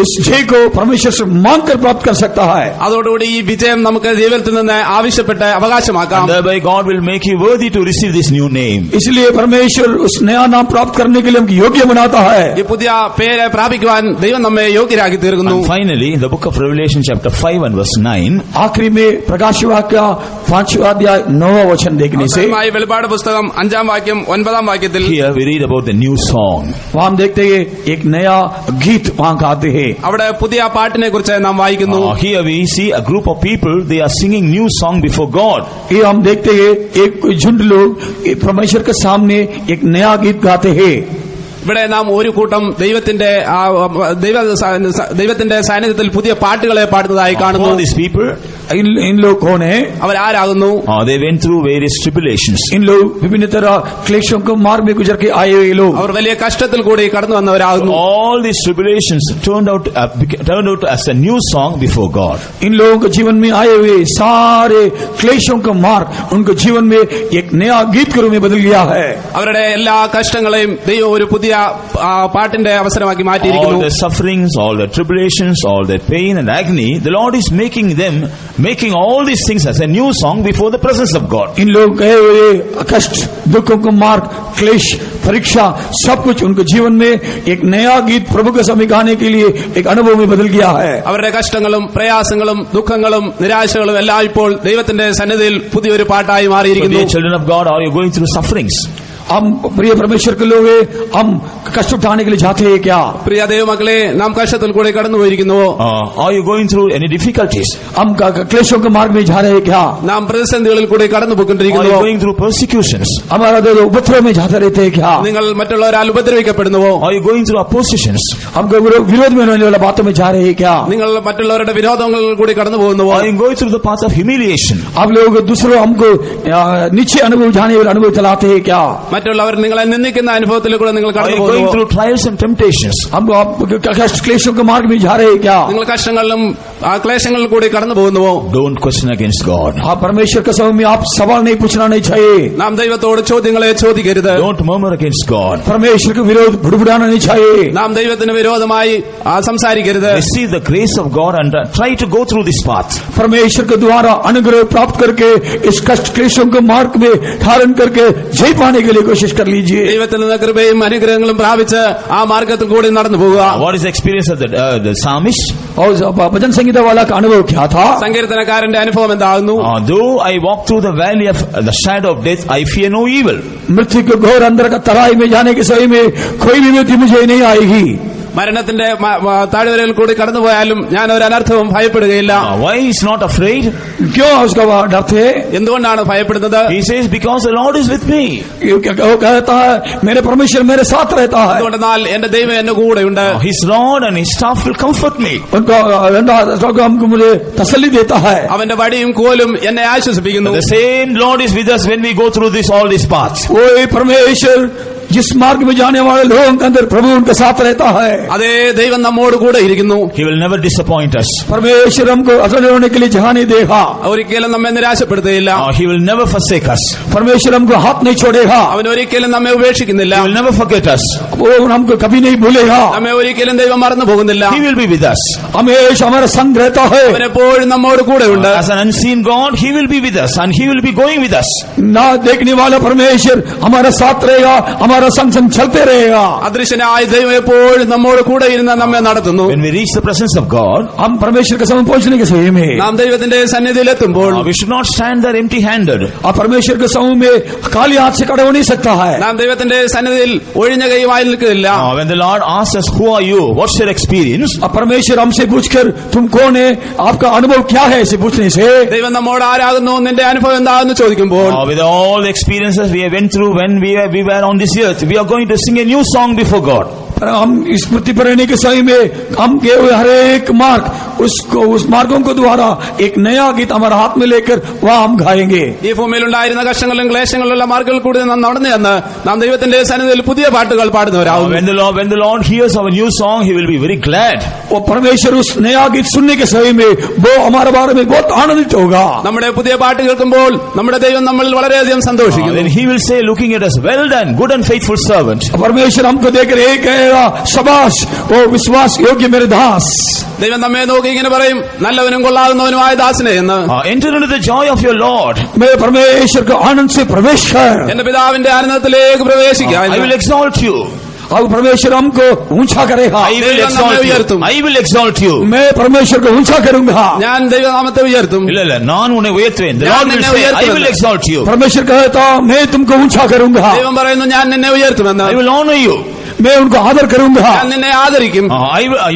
[SPEAKER 2] इस जय को परमेश्वर से मांगकर प्राप्त कर सकता है.
[SPEAKER 3] അതോടുകൂടി ഈ വിജയം നമുക്ക് ദൈവത്തിൽ നിന്ന് ആവശ്യപ്പെട്ട് അവകാശമാക്കാം.
[SPEAKER 1] And thereby God will make you worthy to receive this new name.
[SPEAKER 2] इसलिए परमेश्वर उस नया नाम प्राप्त करने के लिए हमको योग्य बनाता है.
[SPEAKER 3] ഈ പുതിയ പേര് പ്രാപിക്കുവാൻ ദൈവം നമ്മെ യോഗ്യരാക്കി തീർക്കുന്നു.
[SPEAKER 1] And finally, in the book of Revelation chapter 5 and verse 9,
[SPEAKER 2] आखिरी में प्रकाश वाक्य 5वां अध्याय 9वां वचन देखने से
[SPEAKER 3] വെളിപ്പാട് പുസ്തകം 5-ാം വാക്യം 9-ാം വാക്യത്തിൽ
[SPEAKER 1] here we read about the new song.
[SPEAKER 2] वहाँ हम देखते हैं एक नया गीत वहाँ गाते हैं.
[SPEAKER 3] അവിടെ പുതിയ പാട്ടിനെ കുറിച്ച് നാം വായിക്കുന്നു.
[SPEAKER 1] Here we see a group of people, they are singing new song before God.
[SPEAKER 2] ये हम देखते हैं एक झुंड लोग परमेश्वर के सामने एक नया गीत गाते हैं.
[SPEAKER 3] ഇവിടെ നാം ഒരു കൂട്ടം ദൈവത്തിന്റെ സാന്നിധ്യത്തിൽ പുതിയ പാട്ടുകളെ പാടുന്നതായി കാണുന്നു.
[SPEAKER 1] All these people,
[SPEAKER 2] इन लोग कौन है?
[SPEAKER 3] അവരാരാകുന്നു?
[SPEAKER 1] they went through various tribulations.
[SPEAKER 2] इन लोग विभिन्न तरह क्लेशों को मार्ग में गुजर के आए हुए लोग.
[SPEAKER 3] അവർ വലിയ കഷ്ടത്തിൽ കൂടി കടന്നു വന്നവരാകുന്നു.
[SPEAKER 1] All these tribulations turned out as a new song before God.
[SPEAKER 2] इन लोगों के जीवन में आए हुए सारे क्लेशों का मार्ग उनको जीवन में एक नया गीत के रूप में बदल गया है.
[SPEAKER 3] അവരുടെ എല്ലാ കഷ്ടങ്ങളെയും ദൈവം ഒരു പുതിയ പാട്ടിന്റെ അവസരമാക്കി മാറ്റിയിരിക്കുന്നു.
[SPEAKER 1] All the sufferings, all the tribulations, all the pain and agony, the Lord is making all these things as a new song before the presence of God.
[SPEAKER 2] इन लोग गए हुए कष्ट, दुखों का मार्ग, क्लेश, परीक्षा, सब कुछ उनके जीवन में एक नया गीत प्रभु के सामने गाने के लिए एक अनुभव में बदल गया है.
[SPEAKER 3] അവരുടെ കഷ്ടങ്ങളും പ്രയാസങ്ങളും ദുഃഖങ്ങളും നിരാശകളും എല്ലാം ഇപ്പോൾ ദൈവത്തിന്റെ സന്നിധിയിൽ പുതിയൊരു പാട്ടായി മാറിയിരിക്കുന്നു.
[SPEAKER 1] Dear children of God, are you going through sufferings?
[SPEAKER 2] हम प्रिय परमेश्वर के लोग हम कष्ट उठाने के लिए जाते हैं क्या?
[SPEAKER 3] പ്രിയ ദൈവമക്കളെ, നാം കഷ്ടത്തിൽ കൂടെ കടന്നു പോയിരിക്കുന്നുവോ?
[SPEAKER 1] Are you going through any difficulties?
[SPEAKER 2] हम क्लेशों के मार्ग में जा रहे हैं क्या?
[SPEAKER 3] നാം പ്രതിസന്ധികളിൽ കൂടെ കടന്നു
[SPEAKER 1] Are you
[SPEAKER 3] പോയിക്കൊണ്ടിരിക്കുന്നുവോ?
[SPEAKER 1] going through persecutions?
[SPEAKER 2] हमारा उपद्रव में जाते रहते हैं क्या?
[SPEAKER 3] നിങ്ങൾ മറ്റുള്ളവരാൽ ഉപദ്രവിക്കപ്പെടുന്നുവോ?
[SPEAKER 1] Are you going through oppositions?
[SPEAKER 2] हम विरोध में होने वाला बातों में जा रहे हैं क्या?
[SPEAKER 3] നിങ്ങൾ മറ്റുള്ളവരുടെ വിരോധങ്ങളിൽ കൂടി കടന്നു പോകുന്നുവോ?
[SPEAKER 1] Are you going through the path of humiliation?
[SPEAKER 2] आप लोग दूसरों हमको नीचे अनुभव जाने वाले अनुभव चलाते हैं क्या?
[SPEAKER 3] മറ്റുള്ളവർ നിങ്ങളെ നിന്ദിക്കുന്ന അനുഭവത്തിലൂടെ നിങ്ങൾ
[SPEAKER 1] Are
[SPEAKER 3] കടന്നു
[SPEAKER 1] you going
[SPEAKER 3] പോകുന്നുവോ?
[SPEAKER 1] through trials and temptations?
[SPEAKER 2] हम कष्ट क्लेशों के मार्ग में जा रहे हैं क्या?
[SPEAKER 3] നിങ്ങൾ കഷ്ടങ്ങളിലും ആ ക്ലേശങ്ങളിൽ കൂടി കടന്നു പോകുന്നുവോ?
[SPEAKER 1] Don't question against God.
[SPEAKER 2] आप परमेश्वर के समय में आप सवाल नहीं पूछना नहीं चाहिए.
[SPEAKER 3] നാം ദൈവത്തോട് ചോദ്യങ്ങളെ ചോദിക്കരുത്.
[SPEAKER 1] Don't murmur against God.
[SPEAKER 2] परमेश्वर के विरोध बुड़बुड़ाना नहीं चाहिए.
[SPEAKER 3] നാം ദൈവത്തിന് വിരോധമായി സംസാരിക്കരുത്.
[SPEAKER 1] Receive the grace of God and try to go through this path.
[SPEAKER 2] परमेश्वर के द्वारा अनुग्रह प्राप्त करके इस कष्ट क्लेशों के मार्ग में धारण करके जय पाने के लिए कोशिश कर लीजिए.
[SPEAKER 3] ദൈവത്തിൽ നിന്ന് കൃപയും അനുഗ്രഹങ്ങളും പ്രാപിച്ച് ആ മാർഗത്തിൽ കൂടി നടന്നു പോവുക.
[SPEAKER 1] What is the experience of the psalmist?
[SPEAKER 2] और भजन संगीता वाला का अनुभव क्या था?
[SPEAKER 3] സങ്കീർത്തനക്കാരന്റെ അനുഭവം എന്താകുന്നു?
[SPEAKER 1] Though I walk through the valley of the shadow of death, I fear no evil.
[SPEAKER 2] मृत्यु के घोर अंदर का तराई में जाने के समय में कोई भी विपत्ति मुझे नहीं आएगी.
[SPEAKER 3] മരണത്തിന്റെ താഴ്വരയിൽ കൂടി കടന്നുപോയാലും ഞാൻ ഒരു അനർത്ഥവും ഭയപ്പെടുകയില്ല.
[SPEAKER 1] Why he is not afraid?
[SPEAKER 2] क्यों उसका डर थे?
[SPEAKER 3] എന്തുകൊണ്ടാണ് ഭയപ്പെടുന്നത്?
[SPEAKER 1] He says, because the Lord is with me.
[SPEAKER 2] वो कहता है मेरे परमेश्वर मेरे साथ रहता है.
[SPEAKER 3] അതുകൊണ്ടെന്നാൽ എന്റെ ദൈവം എന്റെ കൂടെയുണ്ട്.
[SPEAKER 1] His rod and his staff will comfort me.
[SPEAKER 2] हमको मुझे तसल्ली देता है.
[SPEAKER 3] അവന്റെ വടിയും കോലും എന്നെ ആശ്വസിപ്പിക്കുന്നു.
[SPEAKER 1] The same Lord is with us when we go through all these paths.
[SPEAKER 2] वही परमेश्वर जिस मार्ग में जाने वाले लोगों के अंदर प्रभु उनके साथ रहता है.
[SPEAKER 3] അതേ ദൈവം നമ്മോട് കൂടെ ഇരിക്കുന്നു.
[SPEAKER 1] He will never disappoint us.
[SPEAKER 2] परमेश्वर हमको असफल होने के लिए जहाँ नहीं देगा.
[SPEAKER 3] ഒരിക്കലും നമ്മെ നിരാശപ്പെടുത്തുകയില്ല.
[SPEAKER 1] He will never forsake us.
[SPEAKER 2] परमेश्वर हमको हाथ नहीं छोड़ेगा.
[SPEAKER 3] അവൻ ഒരിക്കലും നമ്മെ ഉപേക്ഷിക്കുന്നില്ല.
[SPEAKER 1] He will never forget us.
[SPEAKER 2] वो हमको कभी नहीं भूलेगा.
[SPEAKER 3] നമ്മെ ഒരിക്കലും ദൈവം മറന്നു പോകുന്നില്ല.
[SPEAKER 1] He will be with us.
[SPEAKER 2] हमेशा हमारा संग रहता है.
[SPEAKER 3] അവൻ എപ്പോഴും നമ്മോട് കൂടെയുണ്ട്.
[SPEAKER 1] As an unseen God, He will be with us and He will be going with us.
[SPEAKER 2] ना देखने वाला परमेश्वर हमारा साथ रहेगा, हमारा संग संग चलते रहेगा.
[SPEAKER 3] അദൃശ്യനായ ദൈവം എപ്പോഴും നമ്മോട് കൂടെ ഇരുന്ന് നമ്മെ നടത്തുന്നു.
[SPEAKER 1] When we reach the presence of God,
[SPEAKER 2] हम परमेश्वर के सामने पहुंचने के समय में
[SPEAKER 3] നാം ദൈവത്തിന്റെ സന്നിധിയിൽ എത്തുമ്പോൾ
[SPEAKER 1] we should not stand there empty-handed.
[SPEAKER 2] आप परमेश्वर के समूह में खाली हाथ से खड़े हो नहीं सकता है.
[SPEAKER 3] നാം ദൈവത്തിന്റെ സന്നിധിയിൽ ഒഴിഞ്ഞ കൈയുമായി നിൽക്കില്ല.
[SPEAKER 1] When the Lord asks us, who are you? What's your experience?
[SPEAKER 2] अब परमेश्वर हमसे पूछकर तुम कौन है, आपका अनुभव क्या है, ऐसे पूछने से
[SPEAKER 3] ദൈവം നമ്മോട് ആരാകുന്നു, നിന്റെ അനുഭവം എന്താണെന്ന് ചോദിക്കുമ്പോൾ
[SPEAKER 1] With all the experiences we went through when we were on this earth, we are going to sing a new song before God.
[SPEAKER 2] हम स्मृति पर रहने के समय में हम गए हुए हर एक मार्ग उस मार्गों को द्वारा एक नया गीत हमारे हाथ में लेकर वहाँ हम गाएंगे.
[SPEAKER 3] ഈ ഭൂമിയിലുണ്ടായിരുന്ന കഷ്ടങ്ങളിലും ക്ലേശങ്ങളിലുള്ള മാർഗങ്ങളിൽ കൂടി നാം നടന്നു ചെന്ന് നാം ദൈവത്തിന്റെ സന്നിധിയിൽ പുതിയ പാട്ടുകൾ പാടുന്നവരാകും.
[SPEAKER 1] When the Lord hears our new song, He will be very glad.
[SPEAKER 2] वो परमेश्वर उस नया गीत सुनने के समय में वो हमारे बारे में बहुत आनंदित होगा.
[SPEAKER 3] നമ്മുടെ പുതിയ പാട്ട് കേൾക്കുമ്പോൾ നമ്മുടെ ദൈവം നമ്മളിൽ വളരെയധികം സന്തോഷിക്കുന്നു.
[SPEAKER 1] Then He will say, looking at us, well done, good and faithful servant.
[SPEAKER 2] परमेश्वर हमको देखकर एक कहेगा शाबाश वो विश्वास योग्य मेरे दास.
[SPEAKER 3] ദൈവം നമ്മെ നോക്കി ഇങ്ങനെ പറയും, നല്ലവനും കൊള്ളാവുന്നവനുമായ ദാസനെ എന്ന്.
[SPEAKER 1] Enter into the joy of your Lord.
[SPEAKER 2] मेरे परमेश्वर के आनंद से प्रवेश कर.
[SPEAKER 3] എന്റെ പിതാവിന്റെ ആനന്ദത്തിലേക്ക് പ്രവേശിക്കുക.
[SPEAKER 1] I will exalt you.
[SPEAKER 2] अब परमेश्वर हमको ऊंचा करेगा.
[SPEAKER 1] I will exalt you.
[SPEAKER 2] मैं परमेश्वर को ऊंचा करूंगा.
[SPEAKER 3] ഞാൻ ദൈവനാമത്തെ ഉയർത്തും.
[SPEAKER 1] ഇല്ല ഞാൻ ഉന്നെ ഉയർത്തുവേൻ. The Lord will say, I will exalt you.
[SPEAKER 2] परमेश्वर कहता मैं तुमको ऊंचा करूंगा.
[SPEAKER 3] ദൈവം പറയുന്നു, ഞാൻ നിന്നെ ഉയർത്തുമെന്ന്.
[SPEAKER 1] I will honor you.
[SPEAKER 2] मैं उनको आदर करूंगा.
[SPEAKER 3] ഞാൻ നിന്നെ ആദരിക്കും.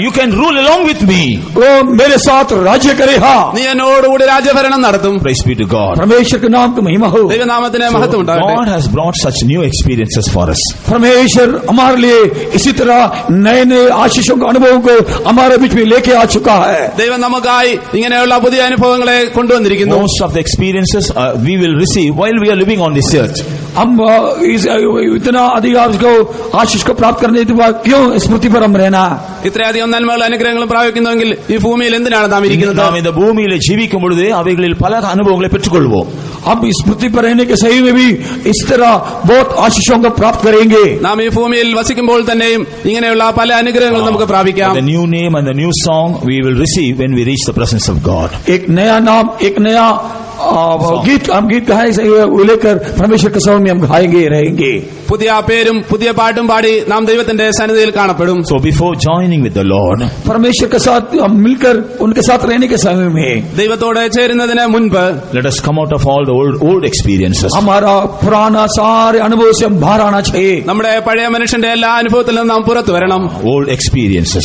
[SPEAKER 1] You can rule along with me.
[SPEAKER 2] वो मेरे साथ राज्य करेगा.
[SPEAKER 3] നീ എന്നോടുകൂടി രാജ്യഭരണം നടത്തും.
[SPEAKER 1] Praise be to God.
[SPEAKER 2] परमेश्वर के नाम की महिमा हो.
[SPEAKER 3] ദൈവനാമത്തിന് മഹത്വം ഉണ്ടാകട്ടെ.
[SPEAKER 1] God has brought such new experiences for us.
[SPEAKER 2] परमेश्वर हमारे लिए इसी तरह नए नए आशीषों के अनुभवों को हमारे बीच में लेके आ चुका है.
[SPEAKER 3] ദൈവം നമുക്കായി ഇങ്ങനെയുള്ള പുതിയ അനുഭവങ്ങളെ കൊണ്ടുവന്നിരിക്കുന്നു.
[SPEAKER 1] Most of the experiences we will receive while we are living on this earth.
[SPEAKER 2] हम इतना अधिक आपको आशीष को प्राप्त करने के बाद क्यों स्मृति पर हम रहना.
[SPEAKER 3] ഇത്രയധികം നന്മകളും അനുഗ്രഹങ്ങളും പ്രാപിക്കുന്നുവെങ്കിൽ ഈ ഭൂമിയിൽ എന്തിനാണ് നാം ഇരിക്കുന്നത്?
[SPEAKER 1] നാം இந்த பூமியில ஜீவிக்கும் பொழுது அவைகளில் பல அனுபவங்களை பெற்றுக்கொள்வோம்.
[SPEAKER 2] हम स्मृति पर रहने के सही में भी इस तरह बहुत आशीषों को प्राप्त करेंगे.
[SPEAKER 3] നാം ഈ ഭൂമിയിൽ വസിക്കുമ്പോൾ തന്നെയും ഇങ്ങനെയുള്ള പല അനുഗ്രഹങ്ങളും നമുക്ക് പ്രാപിക്കാം.
[SPEAKER 1] The new name and the new song we will receive when we reach the presence of God.
[SPEAKER 2] एक नया नाम एक नया गीत हम गीत गाए लेकर परमेश्वर के सामने हम गाएंगे रहेंगे.
[SPEAKER 3] പുതിയ പേരും പുതിയ പാട്ടും പാടി നാം ദൈവത്തിന്റെ സന്നിധിയിൽ കാണപ്പെടും.
[SPEAKER 1] So before joining with the Lord,
[SPEAKER 2] परमेश्वर के साथ हम मिलकर उनके साथ रहने के समय में
[SPEAKER 3] ദൈവത്തോടെ ചേരുന്നതിന് മുൻപ്
[SPEAKER 1] let us come out of all the old experiences.
[SPEAKER 2] हमारा पुराना सारे अनुभव से हम बाहर आना चाहिए.
[SPEAKER 3] നമ്മുടെ പഴയ മനുഷ്യന്റെ എല്ലാ അനുഭവത്തിൽ നിന്നും നാം പുറത്തു വരണം.
[SPEAKER 1] Old experiences.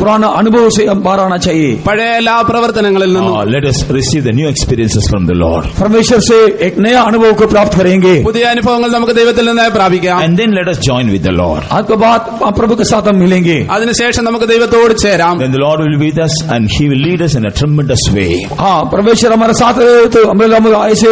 [SPEAKER 2] पुराना अनुभव से हम बाहर आना चाहिए.
[SPEAKER 3] പഴയ എല്ലാ പ്രവർത്തനങ്ങളിൽ നിന്നും
[SPEAKER 1] Let us receive the new experiences from the Lord.
[SPEAKER 2] परमेश्वर से एक नया अनुभव को प्राप्त करेंगे.
[SPEAKER 3] പുതിയ അനുഭവങ്ങൾ നമുക്ക് ദൈവത്തിൽ നിന്ന് പ്രാപിക്കാം.
[SPEAKER 1] And then let us join with the Lord.
[SPEAKER 2] आपके बाद प्रभु के साथ हम मिलेंगे.
[SPEAKER 3] അതിനുശേഷം നമുക്ക് ദൈവത്തോട് ചേരാം.
[SPEAKER 1] Then the Lord will be with us and He will lead us in a tremendous way.
[SPEAKER 2] हाँ परमेश्वर हमारे साथ रहे तो हम ऐसे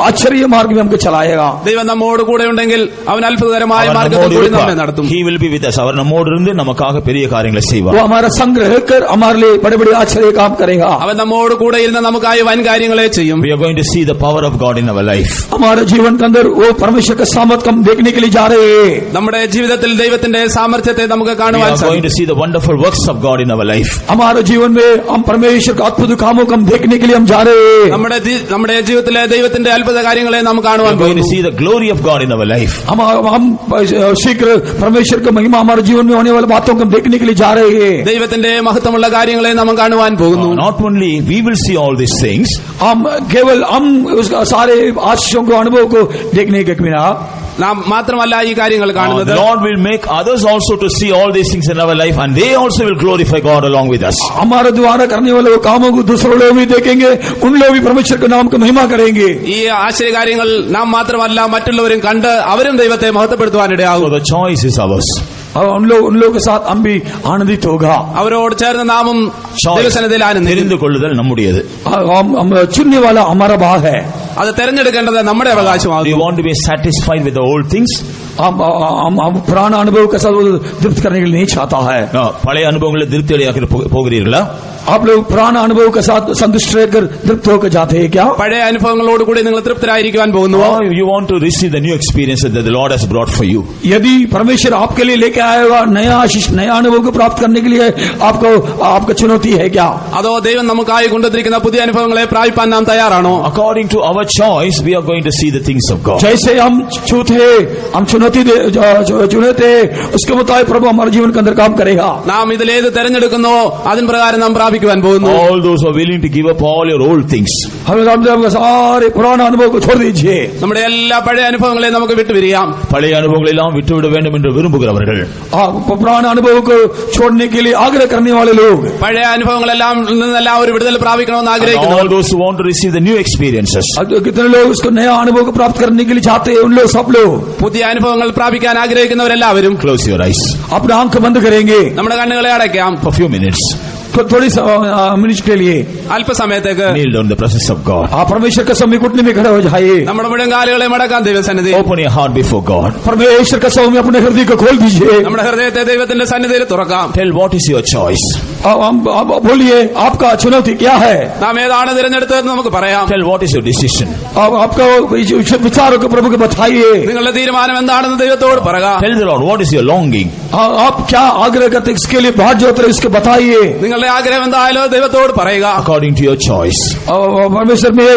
[SPEAKER 2] आश्चर्य मार्ग में हमको चलाएगा.
[SPEAKER 3] ദൈവം നമ്മോട് കൂടെ ഉണ്ടെങ്കിൽ അവൻ അത്ഭുതകരമായ മാർഗ്ഗത്തിൽ കൂടി നമ്മെ നടത്തും.
[SPEAKER 1] He will be with us. அவர் நம்மோடு இருந்து நமக்காக பெரிய காரியங்களை செய்வார்.
[SPEAKER 2] वो हमारा संग रहकर हमारे लिए बड़े बड़े आश्चर्य काम करेगा.
[SPEAKER 3] അവൻ നമ്മോട് കൂടെ ഇരുന്ന് നമുക്കായി വൻ കാര്യങ്ങളെ ചെയ്യും.
[SPEAKER 1] We are going to see the power of God in our life.
[SPEAKER 2] हमारे जीवन के अंदर वो परमेश्वर का सामर्थ्य हम देखने के लिए जा रहे हैं.
[SPEAKER 3] നമ്മുടെ ജീവിതത്തിൽ ദൈവത്തിന്റെ സാമർത്ഥ്യത്തെ നമുക്ക്
[SPEAKER 1] We
[SPEAKER 3] കാണുവാൻ
[SPEAKER 1] are going to see the wonderful works of God in our life.
[SPEAKER 2] हमारे जीवन में हम परमेश्वर का अद्भुत कामों को हम देखने के लिए हम जा रहे हैं.
[SPEAKER 3] നമ്മുടെ ജീവിതത്തിലെ ദൈവത്തിന്റെ അത്ഭുത കാര്യങ്ങളെ നാം
[SPEAKER 1] We
[SPEAKER 3] കാണുവാൻ
[SPEAKER 1] are going to
[SPEAKER 3] പോകുന്നു.
[SPEAKER 1] see the glory of God in our life.
[SPEAKER 2] हम शीघ्र परमेश्वर का महिमा हमारे जीवन में होने वाली बातों को हम देखने के लिए जा रहे हैं.
[SPEAKER 3] ദൈവത്തിന്റെ മഹത്വമുള്ള കാര്യങ്ങളെ നാം കാണുവാൻ പോകുന്നു.
[SPEAKER 1] Not only we will see all these things,
[SPEAKER 2] हम केवल हम उसका सारे आशीषों को अनुभव को देखने के बिना
[SPEAKER 3] നാം മാത്രമല്ല ഈ കാര്യങ്ങൾ കാണുന്നത്.
[SPEAKER 1] The Lord will make others also to see all these things in our life, and they also will glorify God along with us.
[SPEAKER 2] हमारे द्वारा करने वाले वो कामों को दूसरे लोग भी देखेंगे, उन लोग भी परमेश्वर के नाम को महिमा करेंगे.
[SPEAKER 3] ഈ ആശ്ചര്യകാര്യങ്ങൾ നാം മാത്രമല്ല മറ്റുള്ളവരും കണ്ട് അവരും ദൈവത്തെ മഹത്വപ്പെടുത്തുവാനിടയാകും.
[SPEAKER 1] So the choice is ours.
[SPEAKER 2] उन लोगों के साथ हम भी आनंदित होगा.
[SPEAKER 3] അവരോട് ചേർന്ന് നാമും ദൈവസന്നിധിയിൽ ആനന്ദിക്കും.
[SPEAKER 1] தெரிந்து கொள்ளுதல் நம்முடையது.
[SPEAKER 2] चुनने वाला हमारा भाग है.
[SPEAKER 3] അത് തെരഞ്ഞെടുക്കേണ്ടത് നമ്മുടെ അവകാശമാകും.
[SPEAKER 1] You want to be satisfied with the old things?
[SPEAKER 2] हम पुराना अनुभव के साथ तृप्त करने के लिए नहीं चाहता है.
[SPEAKER 1] பழைய அனுபவங்களை திருப்தி அடைய போகிறீர்களா?
[SPEAKER 2] आप लोग पुराना अनुभव के साथ संतुष्ट रहकर तृप्त होकर जाते हैं क्या?
[SPEAKER 3] പഴയ അനുഭവങ്ങളോട് കൂടി നിങ്ങൾ തൃപ്തരായിരിക്കാൻ പോകുന്നുവോ?
[SPEAKER 1] You want to receive the new experiences that the Lord has brought for you?
[SPEAKER 2] यदि परमेश्वर आपके लिए लेके आएगा नया आशीष, नया अनुभव को प्राप्त करने के लिए आपका चुनौती है क्या?
[SPEAKER 3] അതോ ദൈവം നമുക്കായി കൊണ്ടുവന്നിരിക്കുന്ന പുതിയ അനുഭവങ്ങളെ പ്രാപിപ്പാൻ നാം തയ്യാറാണോ?
[SPEAKER 1] According to our choice, we are going to see the things of God.
[SPEAKER 2] जैसे हम चुनौती चुनते उसके मुताबिक प्रभु हमारे जीवन के अंदर काम करेगा.
[SPEAKER 3] നാം ഇതിലേത് തെരഞ്ഞെടുക്കുന്നോ അതിൻ പ്രകാരം നാം പ്രാപിക്കുവാൻ പോകുന്നു.
[SPEAKER 1] All those who are willing to give up all your old things.
[SPEAKER 2] सारे पुराना अनुभव को छोड़ दीजिए.
[SPEAKER 3] നമ്മുടെ എല്ലാ പഴയ അനുഭവങ്ങളെ നമുക്ക് വിട്ടുപിരിയാം.
[SPEAKER 1] பழைய அனுபவங்களை எல்லாம் விட்டுவிட வேண்டும் என்று விரும்புகிறவர்கள்.
[SPEAKER 2] पुराना अनुभव को छोड़ने के लिए आग्रह करने वाले लोग.
[SPEAKER 3] പഴയ അനുഭവങ്ങളെല്ലാം നിന്നെല്ലാം ഒരു വിടുതൽ പ്രാപിക്കണമെന്ന് ആഗ്രഹിക്കുന്നു.
[SPEAKER 1] All those who want to receive the new experiences.
[SPEAKER 2] कितने लोग उसको नया अनुभव को प्राप्त करने के लिए चाहते हैं? उन लोग सब लोग
[SPEAKER 3] പുതിയ അനുഭവങ്ങൾ പ്രാപിക്കാൻ ആഗ്രഹിക്കുന്നവരെല്ലാവരും
[SPEAKER 1] Close your eyes.
[SPEAKER 2] अपने आंख बंद करेंगे
[SPEAKER 3] നമ്മുടെ കണ്ണുകളെ അടയ്ക്കാം.
[SPEAKER 1] For a few minutes.
[SPEAKER 2] थोड़ी मिनट के लिए
[SPEAKER 3] അല്പസമയത്തേക്ക്
[SPEAKER 1] Kneel down in the presence of God.
[SPEAKER 2] आप परमेश्वर का समय घुटने में खड़े हो जाइए.
[SPEAKER 3] നമ്മുടെ മുഴങ്കാലുകളെ മടക്കാൻ ദൈവസന്നിധി.
[SPEAKER 1] Open your heart before God.
[SPEAKER 2] परमेश्वर का समय अपने हृदय को खोल दीजिए.
[SPEAKER 3] നമ്മുടെ ഹൃദയത്തെ ദൈവത്തിന്റെ സന്നിധിയിൽ തുറക്കാം.
[SPEAKER 1] Tell what is your choice.
[SPEAKER 2] आप बोलिए आपका चुनौती क्या है?
[SPEAKER 3] നാം ഏതാണ് തിരഞ്ഞെടുത്തതെന്ന് നമുക്ക് പറയാം.
[SPEAKER 1] Tell what is your decision.
[SPEAKER 2] आपका विचारों को प्रभु को बताइए.
[SPEAKER 3] നിങ്ങളുടെ തീരുമാനം എന്താണെന്ന് ദൈവത്തോട് പറയുക.
[SPEAKER 1] Tell the Lord what is your longing.
[SPEAKER 2] आप क्या आग्रह करते इसके लिए बात जो होता है इसको बताइए.
[SPEAKER 3] നിങ്ങളുടെ ആഗ്രഹം എന്തായാലും ദൈവത്തോട് പറയുക.
[SPEAKER 1] According to your choice.
[SPEAKER 2] परमेश्वर में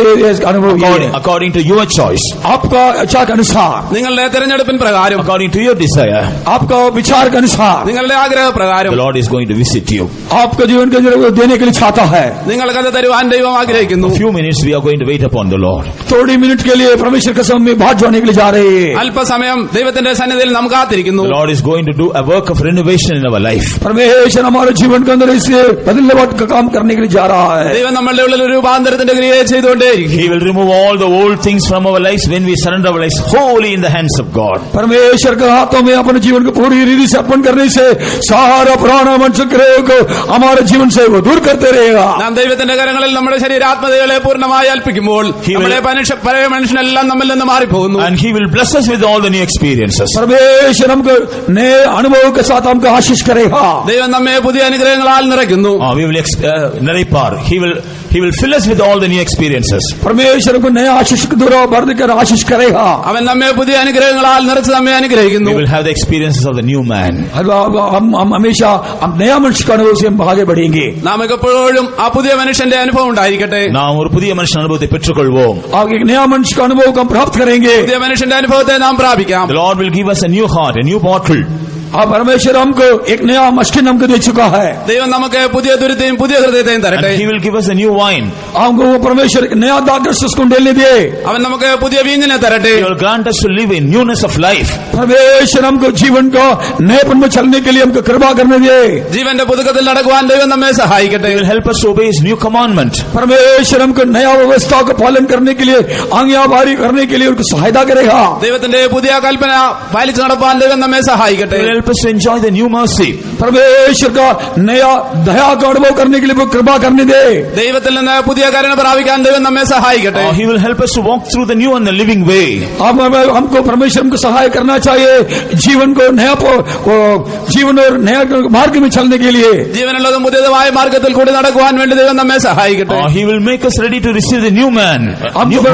[SPEAKER 2] अनुभव
[SPEAKER 1] According to your choice.
[SPEAKER 2] आपका इच्छा के अनुसार,
[SPEAKER 3] നിങ്ങളുടെ തെരഞ്ഞെടുപ്പിൻ പ്രകാരം,
[SPEAKER 1] According to your desire.
[SPEAKER 2] आपका विचार के अनुसार
[SPEAKER 3] നിങ്ങളുടെ ആഗ്രഹ പ്രകാരം
[SPEAKER 1] The Lord is going to visit you.
[SPEAKER 2] आपका जीवन के अंदर देने के लिए चाहता है.
[SPEAKER 3] നിങ്ങൾക്കത് തരുവാൻ ദൈവം ആഗ്രഹിക്കുന്നു.
[SPEAKER 1] A few minutes we are going to wait upon the Lord.
[SPEAKER 2] थोड़ी मिनट के लिए परमेश्वर के सामने बात जाने के लिए जा रहे हैं.
[SPEAKER 3] അല്പസമയം ദൈവത്തിന്റെ സന്നിധിയിൽ നാം കാത്തിരിക്കുന്നു.
[SPEAKER 1] The Lord is going to do a work of renovation in our life.
[SPEAKER 2] परमेश्वर हमारे जीवन के अंदर इसे बदलने का काम करने के लिए जा रहा है.
[SPEAKER 3] ദൈവം നമ്മളുടെ ഉള്ളിൽ ഒരു രൂപാന്തരത്തിന്റെ ക്രിയയെ ചെയ്തുകൊണ്ടേയിരിക്കും.
[SPEAKER 1] He will remove all the old things from our lives when we surrender our lives wholly in the hands of God.
[SPEAKER 2] परमेश्वर के हाथों में अपने जीवन को पूरी रीति से अर्पण करने से सारा पुराना मनुष्य ग्रह को हमारे जीवन से वो दूर करते रहेगा.
[SPEAKER 3] നാം ദൈവത്തിന്റെ കരങ്ങളിൽ നമ്മുടെ ശരീരാത്മതകളെ പൂർണ്ണമായി അർപ്പിക്കുമ്പോൾ നമ്മുടെ പഴയ മനുഷ്യനെല്ലാം നമ്മിൽ നിന്ന് മാറിപ്പോകുന്നു.
[SPEAKER 1] And He will bless us with all the new experiences.
[SPEAKER 2] परमेश्वर हमको नए अनुभव के साथ हमको आशीष करेगा.
[SPEAKER 3] ദൈവം നമ്മെ പുതിയ അനുഗ്രഹങ്ങളാൽ നിറയ്ക്കുന്നു.
[SPEAKER 1] We will naripar. He will fill us with all the new experiences.
[SPEAKER 2] परमेश्वर को नया आशीष द्वारा भर देकर आशीष करेगा.
[SPEAKER 3] അവൻ നമ്മെ പുതിയ അനുഗ്രഹങ്ങളാൽ നിറച്ച് നമ്മെ അനുഗ്രഹിക്കുന്നു.
[SPEAKER 1] We will have the experiences of the new man.
[SPEAKER 2] हम हमेशा हम नया मनुष्य का अनुभव से हम आगे बढ़ेंगे.
[SPEAKER 3] നാം എപ്പോഴും ആ പുതിയ മനുഷ്യന്റെ അനുഭവം ഉണ്ടായിരിക്കട്ടെ.
[SPEAKER 1] நாம் ஒரு புதிய மனுஷன் அனுபவத்தை பெற்றுக்கொள்வோம்.
[SPEAKER 2] एक नया मनुष्य का अनुभव को हम प्राप्त करेंगे.
[SPEAKER 3] പുതിയ മനുഷ്യന്റെ അനുഭവത്തെ നാം പ്രാപിക്കാം.
[SPEAKER 1] The Lord will give us a new heart, a new bottle.
[SPEAKER 2] परमेश्वर हमको एक नया मस्किन हमको दे चुका है.
[SPEAKER 3] ദൈവം നമുക്ക് പുതിയ ദുരിതയും പുതിയ ഹൃദയത്തെയും തരട്ടെ.
[SPEAKER 1] And He will give us a new wine.
[SPEAKER 2] हमको वो परमेश्वर एक नया दागस उसको ढेलने दे.
[SPEAKER 3] അവൻ നമുക്ക് പുതിയ വീഞ്ഞിനെ തരട്ടെ.
[SPEAKER 1] He will grant us to live in newness of life.
[SPEAKER 2] परमेश्वर हमको जीवन को नएपन में चलने के लिए हमको कृपा करने दे.
[SPEAKER 3] ജീവന്റെ പുതുക്കത്തിൽ നടക്കുവാൻ ദൈവം നമ്മെ സഹായിക്കട്ടെ.
[SPEAKER 1] He will help us to obey His new commandment.
[SPEAKER 2] परमेश्वर हमको नया व्यवस्था को पालन करने के लिए आज्ञाकारी करने के लिए उनको सहायता करेगा.
[SPEAKER 3] ദൈവത്തിന്റെ പുതിയ കൽപ്പന പാലിച്ചു നടപ്പാൻ ദൈവം നമ്മെ സഹായിക്കട്ടെ.
[SPEAKER 1] He will help us to enjoy the new mercy.
[SPEAKER 2] परमेश्वर का नया दया का अनुभव करने के लिए वो कृपा करने दे.
[SPEAKER 3] ദൈവത്തിൽ നിന്ന് പുതിയ കരുണ പ്രാപിക്കാൻ ദൈവം നമ്മെ സഹായിക്കട്ടെ.
[SPEAKER 1] He will help us to walk through the new and the living way.
[SPEAKER 2] हमको परमेश्वर को सहाय करना चाहिए जीवन को नया जीवन और नया मार्ग में चलने के लिए.
[SPEAKER 3] ജീവനുള്ളതും പുതിയതുമായ മാർഗത്തിൽ കൂടി നടക്കുവാൻ വേണ്ടി ദൈവം നമ്മെ സഹായിക്കട്ടെ.
[SPEAKER 1] He will make us ready to receive the new man,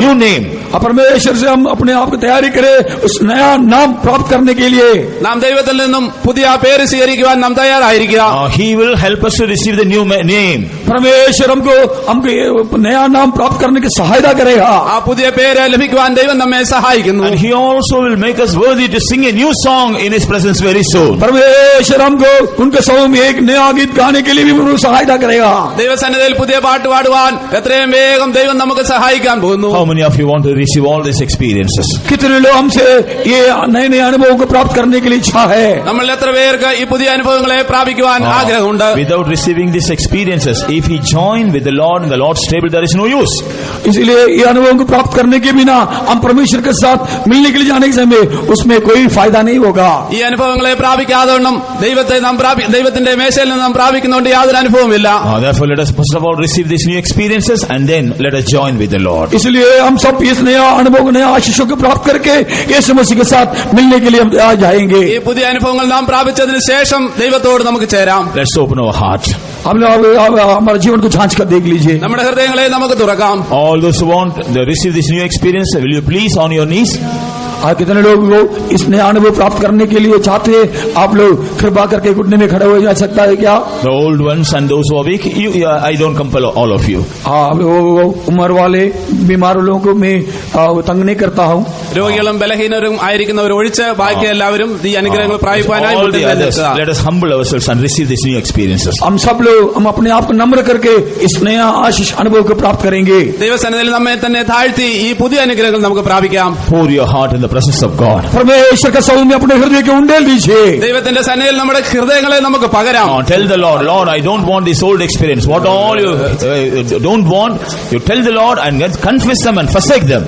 [SPEAKER 1] new name.
[SPEAKER 2] परमेश्वर से हम अपने आप को तैयारी करें उस नया नाम प्राप्त करने के लिए.
[SPEAKER 3] നാം ദൈവത്തിൽ നിന്ന് നിന്നും പുതിയ പേര് സ്വീകരിക്കുവാൻ നാം തയ്യാറായിരിക്കുക.
[SPEAKER 1] He will help us to receive the new name.
[SPEAKER 2] परमेश्वर हमको नया नाम प्राप्त करने की सहायता करेगा.
[SPEAKER 3] ആ പുതിയ പേര് ലഭിക്കുവാൻ ദൈവം നമ്മെ സഹായിക്കുന്നു.
[SPEAKER 1] And He also will make us worthy to sing a new song in His presence very soon.
[SPEAKER 2] परमेश्वर हमको उनके समूह में एक नया गीत गाने के लिए भी सहायता करेगा.
[SPEAKER 3] ദൈവസന്നിധിയിൽ പുതിയ പാട്ട് പാടുവാൻ എത്രയും വേഗം ദൈവം നമുക്ക് സഹായിക്കാൻ പോകുന്നു.
[SPEAKER 1] How many of you want to receive all these experiences?
[SPEAKER 2] कितने लोग हमसे ये नए नए अनुभवों को प्राप्त करने के लिए इच्छा है?
[SPEAKER 3] നമ്മൾ എത്ര പേർക്ക് ഈ പുതിയ അനുഭവങ്ങളെ പ്രാപിക്കുവാൻ ആഗ്രഹമുണ്ട്?
[SPEAKER 1] Without receiving these experiences, if we join with the Lord in the Lord's table, there is no use.
[SPEAKER 2] इसलिए ये अनुभवों को प्राप्त करने के बिना हम परमेश्वर के साथ मिलने के लिए जाने के समय उसमें कोई फायदा नहीं होगा.
[SPEAKER 3] ഈ അനുഭവങ്ങളെ പ്രാപിക്കാതെ ദൈവത്തിന്റെ മേശയിൽ നിന്ന് നാം പ്രാപിക്കുന്നതുകൊണ്ട് യാതൊരു അനുഭവമില്ല.
[SPEAKER 1] Therefore, let us first of all receive these new experiences and then let us join with the Lord.
[SPEAKER 2] इसलिए हम सब इस नया अनुभव नया आशीषों को प्राप्त करके यीशु मसीह के साथ मिलने के लिए हम आ जाएंगे.
[SPEAKER 3] ഈ പുതിയ അനുഭവങ്ങൾ നാം പ്രാപിച്ചതിന് ശേഷം ദൈവത്തോട് നമുക്ക് ചേരാം.
[SPEAKER 1] Let's open our heart.
[SPEAKER 2] हम हमारे जीवन को जांच कर देख लीजिए.
[SPEAKER 3] നമ്മുടെ ഹൃദയങ്ങളെ നമുക്ക് തുറക്കാം.
[SPEAKER 1] All those who want to receive this new experience, will you please on your knees?
[SPEAKER 2] आज कितने लोग इस नया अनुभव प्राप्त करने के लिए चाहते हैं? आप लोग कृपा करके घुटने में खड़े हो जा सकता है क्या?
[SPEAKER 1] The old ones and those who are weak, I don't compel all of you.
[SPEAKER 2] उम्र वाले बीमार लोगों को मैं तंग नहीं करता हूँ.
[SPEAKER 3] രോഗികളും ബലഹീനരും ആയിരിക്കുന്നവർ ഒഴിച്ച് ബാക്കി എല്ലാവരും ഈ അനുഗ്രഹങ്ങൾ പ്രാപിക്കാനായി
[SPEAKER 1] let us humble ourselves and receive these new experiences.
[SPEAKER 2] हम सब लोग हम अपने आप को नम्र करके इस नया आशीष अनुभव को प्राप्त करेंगे.
[SPEAKER 3] ദൈവസന്നിധിയിൽ നമ്മെ തന്നെ താഴ്ത്തി ഈ പുതിയ അനുഗ്രഹങ്ങൾ നമുക്ക് പ്രാപിക്കാം.
[SPEAKER 1] Pour your heart in the presence of God.
[SPEAKER 2] परमेश्वर के समूह में अपने हृदय के उंडेल दीजिए.
[SPEAKER 3] ദൈവത്തിന്റെ സന്നിധിയിൽ നമ്മുടെ ഹൃദയങ്ങളെ നമുക്ക് പകരാം.
[SPEAKER 1] Tell the Lord, Lord, I don't want this old experience. What all you don't want, you tell the Lord and confess them and forsake them.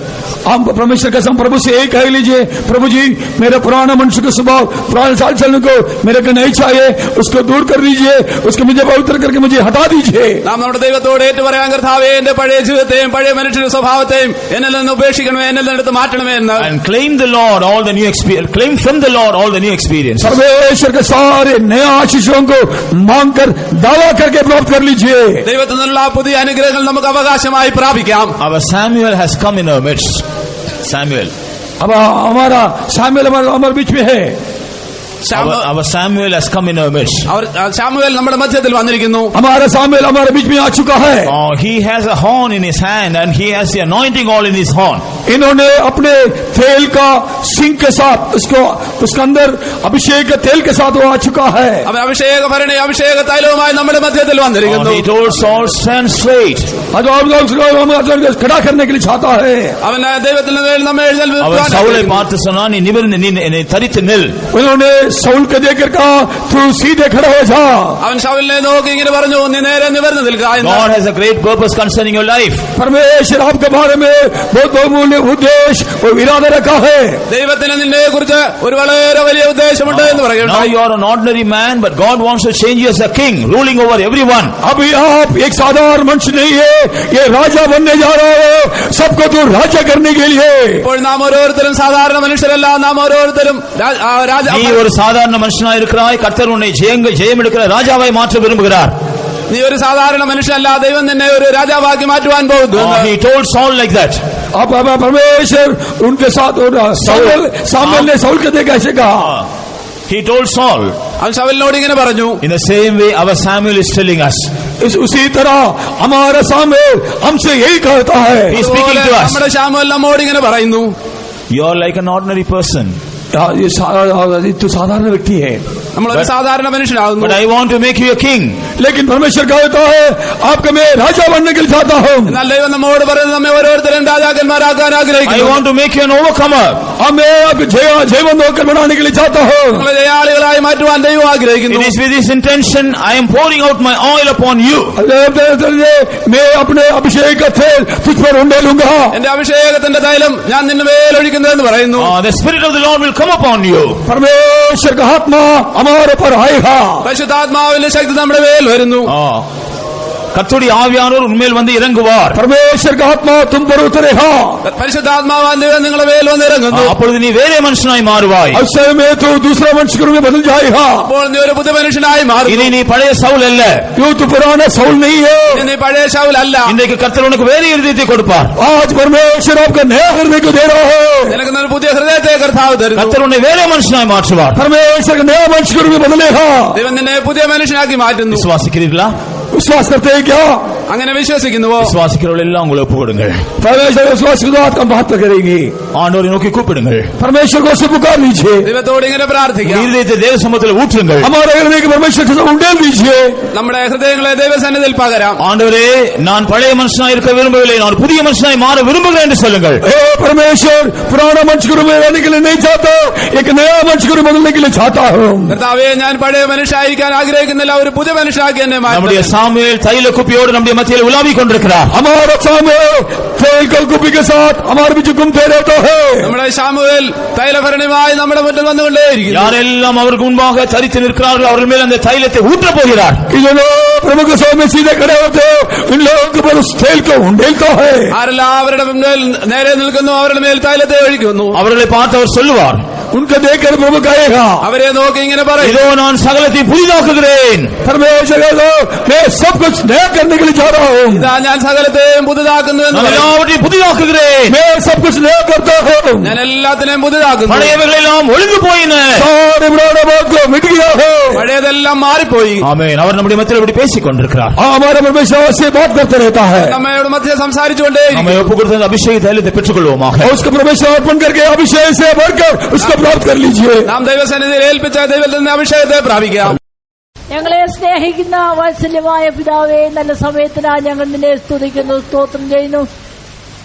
[SPEAKER 2] हम परमेश्वर के सम प्रभु से एक कह लीजिए, प्रभु जी मेरा पुराना मनुष्य का स्वभाव पुराने साल चलने को मेरे को नहीं चाहिए, उसको दूर कर दीजिए, उसको मुझे पवित्र करके मुझे हटा दीजिए.
[SPEAKER 3] നാം നമ്മുടെ ദൈവത്തോട് ഏറ്റുപറയാൻ കർത്താവേ എന്റെ പഴയ ജീവിതത്തെയും പഴയ മനുഷ്യന്റെ സ്വഭാവത്തെയും എന്നിൽ നിന്ന് ഉപേക്ഷിക്കണമേ, എന്നിൽ നിന്ന് എടുത്ത് മാറ്റണമേ എന്ന്.
[SPEAKER 1] And claim the Lord all the new experience. Claim from the Lord all the new experiences.
[SPEAKER 2] परमेश्वर के सारे नए आशीषों को मांगकर दावा करके प्राप्त कर लीजिए.
[SPEAKER 3] ദൈവത്തിൽ നിന്നുള്ള പുതിയ അനുഗ്രഹങ്ങൾ നമുക്ക് അവകാശമായി പ്രാപിക്കാം.
[SPEAKER 1] Our Samuel has come in our midst. Samuel.
[SPEAKER 2] अब हमारा सामुएल हमारे बीच में है.
[SPEAKER 1] Our Samuel has come in our midst.
[SPEAKER 3] ശമൂവേൽ നമ്മുടെ മധ്യത്തിൽ വന്നിരിക്കുന്നു.
[SPEAKER 2] हमारा सामुएल हमारे बीच में आ चुका है.
[SPEAKER 1] He has a horn in his hand and he has the anointing oil in his horn.
[SPEAKER 2] इन्होंने अपने तेल का सिंह के साथ उसके अंदर अभिषेक के तेल के साथ वो आ चुका है.
[SPEAKER 3] അവൻ അഭിഷേക ഭരണി അഭിഷേക തൈലവുമായി നമ്മുടെ മധ്യത്തിൽ വന്നിരിക്കുന്നു.
[SPEAKER 1] He told Saul, stand straight.
[SPEAKER 2] खड़ा करने के लिए चाहता है.
[SPEAKER 3] അവൻ ദൈവത്തിൽ നിന്ന് നമ്മെ
[SPEAKER 1] അവൻ സൗളെ பார்த்து சொன்னான், நீ நிமிர்ந்து தரித்து நில்.
[SPEAKER 2] उन्होंने सऊल को देखकर कहा तू सीधे खड़ा हो जा.
[SPEAKER 3] അവൻ ശൗലിനെ നോക്കി ഇങ്ങനെ പറഞ്ഞു, നീ നേരെ നിവർന്ന് നിൽക്കുക.
[SPEAKER 1] God has a great purpose concerning your life.
[SPEAKER 2] परमेश्वर आपके बारे में बहुत बहुमूल्य उद्देश्य और इरादा रखा है.
[SPEAKER 3] ദൈവത്തിന് നിന്നെ കുറിച്ച് ഒരു വളരെ വലിയ ഉദ്ദേശമുണ്ട് എന്ന് പറയുന്നു.
[SPEAKER 1] Now you are an ordinary man, but God wants to change you as a king, ruling over everyone.
[SPEAKER 2] अभी आप एक साधारण मनुष्य नहीं है, ये राजा बनने जा रहा है, सबको तो राजा करने के लिए.
[SPEAKER 3] ഇപ്പോൾ നാം ഓരോരുത്തരും സാധാരണ മനുഷ്യരല്ല, നാം ഓരോരുത്തരും
[SPEAKER 1] நீ ஒரு சாதாரண மனுஷனாய் இருக்கிறாய், கர்த்தர் உன்னை ஜெயம் எடுக்கிற ராஜாவாய் மாற்ற விரும்புகிறார்.
[SPEAKER 3] നീ ഒരു സാധാരണ മനുഷ്യനല്ല, ദൈവം നിന്നെ ഒരു രാജാവാക്കി മാറ്റുവാൻ പോകുന്നു.
[SPEAKER 1] He told Saul like that.
[SPEAKER 2] अब परमेश्वर उनके साथ सामुएल ने साउल को देखा ऐसे कहा.
[SPEAKER 1] He told Saul.
[SPEAKER 3] അവൻ ശൗലിനോട് ഇങ്ങനെ പറഞ്ഞു.
[SPEAKER 1] In the same way our Samuel is telling us.
[SPEAKER 2] उसी तरह हमारा सामुएल हमसे यही कहता है.
[SPEAKER 1] He is speaking to us.
[SPEAKER 3] നമ്മുടെ ശമൂവേൽ നമ്മോട് ഇങ്ങനെ പറയുന്നു.
[SPEAKER 1] You are like an ordinary person.
[SPEAKER 2] ये तो साधारण व्यक्ति है,
[SPEAKER 3] നമ്മളൊരു സാധാരണ മനുഷ്യനാകുന്നു.
[SPEAKER 1] But I want to make you a king.
[SPEAKER 2] लेकिन परमेश्वर कहता है आपको मैं राजा बनने के लिए चाहता हूँ.
[SPEAKER 3] എന്നാൽ ദൈവം നമ്മോട് പറയുന്നത് നമ്മെ ഓരോരുത്തരും രാജാക്കന്മാരാക്കാൻ
[SPEAKER 1] I
[SPEAKER 3] ആഗ്രഹിക്കുന്നു.
[SPEAKER 1] want to make you an overcomer.
[SPEAKER 2] मैं आपको जयवंत होकर बनाने के लिए चाहता हूँ.
[SPEAKER 3] നമ്മളെ ജയാളികളായി മാറ്റുവാൻ ദൈവം ആഗ്രഹിക്കുന്നു.
[SPEAKER 1] It is with this intention I am pouring out my oil upon you.
[SPEAKER 2] मैं अपने अभिषेक का तेल तुझ पर उंडेलूंगा.
[SPEAKER 3] എന്റെ അഭിഷേകത്തിന്റെ തൈലം ഞാൻ നിന്നെ മേലൊഴിക്കുന്നു എന്ന് പറയുന്നു.
[SPEAKER 1] The Spirit of the Lord will come upon you.
[SPEAKER 2] परमेश्वर का आत्मा हमारे पर आएगा.
[SPEAKER 3] പരിശുദ്ധാത്മാവിന്റെ ശക്തി നമ്മുടെ മേൽ വരുന്നു.
[SPEAKER 1] கர்த்தருடைய ஆவியானவர் உண்மையில் வந்து இறங்குவார்.
[SPEAKER 2] परमेश्वर का आत्मा तुम पर उतरेगा.
[SPEAKER 3] പരിശുദ്ധാത്മാവാൻ ദൈവം നിങ്ങളുടെ മേൽ വന്നിറങ്ങുന്നു.
[SPEAKER 1] அப்பொழுது நீ வேறே மனுஷனாய் மாறுவாய்.
[SPEAKER 2] उस समय में तो दूसरा मनुष्य के रूप में बदल जाएगा.
[SPEAKER 3] അപ്പോൾ നീ ഒരു പുതിയ മനുഷ്യനായി മാറും.
[SPEAKER 1] இனி நீ பழைய சவுல் அல்ல.
[SPEAKER 2] यूं तो पुराना साउल नहीं है.
[SPEAKER 3] നീ പഴയ ശൗൽ അല്ല.
[SPEAKER 1] இன்றைக்கு கர்த்தர் உனக்கு வேறே இருதயத்தை கொடுப்பார்.
[SPEAKER 2] आज परमेश्वर आपका नया हृदय को दे रहा है.
[SPEAKER 3] നിനക്ക് നല്ല പുതിയ ഹൃദയത്തെ കർത്താവ് തരുന്നു.
[SPEAKER 1] கர்த்தர் உன்னை வேறே மனுஷனாய் மாற்றுவார்.
[SPEAKER 2] परमेश्वर का नया मनुष्य के रूप में बदलेगा.
[SPEAKER 3] ദൈവം നിന്നെ പുതിയ മനുഷ്യനാക്കി മാറ്റുന്നു.
[SPEAKER 1] விசுவாசிக்கிறீர்களா?
[SPEAKER 2] विश्वास करते हैं क्या?
[SPEAKER 3] അങ്ങനെ വിശ്വസിക്കുന്നുവോ?
[SPEAKER 1] விசுவாசிக்கிறவர்கள் எல்லாம் உங்களை ஒப்பு கொடுங்கள்.
[SPEAKER 2] परमेश्वर विश्वास के साथ हम बात करेंगे.
[SPEAKER 1] ஆண்டவரை நோக்கி கூப்பிடுங்கள்.
[SPEAKER 2] परमेश्वर को से पुकार लीजिए.
[SPEAKER 3] ദൈവത്തോട് ഇങ്ങനെ പ്രാർത്ഥിക്കാം.
[SPEAKER 1] இருதயத்தை தேவ சமூகத்தில் ஊற்றுங்கள்.
[SPEAKER 2] हमारे हृदय के परमेश्वर के साथ उंडेल दीजिए.
[SPEAKER 3] നമ്മുടെ ഹൃദയങ്ങളെ ദൈവസന്നിധിയിൽ പകരാം.
[SPEAKER 1] ஆண்டவரே, நான் பழைய மனுஷனாய் இருக்க விரும்பவில்லை, நான் புதிய மனுஷனாய் மாற விரும்புகிறேன் என்று சொல்லுங்கள்.
[SPEAKER 2] हे परमेश्वर, पुराना मनुष्य के रूप में रहने के लिए नहीं चाहता, एक नया मनुष्य के रूप में बदलने के लिए चाहता हूँ.
[SPEAKER 3] കർത്താവേ, ഞാൻ പഴയ മനുഷ്യനായിരിക്കാൻ ആഗ്രഹിക്കുന്നില്ല, ഒരു പുതിയ മനുഷ്യനാക്കി എന്നെ
[SPEAKER 1] நம்முடைய
[SPEAKER 3] മാറ്റണം.
[SPEAKER 1] சாமுவேல் தைல குப்பியோடு நம்முடைய மத்தியில் உலாவிக் கொண்டிருக்கிறார்.
[SPEAKER 2] हमारा सामूएल तेल की कुप्पी के साथ हमारे बीच घूमते रहता है.
[SPEAKER 3] നമ്മുടെ ശമൂവേൽ തൈലഭരണിയുമായി നമ്മുടെ മുന്നിൽ വന്നുകൊണ്ടേയിരിക്കുന്നു.
[SPEAKER 1] யாரெல்லாம் அவருக்கு முன்பாக தரித்து நிற்கிறார்கள் அவர்கள் மேல் அந்த தைலத்தை ஊற்றப் போகிறார்.
[SPEAKER 2] कि जो लोग प्रभु के सामने सीधे खड़े होते हैं, इन लोगों के ऊपर उस तेल को उंडेलता है.
[SPEAKER 3] ആരെല്ലാം അവരുടെ മുന്നിൽ നേരെ നിൽക്കുന്നു, അവരുടെ മേൽ തൈലത്തെ ഒഴിക്കുന്നു.
[SPEAKER 1] அவர்களை பார்த்து அவர் சொல்லுவார்,
[SPEAKER 2] उनको देखकर प्रभु कहेगा,
[SPEAKER 3] അവരെ നോക്കി ഇങ്ങനെ പറയും,
[SPEAKER 1] இதோ நான் சகலத்தையும் புதிதாக்குகிறேன்.
[SPEAKER 2] परमेश्वर कहता है, मैं सब कुछ नया करने के लिए जा रहा हूँ.
[SPEAKER 3] ഇതാ ഞാൻ സകലത്തെയും പുതുതാക്കുന്നു എന്ന്
[SPEAKER 1] நான்
[SPEAKER 3] പറയും.
[SPEAKER 1] எல்லாவற்றையும் புதிதாக்குகிறேன்.
[SPEAKER 2] मैं सब कुछ नया करता हूँ.
[SPEAKER 3] ഞാൻ എല്ലാത്തിനെയും പുതുതാക്കുന്നു.
[SPEAKER 1] பழையவைகள் எல்லாம் ஒழிந்து போயின.
[SPEAKER 2] सारे पुराना बात को मिट गया है.
[SPEAKER 3] പഴയതെല്ലാം മാറിപ്പോയി.
[SPEAKER 1] ஆமென். அவர் நம்முடைய மத்தியில் இப்படி பேசிக் கொண்டிருக்கிறார்.
[SPEAKER 2] हमारा परमेश्वर से बात करते रहता है.
[SPEAKER 3] നമ്മയോട് മധ്യ സംസാരിച്ചുകൊണ്ടേയിരിക്കും.
[SPEAKER 1] நம்மை ஒப்பு கொடுத்த அந்த அபிஷேக தைலத்தை பெற்றுக் கொள்வோமாக.
[SPEAKER 2] और उसको परमेश्वर अर्पण करके अभिषेक से भरकर उसको प्राप्त कर लीजिए.
[SPEAKER 3] നാം ദൈവസന്നിധിയിൽ ഏൽപ്പിച്ച ദൈവത്തിൽ നിന്ന് അഭിഷേകത്തെ പ്രാപിക്കാം.
[SPEAKER 6] ഞങ്ങളെ സ്നേഹിക്കുന്ന വാത്സല്യമായ പിതാവേ, നല്ല സമയത്തിനായി ഞങ്ങൾ നിന്നെ സ്തുതിക്കുന്നു, സ്തോത്രം ചെയ്യുന്നു.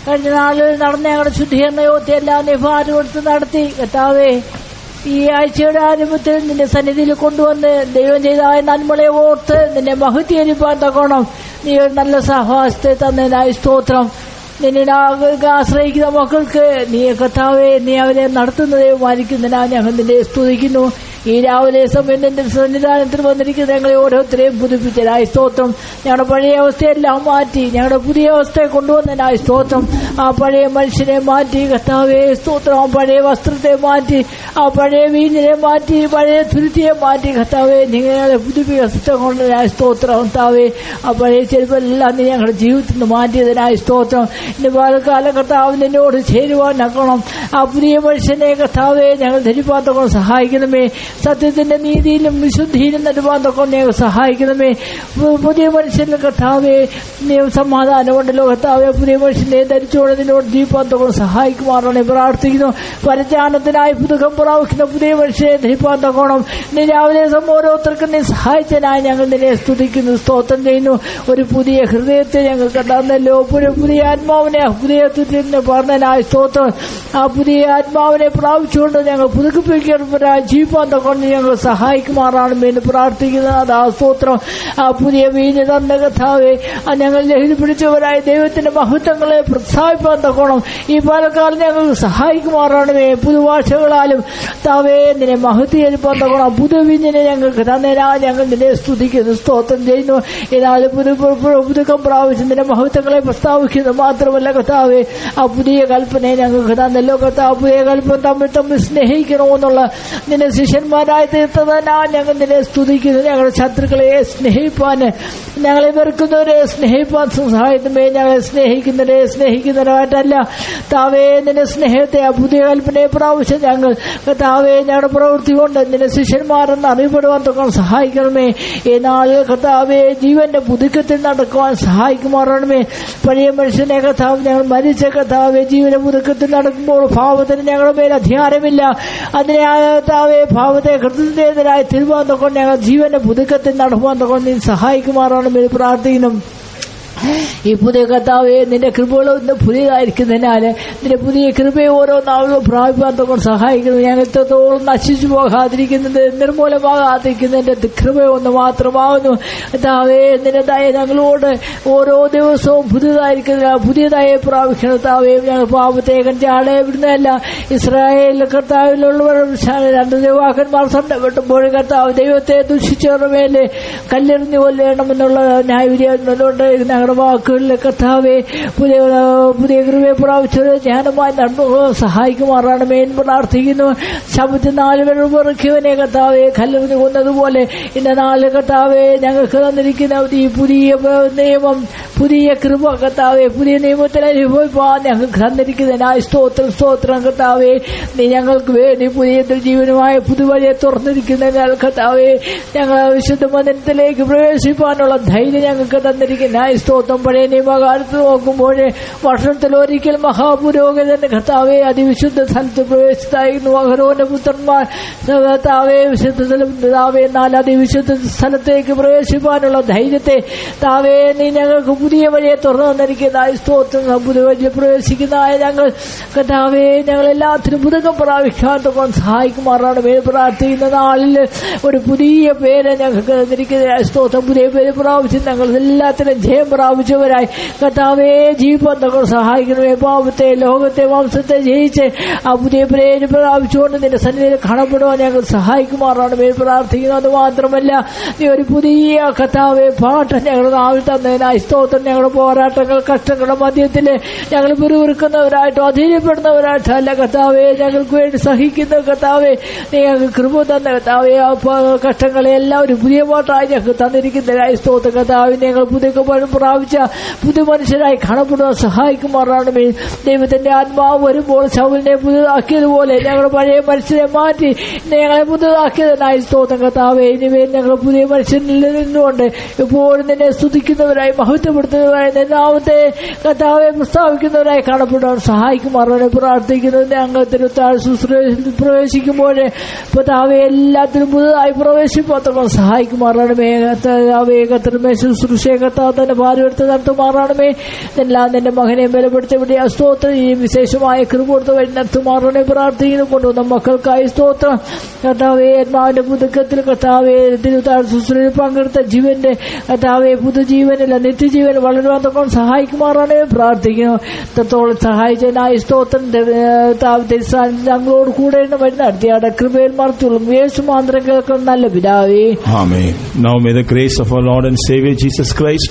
[SPEAKER 6] കഴിഞ്ഞ നാളിൽ നടന്ന ഞങ്ങളുടെ ശുദ്ധീകരണ യോഗ്യതെല്ലാം നീ ഭാരം കൊടുത്ത് നടത്തി. കർത്താവേ, ഈ ആഴ്ചയുടെ ആരംഭത്തിൽ നിന്റെ സന്നിധിയിൽ കൊണ്ടുവന്ന് ദൈവം ചെയ്തായ നന്മളെ ഓർത്ത് നിന്നെ മഹത്വരിപ്പാൻ തക്കോണം നീ ഒരു നല്ല സഹവാസത്തെ തന്നതിനായി സ്തോത്രം. നിന്നെ ആശ്രയിക്കുന്ന മക്കൾക്ക് നീ കർത്താവേ, നീ അവരെ നടത്തുന്നതേ മാനിക്കുന്നതിനാ ഞങ്ങൾ നിന്നെ സ്തുതിക്കുന്നു. ഈ രാവിലെ സമയം നിന്റെ സന്നിധാനത്തിൽ വന്നിരിക്കുന്ന ഞങ്ങളെ ഓരോരുത്തരെയും പുതുപ്പിച്ചതിനായി സ്തോത്രം. ഞങ്ങളുടെ പഴയ അവസ്ഥയെല്ലാം മാറ്റി ഞങ്ങളുടെ പുതിയ അവസ്ഥയെ കൊണ്ടുവന്നതിനായി സ്തോത്രം. ആ പഴയ മനുഷ്യനെ മാറ്റി കർത്താവേ സ്തോത്രം. ആ പഴയ വസ്ത്രത്തെ മാറ്റി, ആ പഴയ വീഞ്ഞിനെ മാറ്റി, പഴയ തുരുത്തിയെ മാറ്റി കർത്താവേ നിങ്ങളെ പുതുപ്പിച്ച കൊണ്ടതിനായി സ്തോത്രം. കർത്താവേ, ആ പഴയ ചെരുപ്പെല്ലാം നീ ഞങ്ങളുടെ ജീവിതത്തിൽ നിന്ന് മാറ്റിയതിനായി സ്തോത്രം. ഇന്ന് കാലകാലം കർത്താവ് നിന്നോട് ചേരുവാൻ നക്കണം. ആ പുതിയ മനുഷ്യനെ കർത്താവേ ഞങ്ങൾ ധരിപ്പാൻ തൊക്കെ സഹായിക്കണമേ. സത്യത്തിന്റെ നീതിയിലും വിശുദ്ധിയിലും ധരിപ്പാൻ തൊക്കെ ഞങ്ങൾ സഹായിക്കണമേ. പുതിയ മനുഷ്യന്റെ കർത്താവേ നീ സമാധാനമുണ്ടല്ലോ കർത്താവെ. പുതിയ മനുഷ്യനെ ധരിച്ചുകൊണ്ട് നിന്നോട് ജീവിപ്പാൻ തൊക്കെ സഹായിക്കുമാറാണ് പ്രാർത്ഥിക്കുന്നു. പരിജ്ഞാനത്തിനായി പുതുക്കം പ്രാപിക്കുന്ന പുതിയ മനുഷ്യനെ ധരിപ്പാൻ തൊക്കണം. നീ രാവിലെ ഓരോരുത്തർക്കും നീ സഹായിച്ചതിനായി ഞങ്ങൾ നിന്നെ സ്തുതിക്കുന്നു, സ്തോത്രം ചെയ്യുന്നു. ഒരു പുതിയ ഹൃദയത്തെ ഞങ്ങൾക്ക് തന്നല്ലോ, പുതിയ ആത്മാവിനെ ഹൃദയത്തിൽ പറഞ്ഞതിനായി സ്തോത്രം. ആ പുതിയ ആത്മാവിനെ പ്രാപിച്ചുകൊണ്ട് ഞങ്ങൾ പുതുക്കിപ്പിക്കുന്നവരായി ജീവിപ്പാൻ കൊണ്ട് ഞങ്ങൾ സഹായിക്കുമാറാണ് എന്ന് പ്രാർത്ഥിക്കുന്നത്. ആ സ്തോത്രം. ആ പുതിയ വീഞ്ഞ് തന്ന കർത്താവേ, ഞങ്ങൾ ലഹരി പിടിച്ചവരായി ദൈവത്തിന്റെ മഹത്വങ്ങളെ പ്രസ്താവിപ്പാൻ തക്കോണം ഈ പാലക്കാലം ഞങ്ങൾ സഹായിക്കുമാറാണമേ. പുതുഭാഷകളാലും താവേ നിന്നെ മഹത്വീകരിപ്പാൻ തക്കോണം. പുതുവീഞ്ഞിനെ ഞങ്ങൾക്ക് തന്നേനാ ഞങ്ങൾ നിന്നെ സ്തുതിക്കുന്നു, സ്തോത്രം ചെയ്യുന്നു. എന്നാൽ പുതുക്കം പ്രാവശ്യം നിന്റെ മഹത്വങ്ങളെ പ്രസ്താവിക്കുന്നു മാത്രമല്ല കർത്താവേ, ആ പുതിയ കൽപ്പനയെ ഞങ്ങൾക്ക് തന്നല്ലോ കർത്താവ്. പുതിയ കൽപ്പന തമ്മിൽ സ്നേഹിക്കണമെന്നുള്ള നിന്റെ ശിഷ്യന്മാരായി തീർത്തതിനാ ഞങ്ങൾ നിന്നെ സ്തുതിക്കുന്നു. ഞങ്ങളുടെ ശത്രുക്കളെ സ്നേഹിപ്പാൻ, ഞങ്ങളെ വെറുക്കുന്നവരെ സ്നേഹിപ്പാൻ സഹായിക്കുമേ. ഞങ്ങളെ സ്നേഹിക്കുന്നവരായിട്ടല്ല താവേ നിന്റെ സ്നേഹത്തെ ആ പുതിയ കൽപ്പനയെ പ്രാവശ്യം ഞങ്ങൾ കർത്താവേ ഞങ്ങളുടെ പ്രവൃത്തി കൊണ്ട് നിന്റെ ശിഷ്യന്മാരെന്ന് അറിയപ്പെടുവാൻ തൊക്കെ സഹായിക്കണമേ. ഈ നാളിൽ കർത്താവേ ജീവന്റെ പുതുക്കത്തിൽ നടക്കുവാൻ സഹായിക്കുമാറണമേ. പഴയ മനുഷ്യനെ കർത്താവ് ഞങ്ങൾ മരിച്ച കർത്താവേ ജീവന്റെ പുതുക്കത്തിൽ നടക്കുമ്പോൾ ഭാവത്തിന് ഞങ്ങളുടെ മേൽ അധികാരമില്ല. അതിനെ കർത്താവേ ഭാവത്തെ കൃത്യതയായി തിരുവാൻ തൊക്കെ ഞങ്ങൾ ജീവന്റെ പുതുക്കത്തിൽ നടക്കുവാൻ തൊക്കെ നീ സഹായിക്കുമാറാണെന്ന് പ്രാർത്ഥിക്കുന്നു. ഈ പുതിയ കർത്താവേ നിന്റെ കൃപകളും ഇന്ന് പുതിയതായിരിക്കുന്നതിനാൽ നിന്റെ പുതിയ കൃപയെ ഓരോ നാളുകളും പ്രാപിപ്പാൻ കൊണ്ട് സഹായിക്കുന്നു. ഞങ്ങൾ എത്രത്തോളം നശിച്ചു പോകാതിരിക്കുന്നത്, നിർമൂലമാകാതിരിക്കുന്നതിന്റെ കൃപയൊന്ന് മാത്രമാകുന്നു. കർത്താവേ നിന്റെ ദയ ഞങ്ങളോട് ഓരോ ദിവസവും പുതിയതായി പ്രാപിക്കണം. കർത്താവേ ഞങ്ങൾ പാപത്തെ കണ്ടാളെ വിടുന്നതല്ല. ഇസ്രായേൽ കർത്താവിലുള്ളവർ 2 യുവാക്കന്മാർ സണ്ടപ്പെട്ടപ്പോൾ കർത്താവ് ദൈവത്തെ ദുഷിച്ചവരുടെ മേലെ കല്ലെറിഞ്ഞു കൊല്ലണമെന്നുള്ള ന്യായവിധിയുണ്ട്. ഞങ്ങളുടെ വാക്കുകളിൽ കർത്താവെ പുതിയ കൃപയെ പ്രാപിച്ചത് ജ്ഞാനമായി നടന്നു സഹായിക്കുമാറാണ് എന്ന് പ്രാർത്ഥിക്കുന്നു. ശബ്ദത്തിൽ 4 പേർ പെറുക്കിയവനെ കർത്താവെ കല്ലെറിഞ്ഞു കൊന്നതുപോലെ ഇന്ന 4 കർത്താവെ ഞങ്ങൾക്ക് തന്നിരിക്കുന്ന ഈ പുതിയ നിയമം, പുതിയ കൃപ കർത്താവെ, പുതിയ നിയമത്തിൽ അനുഭവിപ്പാൻ ഞങ്ങൾക്ക് തന്നിരിക്കുന്നതിനായി സ്തോത്രം കർത്താവെ. നീ ഞങ്ങൾക്ക് വേണ്ടി പുതിയ ജീവനുമായ പുതുവഴിയെ തുറന്നിരിക്കുന്നതിനാൽ കർത്താവെ ഞങ്ങൾ വിശുദ്ധ മന്ദിരത്തിലേക്ക് പ്രവേശിപ്പാനുള്ള ധൈര്യം ഞങ്ങൾക്ക് തന്നിരിക്കുന്നതിനായി സ്തോത്രം. പഴയ നിയമകാലത്ത് നോക്കുമ്പോൾ വർഷത്തിൽ ഒരിക്കൽ മഹാപുരോഹിതൻ കർത്താവെ അതിവിശുദ്ധ സ്ഥലത്ത് പ്രവേശിച്ചായിരുന്നു. അഹരോന്റെ പുത്രന്മാർ കർത്താവെ വിശുദ്ധ താവേ എന്നാൽ അതിവിശുദ്ധ സ്ഥലത്തേക്ക് പ്രവേശിപ്പാനുള്ള ധൈര്യത്തെ താവേ നീ ഞങ്ങൾക്ക് പുതിയ വഴിയെ തുറന്നു തന്നിരിക്കുന്നതായി സ്തോത്രം. പുതിയ വഴിയിൽ പ്രവേശിക്കുന്നതായ ഞങ്ങൾ കർത്താവേ ഞങ്ങളെല്ലാത്തിനും പുതുക്കം പ്രാപിക്കാൻ സഹായിക്കുമാറാണ് പ്രാർത്ഥിക്കുന്ന നാളിൽ ഒരു പുതിയ പേര് ഞങ്ങൾക്ക് തന്നിരിക്കുന്നതായി സ്തോത്രം. പുതിയ പേര് പ്രാപിച്ച് ഞങ്ങൾ എല്ലാത്തിനും ജയം പ്രാപിച്ചവരായി കർത്താവേ ജീവിപ്പാൻ ഞങ്ങൾ സഹായിക്കണമേ. പാപത്തെ, ലോകത്തെ, വംശത്തെ ജയിച്ച് ആ പുതിയ പേര് പ്രാപിച്ചുകൊണ്ട് നിന്റെ സന്നിധിയിൽ കാണപ്പെടുവാൻ ഞങ്ങൾ സഹായിക്കുമാറാണ് പ്രാർത്ഥിക്കുന്നു. അത് മാത്രമല്ല നീ ഒരു പുതിയ കർത്താവെ പാട്ട് ഞങ്ങളുടെ നാവിൽ തന്നതിനായി സ്തോത്രം. ഞങ്ങളുടെ പോരാട്ടങ്ങൾ, കഷ്ടങ്ങളുടെ മധ്യത്തിൽ ഞങ്ങൾ പിറുവിറുക്കുന്നവരായിട്ടോ അധീനപ്പെടുന്നവരായിട്ടോ അല്ല കർത്താവെ ഞങ്ങൾക്ക് വേണ്ടി സഹിക്കുന്ന കർത്താവെ നീ ഞങ്ങൾക്ക് കൃപ തന്ന കർത്താവെ ആ കഷ്ടങ്ങളെല്ലാം ഒരു പുതിയ പാട്ടായി ഞങ്ങൾക്ക് തന്നിരിക്കുന്നതിനായി സ്തോത്രം. കർത്താവ് ഞങ്ങൾ പുതിയ പ്രാപിച്ച പുതിയ മനുഷ്യരായി കാണപ്പെടുവാൻ സഹായിക്കുമാറാണ്. ദൈവത്തിന്റെ ആത്മാവ് വരുമ്പോൾ ശൗലിനെ പുതിയതാക്കിയതുപോലെ ഞങ്ങളുടെ പഴയ മനുഷ്യരെ മാറ്റി ഞങ്ങളെ പുതിയതാക്കിയതിനായി സ്തോത്രം. കർത്താവെ ഇനിമേൽ ഞങ്ങൾ പുതിയ മനുഷ്യനിൽ നിന്നുകൊണ്ട് ഇപ്പോഴും നിന്നെ സ്തുതിക്കുന്നവരായി, മഹത്വപ്പെടുത്തുന്നവരായി, നിന്റെ നാമത്തെ കർത്താവെ പ്രസ്താവിക്കുന്നവരായി കാണപ്പെടുവാൻ സഹായിക്കുമാറാണ് പ്രാർത്ഥിക്കുന്നത്. ഞങ്ങൾ തിരുത്താൾ പ്രവേശിക്കുമ്പോൾ കർത്താവെ എല്ലാത്തിനും പുതുതായി പ്രവേശിപ്പാത്തപ്പോൾ സഹായിക്കുമാറാണമേ. കർത്താവേ ശുശ്രൂഷയെ കർത്താവ് തന്നെ ഭാരമെടുത്ത് നടത്തുമാറാണമേ. എല്ലാം നിന്റെ മകനെ ബലപ്പെടുത്തി വിടിയ സ്തോത്രം. ഈ വിശേഷമായ കൃപ കൊടുത്ത് വഴി നടത്തുമാറാണേ പ്രാർത്ഥിക്കുന്നു. കൊണ്ടുവന്ന മക്കൾക്കായി സ്തോത്രം. കർത്താവെ ആത്മാവിന്റെ പുതുക്കത്തിൽ കർത്താവെ തിരുത്താൾ ശുശ്രൂഷയിൽ പങ്കെടുത്ത ജീവന്റെ കർത്താവെ പുതുജീവനില്ല നിത്യജീവൻ വളരുവാൻ തൊക്കെ സഹായിക്കുമാറാണേ പ്രാർത്ഥിക്കുന്നു. ഇത്രത്തോളം സഹായിച്ചതിനായി സ്തോത്രം. ഞങ്ങളോട് കൂടെ വഴി നടത്തിയാടെ കൃപയിൽ മറത്തുള്ളും യേശു മാന്ത്രം കേൾക്കുന്ന നല്ല പിതാവേ.
[SPEAKER 1] Amen. Now may the grace of our Lord and Savior Jesus Christ,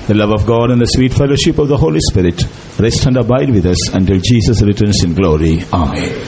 [SPEAKER 1] the love of God and the sweet fellowship of the Holy Spirit rest and abide with us until Jesus returns in glory. Amen.